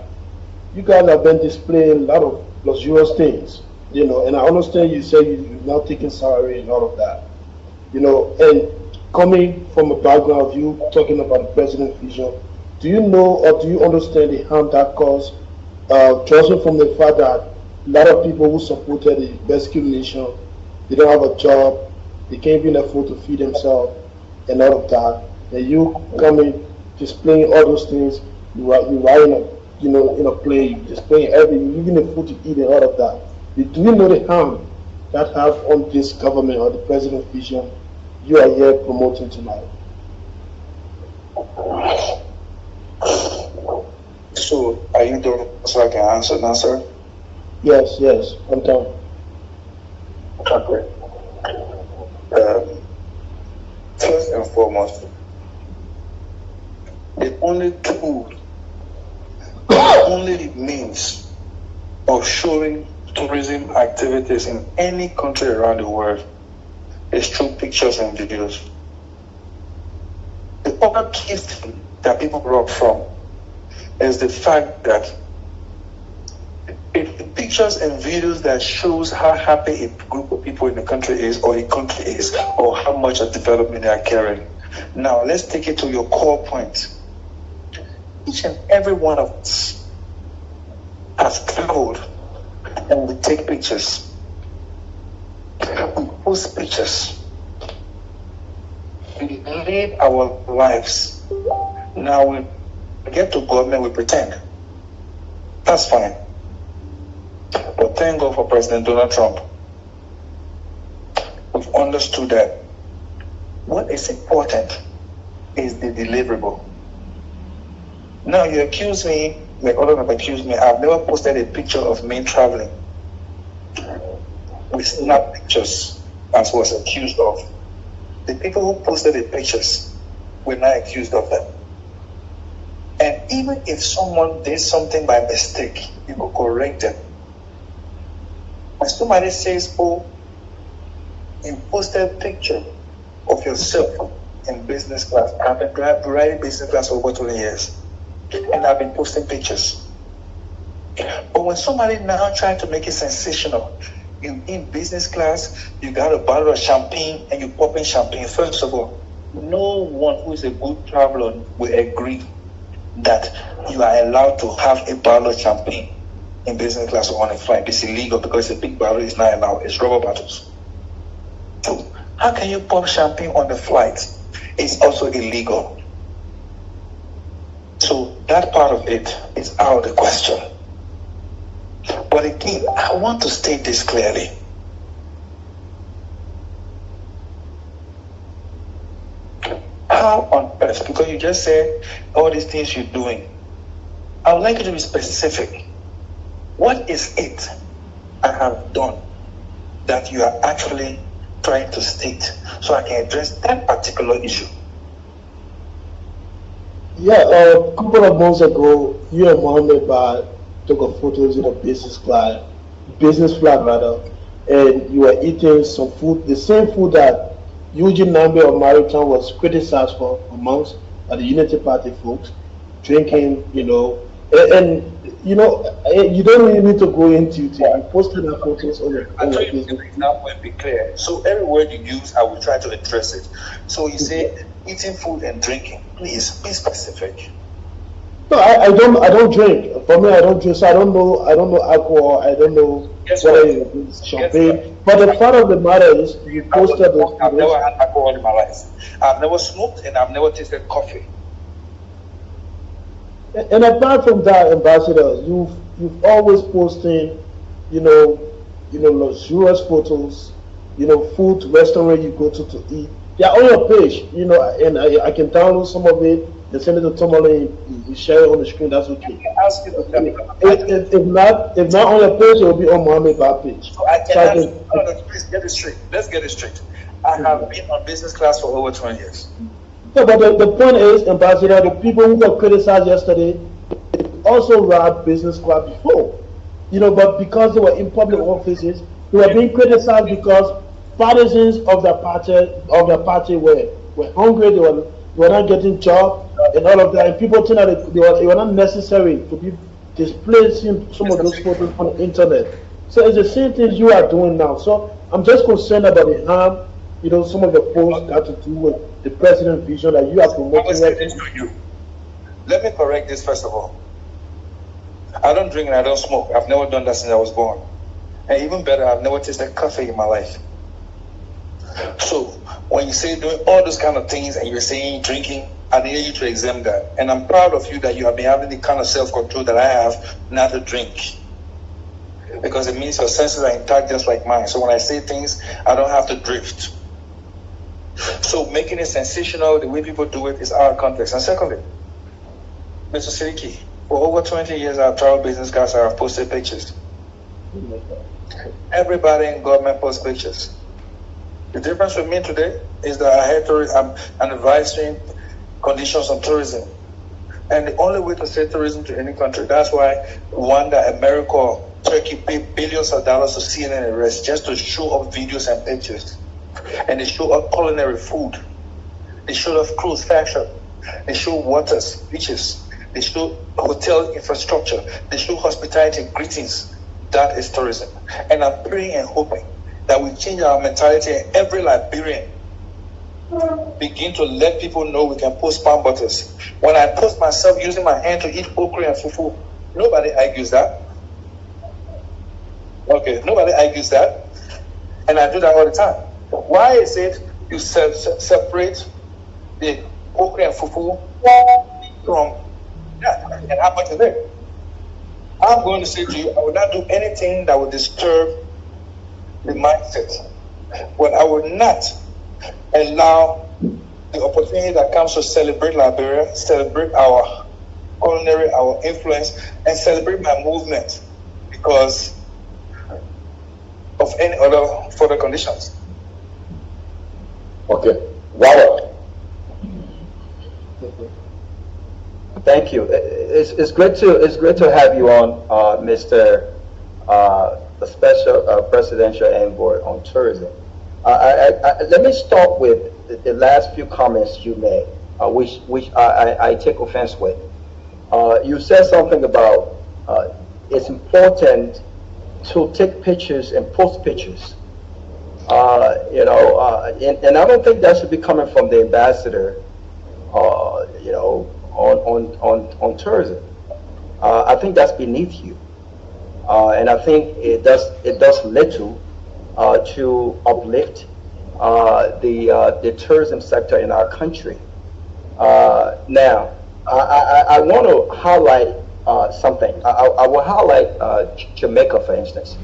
you guys have been displaying a lot of luxurious things, and I understand you say you're not taking salary and all of that, and coming from a background of you talking about the president's vision, do you know or do you understand the harm that caused, judging from the fact that A lot of people who supported the rescue mission, they don't have a job, they can't even afford to feed themselves and all of that. And you coming, displaying all those things, you riding in a plane, displaying everything, even the food to eat and all of that. Do you know the harm that have on this government or the president's vision you are here promoting tonight? So, are you done so I can answer now, sir? Yes, I'm done. Okay. First and foremost, the only tool, the only means of showing tourism activities in any country around the world is through pictures and videos. The other key thing that people run from is the fact that if the pictures and videos that shows how happy a group of people in the country is, or a country is, or how much of development they are carrying. Now, let's take it to your core point. Each and every one of us has traveled and we take pictures. We post pictures. We live our lives. Now we get to government, we pretend. That's fine. But thank God for President Donald Trump. We've understood that what is important is the deliverable. Now you accuse me, like others have accused me, I've never posted a picture of me traveling. We snap pictures as was accused of. The people who posted the pictures were not accused of them. And even if someone did something by mistake, you could correct them. When somebody says, oh, you posted a picture of yourself in business class. I've been riding business class for over 20 years. And I've been posting pictures. But when somebody now trying to make it sensational, you in business class, you got a bottle of champagne and you popping champagne. First of all, no one who is a good traveler will agree that you are allowed to have a bottle of champagne in business class or on a flight. It's illegal because a big bottle is not allowed. It's rubber bottles. So how can you pop champagne on the flight? It's also illegal. So that part of it is out of the question. But again, I want to state this clearly. How on earth, because you just said all these things you're doing, I would like you to be specific. What is it I have done that you are actually trying to state so I can address that particular issue? Yeah, a couple of months ago, you and Mohammed Ba took a photos in a business flight rather, and you were eating some food, the same food that Eugene Nambe of Maritime was criticized for amongst the Unity Party folks, drinking, and you don't really need to go into it. You posted the photos on your Facebook. Example and be clear. So every word you use, I will try to address it. So you say eating food and drinking. Please be specific. No, I don't drink. For me, I don't drink, so I don't know alcohol. I don't know whether it's champagne. But the fact of the matter is, you posted those. I've never had alcohol in my life. I've never smoked and I've never tasted coffee. And apart from that, Ambassador, you've always posting, luxurious photos, food, restaurant you go to eat. They're on your page, and I can download some of it and send it to Tomale and share it on the screen. That's okay. Ask you to tell me. If not on your page, it will be on Mohammed Ba page. So please get it straight. Let's get it straight. I have been on business class for over 20 years. Yeah, but the point is, Ambassador, the people who got criticized yesterday also ride business class before, but because they were in public offices, they were being criticized because partisans of their party were hungry, they were not getting jobs and all of that, and people think that they were not necessary to be displacing some of those photos on the internet. So it's the same thing you are doing now. So I'm just concerned about the harm, some of the posts got to do with the president's vision that you are promoting. Let me correct this first of all. I don't drink and I don't smoke. I've never done that since I was born. And even better, I've never tasted coffee in my life. So when you say doing all those kind of things and you're saying drinking, I need you to examine that. And I'm proud of you that you have been having the kind of self-control that I have not to drink. Because it means your senses are intact just like mine. So when I say things, I don't have to drift. So making it sensational, the way people do it, is out of context. And secondly, Mr. Siddiqui, for over 20 years, I've traveled business class, I've posted pictures. Everybody in government posts pictures. The difference with me today is that I'm advising conditions on tourism. And the only way to say tourism to any country, that's why Rwanda, America, Turkey pay billions of dollars to CNN and rest just to show off videos and pictures. And they show off culinary food. They show off cruise fashion. They show waters, beaches. They show hotel infrastructure. They show hospitality and greetings. That is tourism. And I'm praying and hoping that we change our mentality and every Liberian begin to let people know we can post palm butters. When I post myself using my hand to eat okra and fufu, nobody argues that. Okay, nobody argues that. And I do that all the time. Why is it you separate the okra and fufu from that? And how much is it? I'm going to say to you, I will not do anything that will disturb the mindset. But I will not allow the opportunity that comes to celebrate Liberia, celebrate our culinary, our influence, and celebrate my movement because of any other further conditions. Okay. Wow. Thank you. It's great to have you on, Mr. The Special Presidential Envoy on Tourism. Let me start with the last few comments you made, which I take offense with. You said something about it's important to take pictures and post pictures. And I don't think that should be coming from the ambassador. On tourism. I think that's beneath you, and I think it does little to uplift the tourism sector in our country. Now, I want to highlight something. I will highlight Jamaica, for instance.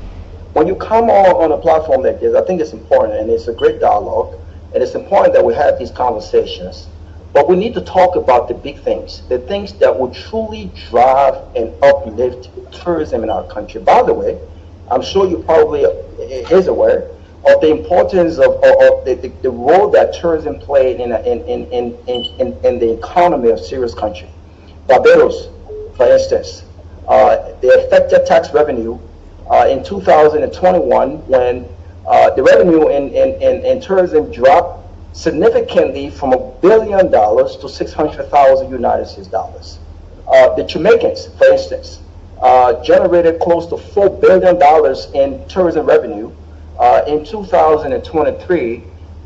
When you come on a platform like this, I think it's important, and it's a great dialogue, and it's important that we have these conversations. But we need to talk about the big things, the things that will truly drive and uplift tourism in our country. By the way, I'm sure you probably is aware of the importance of the role that tourism played in the economy of serious country. Barbados, for instance, the effective tax revenue in 2021, when the revenue in tourism dropped significantly from $1 billion to 600,000 United States dollars. The Jamaicans, for instance, generated close to $4 billion in tourism revenue in 2023,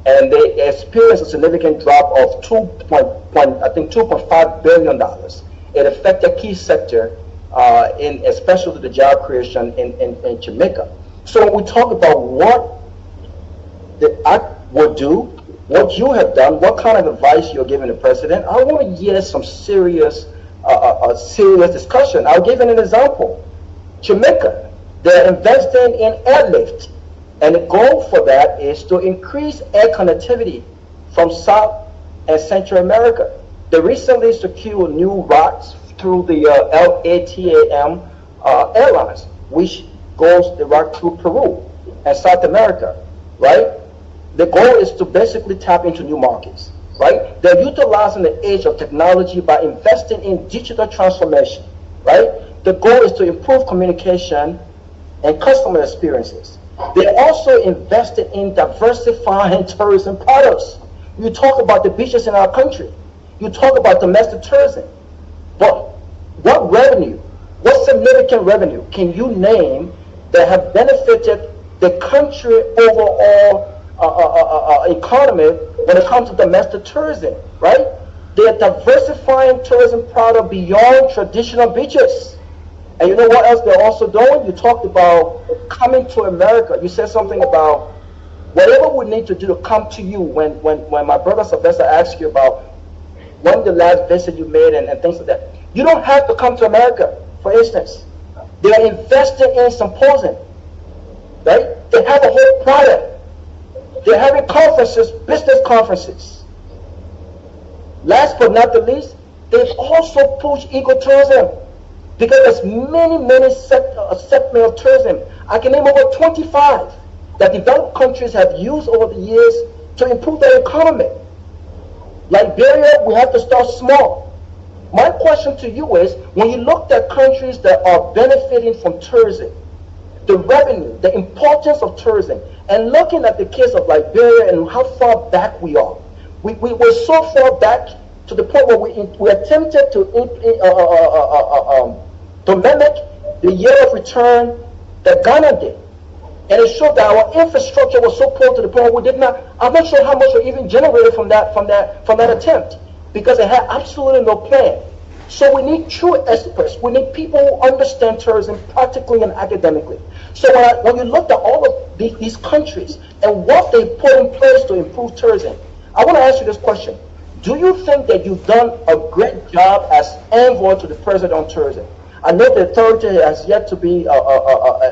and they experienced a significant drop of $2.5 billion. It affected key sector, especially the job creation in Jamaica. So when we talk about what the act would do, what you have done, what kind of advice you're giving the president, I want to hear some serious discussion. I'll give an example. Jamaica, they're investing in airlift, and the goal for that is to increase air connectivity from South and Central America. They recently secured new routes through the LATAM Airlines, which goes the route through Peru and South America, right? The goal is to basically tap into new markets, right? They're utilizing the age of technology by investing in digital transformation, right? The goal is to improve communication and customer experiences. They're also invested in diversifying tourism products. You talk about the beaches in our country. You talk about domestic tourism. But what revenue, what significant revenue can you name that have benefited the country overall economy when it comes to domestic tourism, right? They are diversifying tourism product beyond traditional beaches. And you know what else they're also doing? You talked about coming to America. You said something about whatever we need to do to come to you. When my brother Sylvester asked you about when the last visit you made and things like that, you don't have to come to America. For instance, they are investing in symposium, right? They have a whole product. They're having conferences, business conferences. Last but not the least, they've also pushed ecotourism because there's many segments of tourism. I can name over 25 that developed countries have used over the years to improve their economy. Liberia, we have to start small. My question to you is, when you looked at countries that are benefiting from tourism, the revenue, the importance of tourism, and looking at the case of Liberia and how far back we are, we're so far back to the point where we attempted to mimic the year of return that Ghana did. And it showed that our infrastructure was so poor to the point where we did not, I'm not sure how much we even generated from that attempt, because it had absolutely no plan. So we need true experts. We need people who understand tourism practically and academically. So when you look at all of these countries and what they put in place to improve tourism, I want to ask you this question. Do you think that you've done a great job as envoy to the president on tourism? I know the authority has yet to be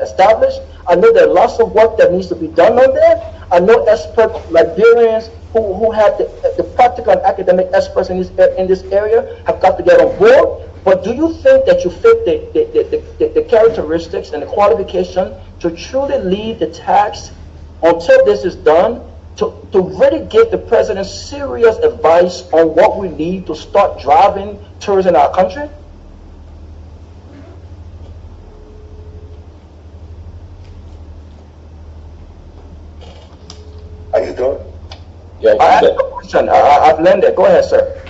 established. I know there are lots of work that needs to be done on there. I know expert Liberians who have the practical and academic experts in this area have got to get on board. But do you think that you fit the characteristics and the qualification to truly lead the task until this is done, to really give the president serious advice on what we need to start driving tourism in our country? Are you done? Yeah, I have a question. I've landed. Go ahead, sir.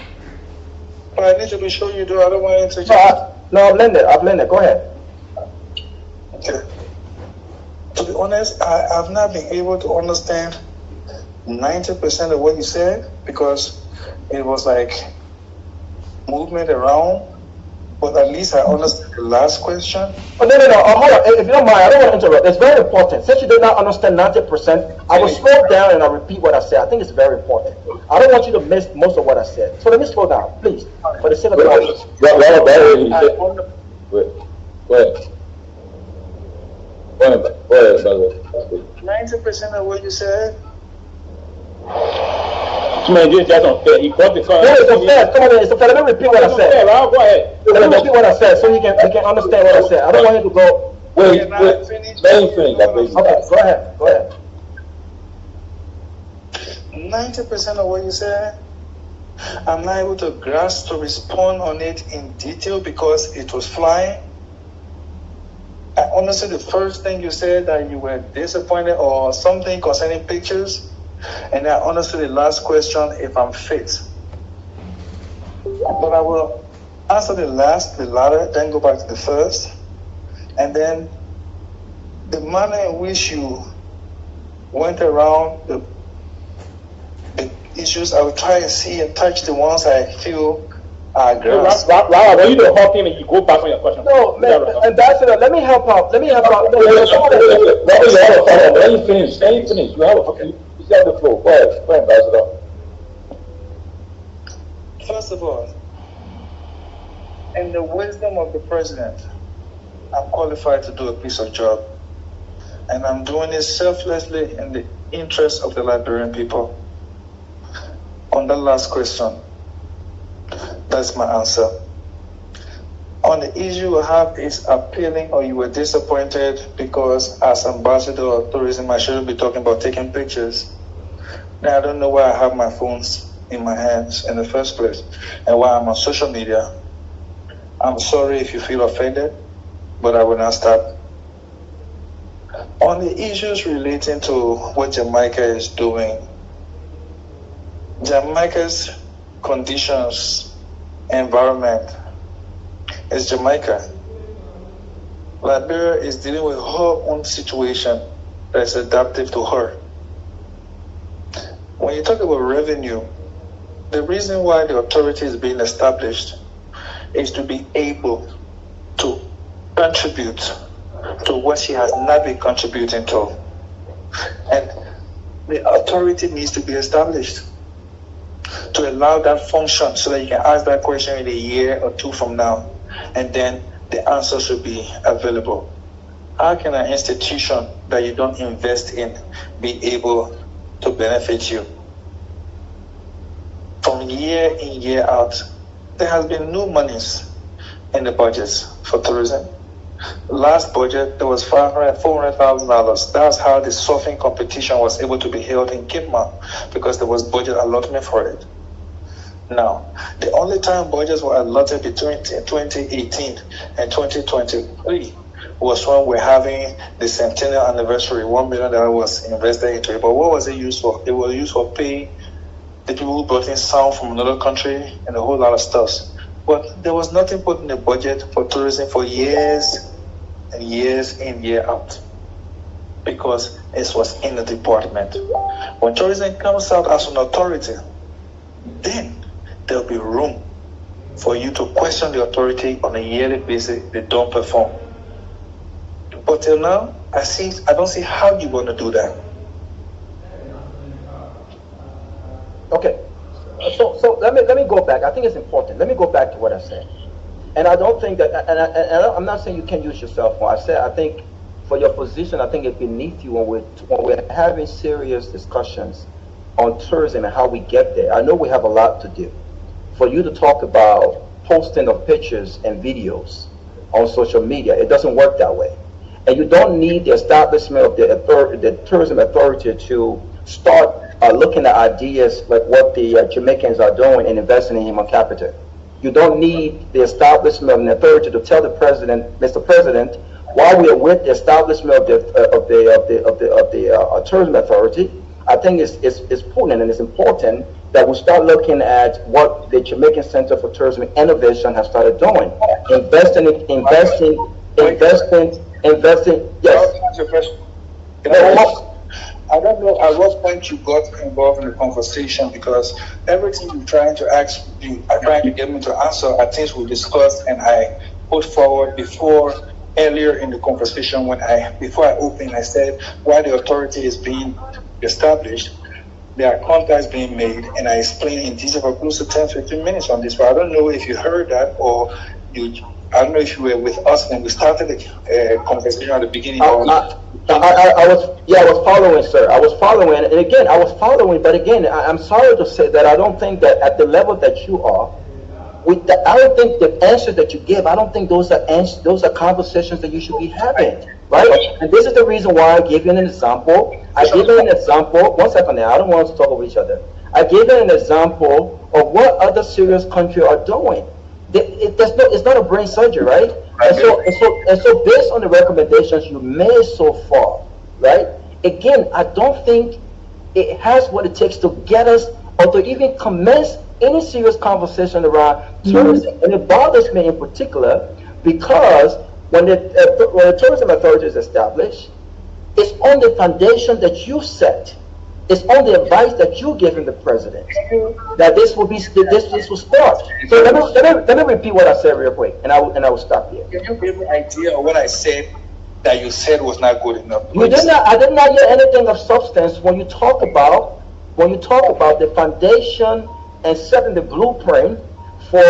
I need to be sure you do. I don't want to interject. No, I've landed. Go ahead. Okay. To be honest, I've not been able to understand 90% of what you said because it was like movement around. But at least I understand the last question. Oh, no. Hold on. If you don't mind, I don't want to interrupt. It's very important. Since you did not understand 90%, I will slow down and I'll repeat what I said. I think it's very important. I don't want you to miss most of what I said. So let me slow down, please, for the sake of the audience. Go ahead. 90% of what you said. He just unfair. He caught the car. No, it's unfair. Come on, it's unfair. Let me repeat what I said. Go ahead. Let me repeat what I said so he can understand what I said. I don't want him to go. Wait. Let him finish. Okay, go ahead. 90% of what you said, I'm not able to grasp to respond on it in detail because it was flying. Honestly, the first thing you said that you were disappointed or something concerning pictures, and then honestly, the last question, if I'm fit. But I will answer the latter, then go back to the first, and then the manner in which you went around the issues, I will try and see and touch the ones I feel are grasp. Wow, when you don't hop in and you go back on your question. No, man, Ambassador, let me help out. Let him finish. You have the floor. Go ahead, Ambassador. First of all, in the wisdom of the president, I'm qualified to do a piece of job. And I'm doing it selflessly in the interest of the Liberian people. On the last question, that's my answer. On the issue I have is appealing or you were disappointed because as ambassador of tourism, I shouldn't be talking about taking pictures. Now I don't know why I have my phones in my hands in the first place and why I'm on social media. I'm sorry if you feel offended, but I will not stop. On the issues relating to what Jamaica is doing, Jamaica's conditions, environment is Jamaica. Liberia is dealing with her own situation that's adaptive to her. When you talk about revenue, the reason why the authority is being established is to be able to contribute to what she has not been contributing to. And the authority needs to be established to allow that function so that you can ask that question in a year or two from now, and then the answer should be available. How can an institution that you don't invest in be able to benefit you? From year in, year out, there has been new monies in the budgets for tourism. Last budget, there was $400,000. That's how the surfing competition was able to be held in Cape Mount, because there was budget allotment for it. Now, the only time budgets were allotted between 2018 and 2023 was when we're having the centennial anniversary. $1 million was invested into it. But what was it used for? It was used for paying the people who brought in sound from another country and a whole lot of stuff. But there was nothing put in the budget for tourism for years and years in, year out, because it was in the department. When tourism comes out as an authority, then there'll be room for you to question the authority on a yearly basis. They don't perform. But till now, I don't see how you're going to do that. Okay, so let me go back. I think it's important. Let me go back to what I said. And I don't think that, and I'm not saying you can't use yourself more. I think for your position, I think it's beneath you when we're having serious discussions on tourism and how we get there. I know we have a lot to do. For you to talk about posting of pictures and videos on social media, it doesn't work that way. And you don't need the establishment of the tourism authority to start looking at ideas like what the Jamaicans are doing and investing in human capital. You don't need the establishment of an authority to tell the president, Mr. President, while we are with the establishment of the tourism authority, I think it's prudent and it's important that we start looking at what the Jamaican Center for Tourism and Innovation has started doing, investing. Yes. I don't know at what point you got involved in the conversation, because everything you're trying to ask, you are trying to get me to answer are things we discussed and I put forward earlier in the conversation before I opened. I said why the authority is being established. There are contacts being made, and I explained in detail for close to 10-15 minutes on this. But I don't know if you heard that, or I don't know if you were with us when we started the conversation at the beginning. I was following, sir. I was following, and again, I was following. But again, I'm sorry to say that I don't think that at the level that you are, I don't think the answers that you give, I don't think those are conversations that you should be having, right? And this is the reason why I gave you an example. I gave you an example. 1 second now. I don't want us to talk over each other. I gave you an example of what other serious countries are doing. It's not a brain surgery, right? And so based on the recommendations you made so far, right? Again, I don't think it has what it takes to get us or to even commence any serious conversation around tourism. And it bothers me in particular because when the tourism authority is established, it's on the foundation that you set. It's on the advice that you giving the president that this will start. So let me repeat what I said real quick, and I will stop here. Can you give me an idea of what I said that you said was not good enough? I did not hear anything of substance when you talk about the foundation and setting the blueprint for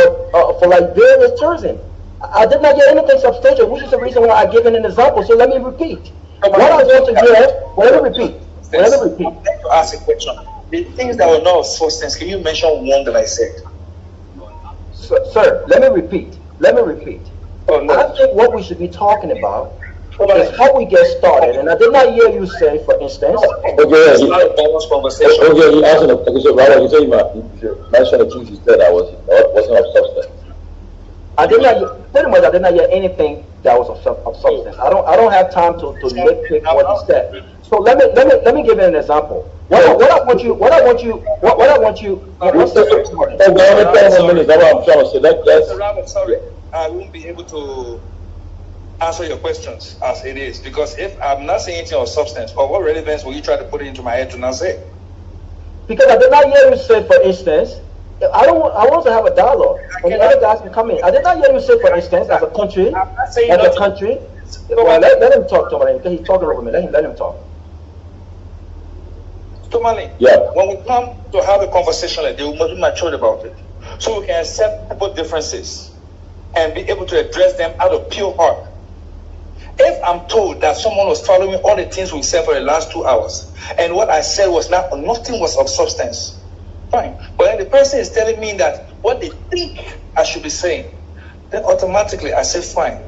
Liberia's tourism. I did not hear anything substantial, which is the reason why I gave an example. So let me repeat. What I want to hear. Let me repeat. I'd like to ask a question. The things that were not of substance, can you mention one that I said? Sir, let me repeat. Oh, no. I think what we should be talking about is how we get started. And I did not hear you say, for instance, it's not a balanced conversation. He asked him, he said, mention the things he said that wasn't of substance. I did not hear anything that was of substance. I don't have time to nitpick what he said. So let me give you an example. What I want you. Mr. Robert, sorry, I won't be able to answer your questions as it is, because if I'm not saying anything of substance, or what relevance will you try to put it into my head to not say? Because I did not hear you say, for instance, I want to have a dialogue, and the other guys can come in. I did not hear you say, for instance, as a country, well, let him talk, Tomale, because he's talking over me. Let him talk. Tomale, when we come to have a conversation like this, we must be mature about it, so we can accept people's differences and be able to address them out of pure heart. If I'm told that someone was following all the things we said for the last 2 hours, and what I said was nothing was of substance, fine. But then the person is telling me that what they think I should be saying, then automatically I say fine.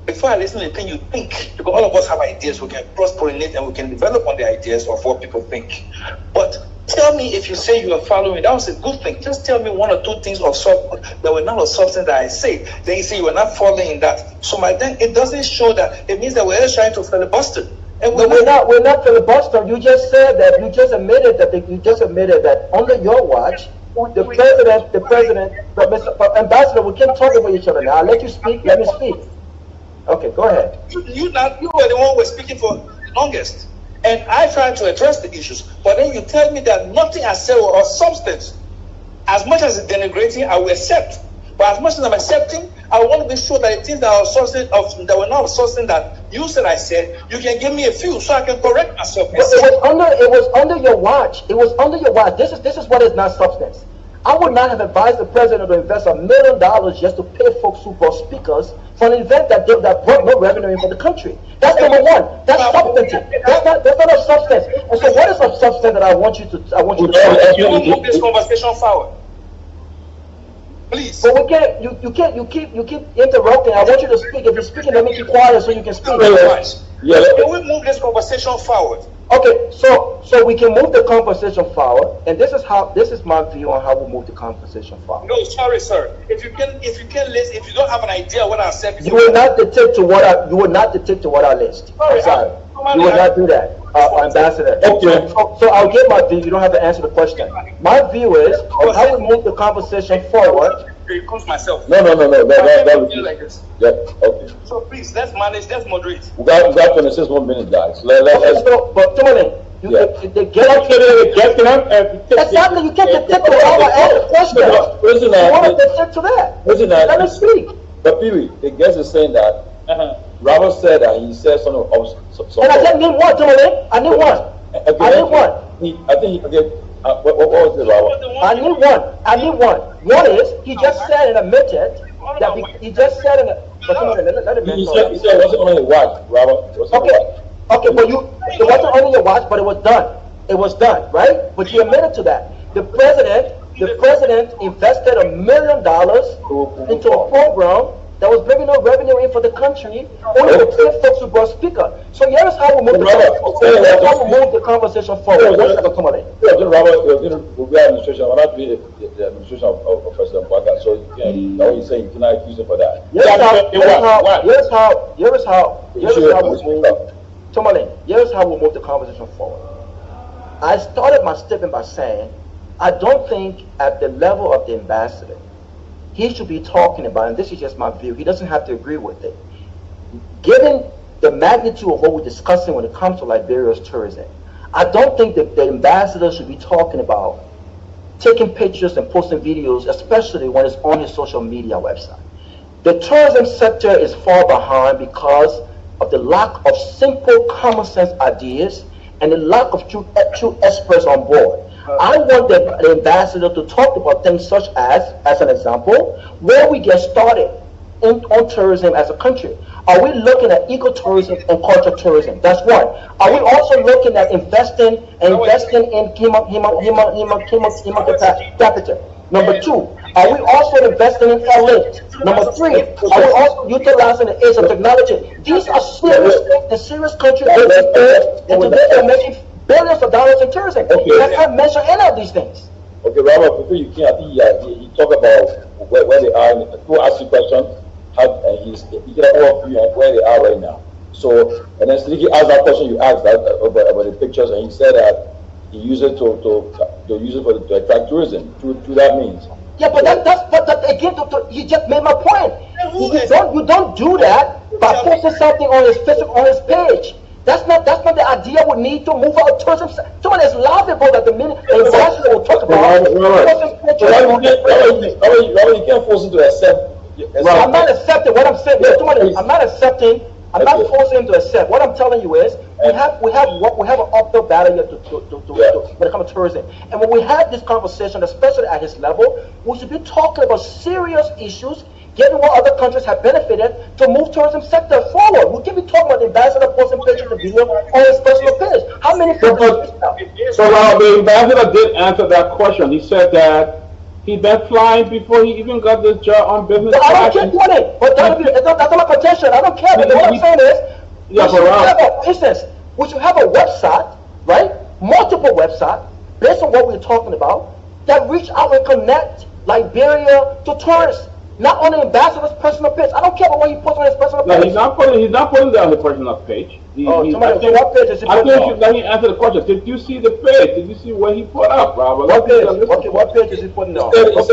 Before I listen to the thing you think, because all of us have ideas, we can cross-pollinate and we can develop on the ideas of what people think. But tell me, if you say you are following, that was a good thing. Just tell me 1 or 2 things that were not of substance that I say. Then you say you are not following that. So then it doesn't show that. It means that we're just trying to filibuster. And we're not filibuster. You just said that. You just admitted that under your watch, the president, but Ambassador, we can't talk about each other now. I'll let you speak. Let me speak. Okay, go ahead. You were the one who was speaking for the longest. And I tried to address the issues. But then you tell me that nothing I said was of substance. As much as it's denigrating, I will accept. But as much as I'm accepting, I want to be sure that the things that were not of substance that you said I said, you can give me a few so I can correct myself. But it was under your watch. It was under your watch. This is what is not substance. I would not have advised the president to invest $1 million just to pay folks who bought speakers for an event that brought no revenue in for the country. That's number one. That's substantive. That's not of substance. And so, what is of substance that I want you to? You will move this conversation forward, please. But we can't. You keep interrupting. I want you to speak. If you're speaking, let me be quiet so you can speak. Can we move this conversation forward? Okay, so we can move the conversation forward, and this is my view on how we move the conversation forward. No, sorry, sir. If you can listen, if you don't have an idea what I said before, you will not dictate to what I list. I'm sorry. You will not do that, Ambassador. Okay. So I'll give my view. You don't have to answer the question. My view is on how we move the conversation forward. It comes myself. No. That would be like this. Yep. Okay. So please, let's manage. Let's moderate. We got 26 more minutes, guys. Let's. But Tomale, they get exactly. You can't dictate to how I ask the question. Listen, you want to dictate to that. Listen, let me speak. But Pee-wee, the guest is saying that Robert said that he said something of and I didn't need one, Tomale. I need one. Okay, I need one. I think what was it, Robert? I need one. One is he just said and admitted that he just said in a. Let him he said it wasn't on your watch, Robert. Okay, but it wasn't on your watch, but it was done. It was done, right? But you admitted to that. The president invested $1 million into a program that was bringing no revenue in for the country, only to pay folks who brought speaker. So here's how we move the conversation forward. Robert, we are administration. We're not doing the administration of President Baka. So now he's saying you cannot accuse him for that. Here's how we move the conversation forward. I started my statement by saying, I don't think at the level of the ambassador, he should be talking about, and this is just my view, he doesn't have to agree with it. Given the magnitude of what we're discussing when it comes to Liberia's tourism, I don't think that the ambassador should be talking about taking pictures and posting videos, especially when it's on his social media website. The tourism sector is far behind because of the lack of simple common sense ideas and the lack of true experts on board. I want the ambassador to talk about things such as an example, where we get started on tourism as a country. Are we looking at ecotourism and cultural tourism? That's one. Are we also looking at investing in human capital? Number two, are we also investing in talent? Number three, are we also utilizing the age of technology? These are serious things. The serious countries and today they're making billions of dollars in tourism. Let's not mention any of these things. Okay, Robert, before you can, I think he talked about where they are. Who asked you a question? He can walk you where they are right now. So, and then Sliki asked that question you asked about the pictures, and he said that he used it to attract tourism through that means. Yeah, but that's again, you just made my point. You don't do that by posting something on his page. That's not the idea we need to move our tourism. So it's laughable that the ambassador will talk about. You can't force him to accept. I'm not accepting what I'm saying. I'm not accepting. I'm not forcing him to accept. What I'm telling you is we have an uphill battle here when it comes to tourism. And when we have this conversation, especially at his level, we should be talking about serious issues, given what other countries have benefited to move tourism sector forward. We can be talking about the ambassador posting pictures of video on his personal page. How many So the ambassador did answer that question. He said that he'd been flying before he even got this job on business. I don't care what it, but that's not my contention. I don't care. But what I'm saying is, we should have a website, right? Multiple websites, based on what we're talking about, that reach out and connect Liberia to tourists. Not on the ambassador's personal page. I don't care about what he puts on his personal page. No, he's not putting that on the personal page. What page is he putting on? Let me answer the question. Did you see the page? Did you see what he put up, Robert? What page? Okay, what page is he putting on? It's on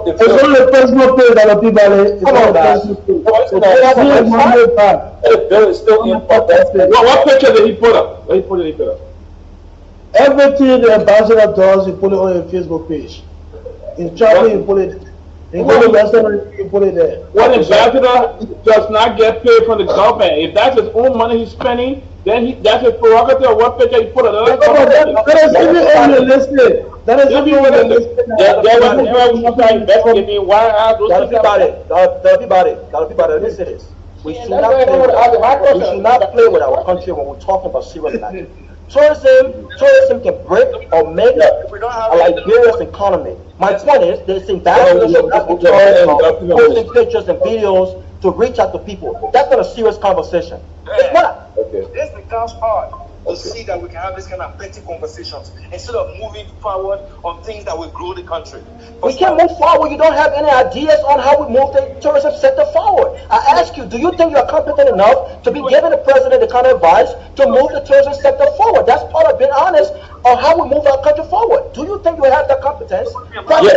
the personal page that Come on, guys. The bill is still important. What picture did he put up? What did he put up? Everything the ambassador does, he put it on his Facebook page. In travel, he put it. In going to restaurant, he put it there. What ambassador does not get paid from the government? If that's his own money he's spending, then that's his prerogative. What picture he put it on? That is even on the list. That is even on the list. Let me say this. We should not play with our country when we're talking about serious matters. Tourism can break or make a Liberia's economy. My point is, there's ambassadors posting pictures and videos to reach out to people. That's not a serious conversation. It's not. This becomes hard to see that we can have this kind of petty conversations instead of moving forward on things that will grow the country. We can't move forward. You don't have any ideas on how we move the tourism sector forward. I ask you, do you think you're competent enough to be giving the president the kind of advice to move the tourism sector forward? That's part of being honest on how we move our country forward. Do you think you have that competence? Please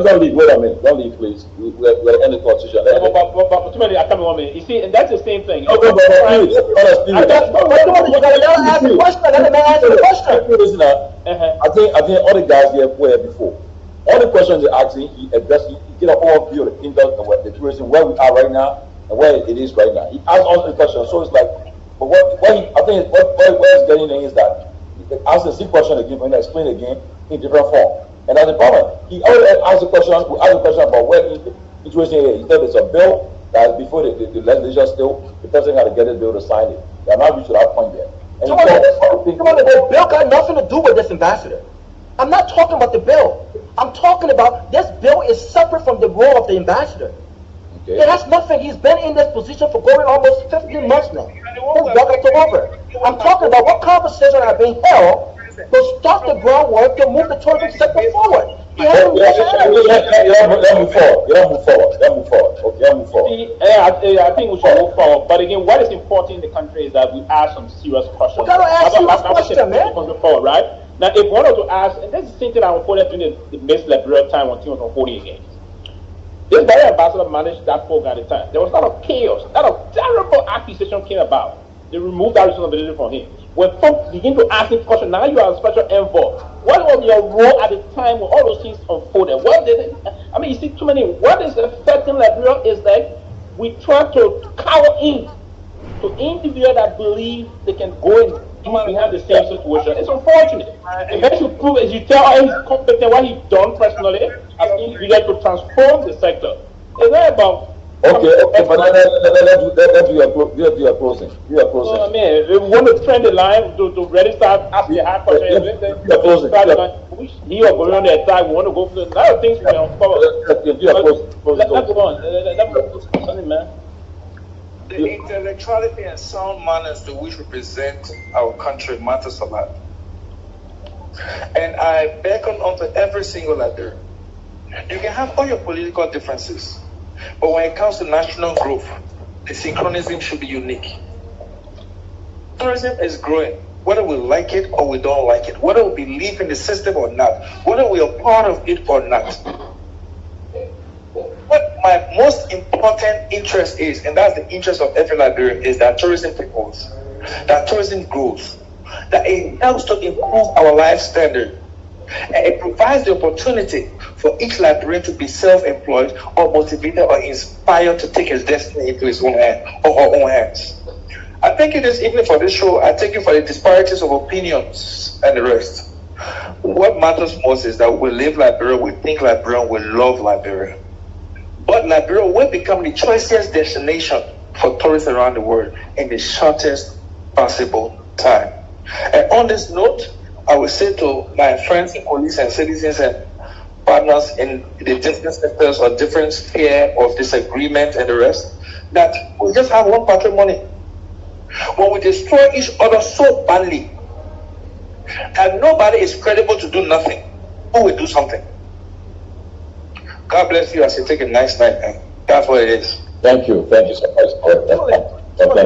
don't leave. Wait a minute. Don't leave, please. We're ending the conversation. You see, and that's the same thing. You gotta ask the question. Let the man answer the question. Listen, I think all the guys here were before. All the questions they're asking, he addressed. He get an overview of the tourism, where we are right now and where it is right now. He asked all the questions, so it's like, but what he's getting in is that he asks the same question again and explain again in different form, and that's the problem. He already asked the question. We asked the question about where the tourism is. He said it's a bill that before the legislature still, the person got to get it bill to sign it. They are not reached that point yet. The bill got nothing to do with this ambassador. I'm not talking about the bill. I'm talking about this bill is separate from the role of the ambassador. Okay. It has nothing. He's been in this position for going almost 15 months now. I'm talking about what conversations are being held to start the groundwork to move the tourism sector forward. Let move forward. I think we should move forward. But again, what is important in the country is that we ask some serious questions. We gotta ask serious questions, man. Right? Now, if we wanted to ask, and that's the same thing I reported during the Miss Liberia time when things were holding again. This very ambassador managed that program at the time. There was a lot of chaos, a lot of terrible accusation came about. They removed that responsibility from him. When folks begin to ask him questions, now you are a special envoy. What was your role at the time when all those things unfolded? What did it, I mean, you see too many. What is affecting Liberia is that we try to cower in to individuals that believe they can go and do behind the same situation. It's unfortunate. And then you prove, as you tell how he's competent, what he's done personally, as individual to transform the sector. It's not about. Okay, but let's do your closing. So, I mean, we want to trend the line to ready start asking hard questions. He or going on the attack, we want to go for a lot of things we uncover. Let's go on. Man. The intellectuality and sound manners to which we present our country matters a lot. And I beckon onto every single leader. You can have all your political differences, but when it comes to national growth, the synchronism should be unique. Tourism is growing, whether we like it or we don't like it, whether we believe in the system or not, whether we are part of it or not. What my most important interest is, and that's the interest of every Liberian, is that tourism peoples, that tourism grows, that it helps to improve our life standard, and it provides the opportunity for each Liberian to be self-employed or motivated or inspired to take his destiny into his own hand or her own hands. I thank you this evening for this show. I thank you for the disparities of opinions and the rest. What matters most is that we live Liberia, we think Liberia, we love Liberia. But Liberia will become the choicest destination for tourists around the world in the shortest possible time. And on this note, I will say to my friends, police and citizens and partners in the different sectors or different sphere of disagreement and the rest, that we just have one patrimony. When we destroy each other so badly, and nobody is credible to do nothing, who will do something? God bless you as you take a nice night, man. That's what it is. Thank you so much.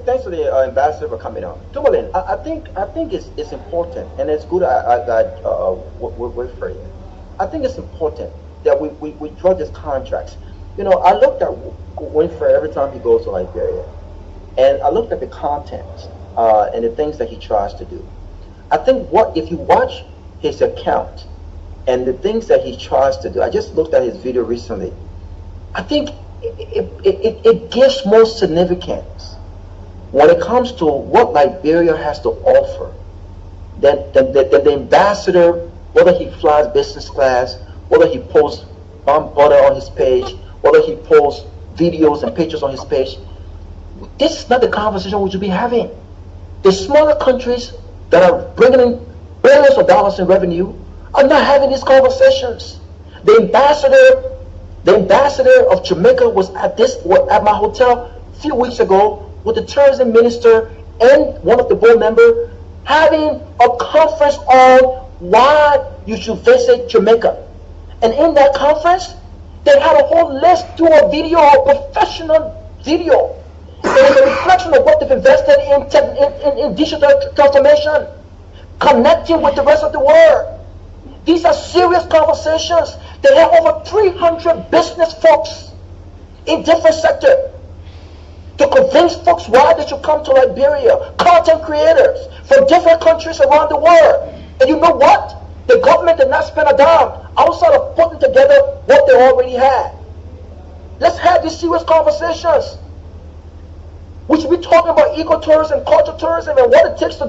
Thanks to the ambassador for coming on. Dumoulin, I think it's important, and it's good. I got wait for you. I think it's important that we draw these contracts. You know, I looked at Winfrey every time he goes to Liberia, and I looked at the content and the things that he tries to do. I think if you watch his account and the things that he tries to do, I just looked at his video recently. I think it gives more significance when it comes to what Liberia has to offer than the ambassador, whether he flies business class, whether he posts bomb butter on his page, whether he posts videos and pictures on his page. This is not the conversation we should be having. The smaller countries that are bringing in billions of dollars in revenue are not having these conversations. The ambassador of Jamaica was at my hotel a few weeks ago with the tourism minister and one of the board members having a conference on why you should visit Jamaica. And in that conference, they had a whole list, do a video, a professional video. It is a reflection of what they've invested in digital transformation, connecting with the rest of the world. These are serious conversations. They have over 300 business folks in different sectors to convince folks why they should come to Liberia, content creators from different countries around the world. And you know what? The government did not spend a dime outside of putting together what they already had. Let's have these serious conversations. We should be talking about ecotourism, cultural tourism, and what it takes to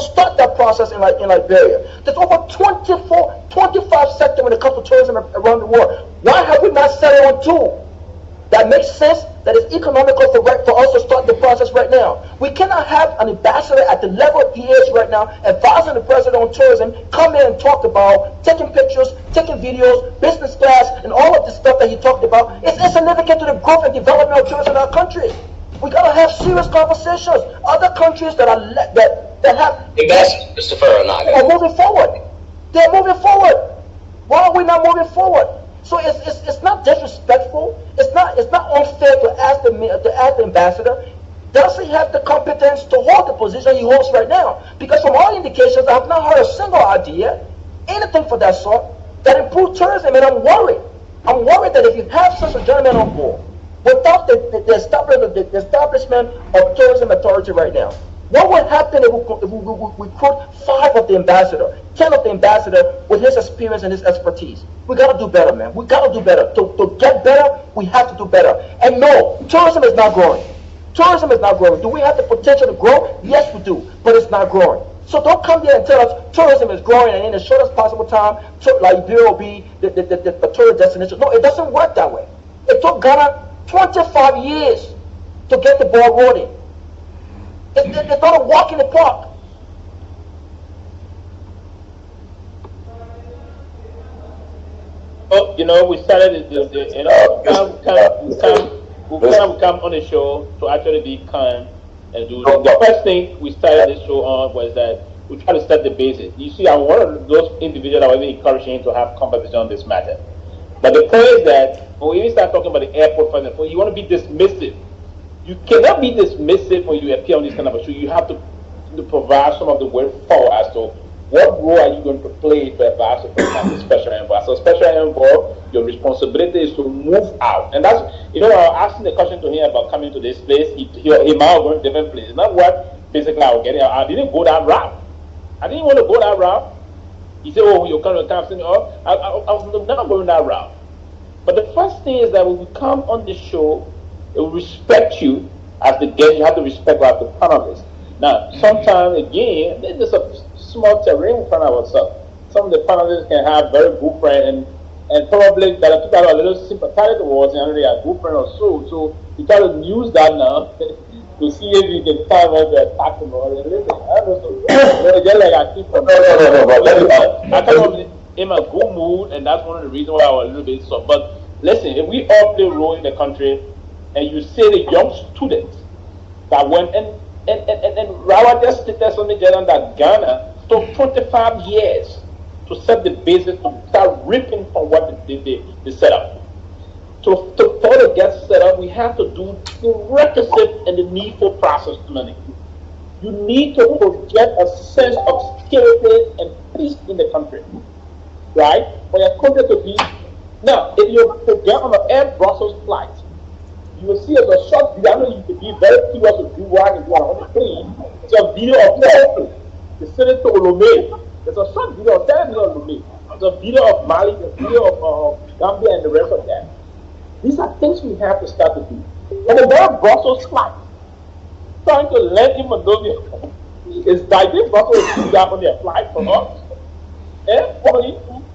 start that process in Liberia. There's over 25 sectors when it comes to tourism around the world. Why have we not settled on two? That makes sense, that is economical for us to start the process right now. We cannot have an ambassador at the level he is right now, advising the president on tourism, come in and talk about taking pictures, taking videos, business class, and all of this stuff that he talked about. It's insignificant to the growth and development of tourism in our country. We gotta have serious conversations. Other countries that have Christopher Onanuga are moving forward. They're moving forward. Why are we not moving forward? So it's not disrespectful. It's not unfair to ask the ambassador. Does he have the competence to hold the position he holds right now? Because from all indications, I have not heard a single idea, anything for that sort, that improve tourism, and I'm worried. I'm worried that if you have such a gentleman on board, without the establishment of tourism authority right now, what would happen if we recruit 5 of the ambassador, 10 of the ambassador with his experience and his expertise? We gotta do better, man. We gotta do better. To get better, we have to do better. And no, tourism is not growing. Tourism is not growing. Do we have the potential to grow? Yes, we do, but it's not growing. So don't come here and tell us tourism is growing and in the shortest possible time, Liberia will be the tourist destination. No, it doesn't work that way. It took Ghana 25 years to get the ball rolling. It's not a walk in the park. Oh, you know, we started we come on the show to actually be kind and do. The first thing we started this show on was that we try to set the basis. You see, I'm one of those individuals that was encouraging to have conversation on this matter. But the point is that when we even start talking about the airport, for example, you want to be dismissive. You cannot be dismissive when you appear on this kind of a show. You have to provide some of the way forward as to what role are you going to play to advise the president as a special envoy? As a special envoy, your responsibility is to move out. And that's, you know, I was asking the question to him about coming to this place. He might have gone to different places. Not what basically I was getting. I didn't go that route. I didn't want to go that route. He said, oh, you're coming to come. I was not going that route. But the first thing is that when we come on the show, it will respect you as the guest. You have to respect like the panelists. Now, sometimes, again, there's a small terrain in front of ourselves. Some of the panelists can have very good friends and probably that are people are a little sympathetic towards and they are good friends or so. So you try to use that now to see if you can find where to attack them or listen. I don't know. Just like I keep I come up in a good mood, and that's one of the reasons why I was a little bit soft. But listen, if we all play a role in the country, and you say the young students that went and Rawa just stated something that Ghana took 25 years to set the basis to start ripping from what they set up. For to get set up, we have to do the requisite and the needful process money. You need to project a sense of security and peace in the country, right? For your country to be. Now, if you get on an Air Brussels flight, you will see as a short video. I know you can be very curious to do what and do on the plane. It's a video of the Senator Olome. There's a short video of 10 minutes of Olome. There's a video of Mali, a video of Gambia, and the rest of that. These are things we have to start to do. And the very Brussels flight, trying to land in Monrovia, is diving Brussels to do that on their flight for us.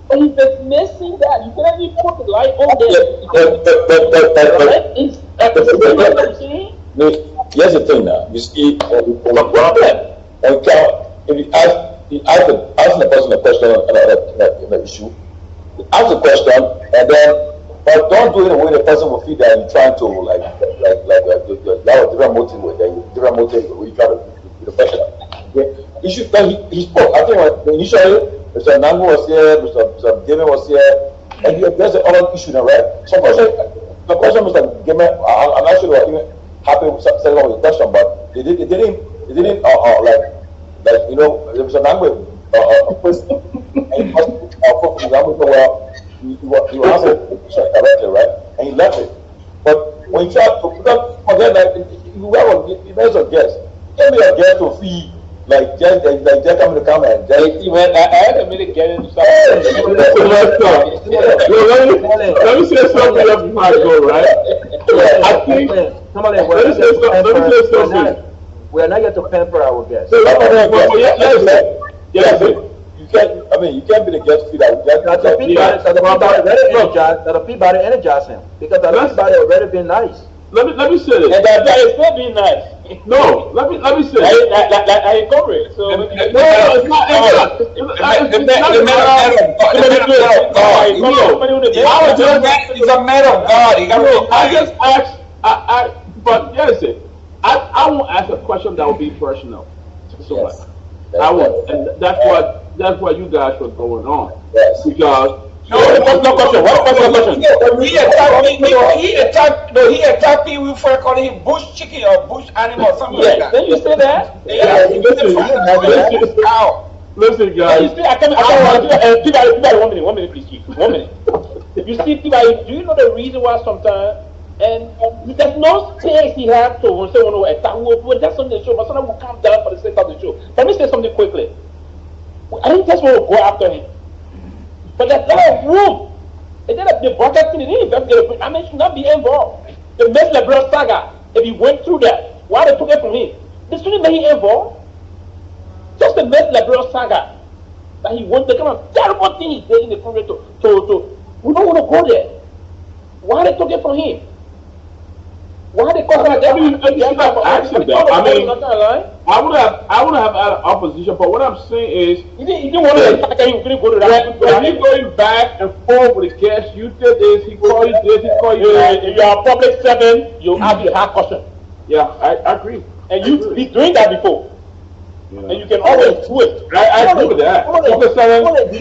But he's dismissing that. You can't even put the light on there. Here's the thing now. You see, the problem. If you ask the person a question on an issue, you ask the question, and then, but don't do it in a way the person will feel that you're trying to like you have a different motive with them, different motive when you try to be the question. Okay? He spoke. I think when initially Mr. Nango was here, Mr. Game was here, and you addressed the other issue now, right? So the question, Mr. Game, I'm not sure they were even happy with setting up the question, but they didn't like you know, Mr. Nango and he was for example, well, he was answering directly, right? And he left it. But when you try to forget that you have a guest, give me a guest to feed. Like just coming to come and just I had a minute get into something. Let me say something else before I go, right? I think let me say something. We are not yet to pamper our guests. Yes, you can't. I mean, you can't be the guest feeder. That'll Peabody energize him because Peabody already been nice. Let me say this. And that is not being nice. No, let me say this. I encourage it. So no, it's not. He's a man of God. He got to I just asked. But yes, I won't ask a question that will be personal to somebody. I won't, and that's what you guys were going on. Yes. Because. No question. What question? He attacked me before calling him bush chicken or bush animal or something like that. Didn't you say that? Yeah. Listen, guys. You see, I can't. 1 minute, please, Chief. 1 minute. You see, do you know the reason why sometimes? And there's no space he has to say, that's on the show, but someone will come down for the sake of the show. Let me say something quickly. I think that's why we'll go after him. But there's no room. And then the bucket thing, I mean, should not be involved. The Miss LeBron saga, if he went through that, why they took it from him? They shouldn't make him involved. Just the Miss LeBron saga that he went, the kind of terrible thing he did in the country we don't want to go there. Why they took it from him? Why they call that? I mean, I would have had an opposition, but what I'm saying is, you didn't want to attack him. You couldn't go to that. When you going back and forth with the guests, you did this, he called you this, he called you that. If you are a public servant, you ask the hard question. Yeah, I agree. And you've been doing that before. Yeah. And you can always do it. I agree with that. Do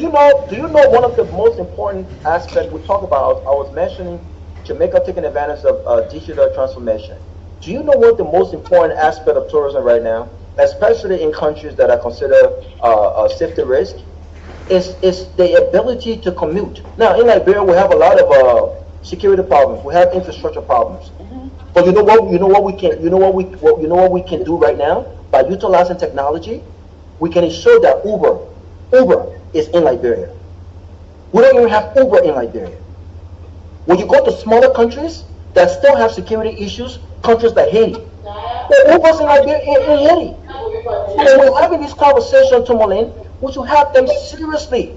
you know one of the most important aspects we talk about? I was mentioning Jamaica taking advantage of digital transformation. Do you know what the most important aspect of tourism right now? especially in countries that are considered safety risk, is the ability to commute. Now, in Liberia, we have a lot of security problems. We have infrastructure problems. But you know what we can do right now by utilizing technology. We can ensure that Uber is in Liberia. We don't even have Uber in Liberia. When you go to smaller countries that still have security issues, countries like Haiti, the Uber's in Liberia, in Haiti. When we're having this conversation, Tomolin, we should have them seriously.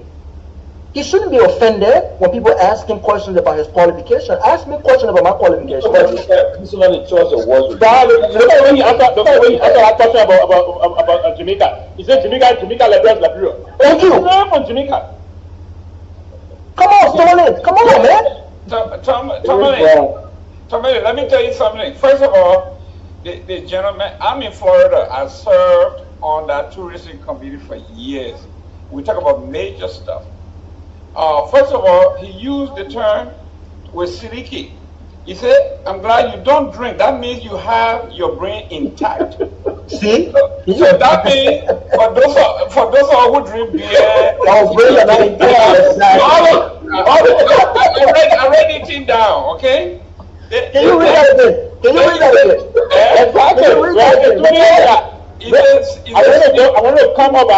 He shouldn't be offended when people ask him questions about his qualification. Ask me questions about my qualification. This is not the choice of words. The way when you answer that question about Jamaica, he said Jamaica liberates Liberia. Thank you. From Jamaica. Come on, Tomolin. Come on, man. Tomolin, let me tell you something. First of all, the gentleman, I'm in Florida. I served on that tourism committee for years. We talk about major stuff. First of all, he used the term with Siliki. He said, I'm glad you don't drink. That means you have your brain intact. See? So that means for those of us who drink beer, I read it down, okay? Can you read that again? Can you read that again? I want to come up.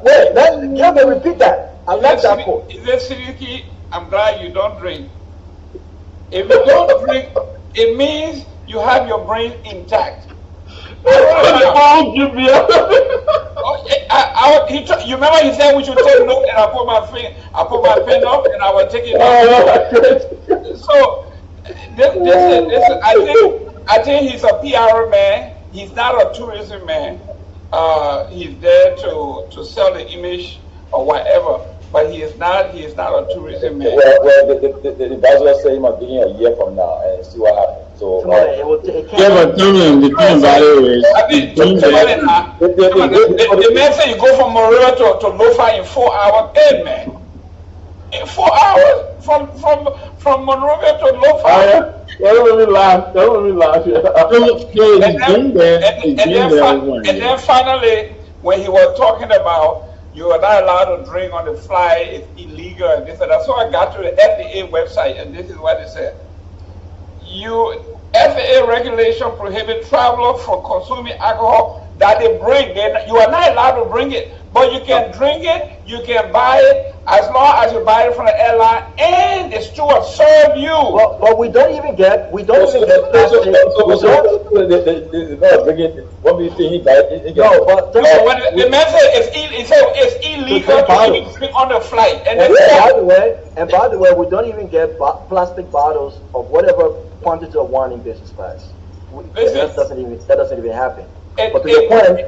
Wait, let me repeat that. I like that quote. Is it Siliki? I'm glad you don't drink. If you don't drink, it means you have your brain intact. You remember he said we should take note, and I put my pen up, and I was taking note. So I think he's a PR man. He's not a tourism man. He's there to sell the image or whatever. But he is not a tourism man. Well, the advisor say he must be here a year from now and see what happens. So, but the thing about it is, the man said you go from Monrovia to Lofa in 4 hours. Hey, man, in 4 hours from Monrovia to Lofa. Don't let me laugh. And then finally, when he was talking about you are not allowed to drink on the flight, it's illegal, and this and that. So I got to the FAA website, and this is what it said. FAA regulation prohibit travelers from consuming alcohol that they bring. You are not allowed to bring it, but you can drink it, you can buy it, as long as you buy it from the airline, and the steward serve you. But we don't even get plastic. What do you think he died? The man said it's illegal to even drink on the flight. And by the way, we don't even get plastic bottles of whatever quantity of wine in business class. That doesn't even happen. But to your point,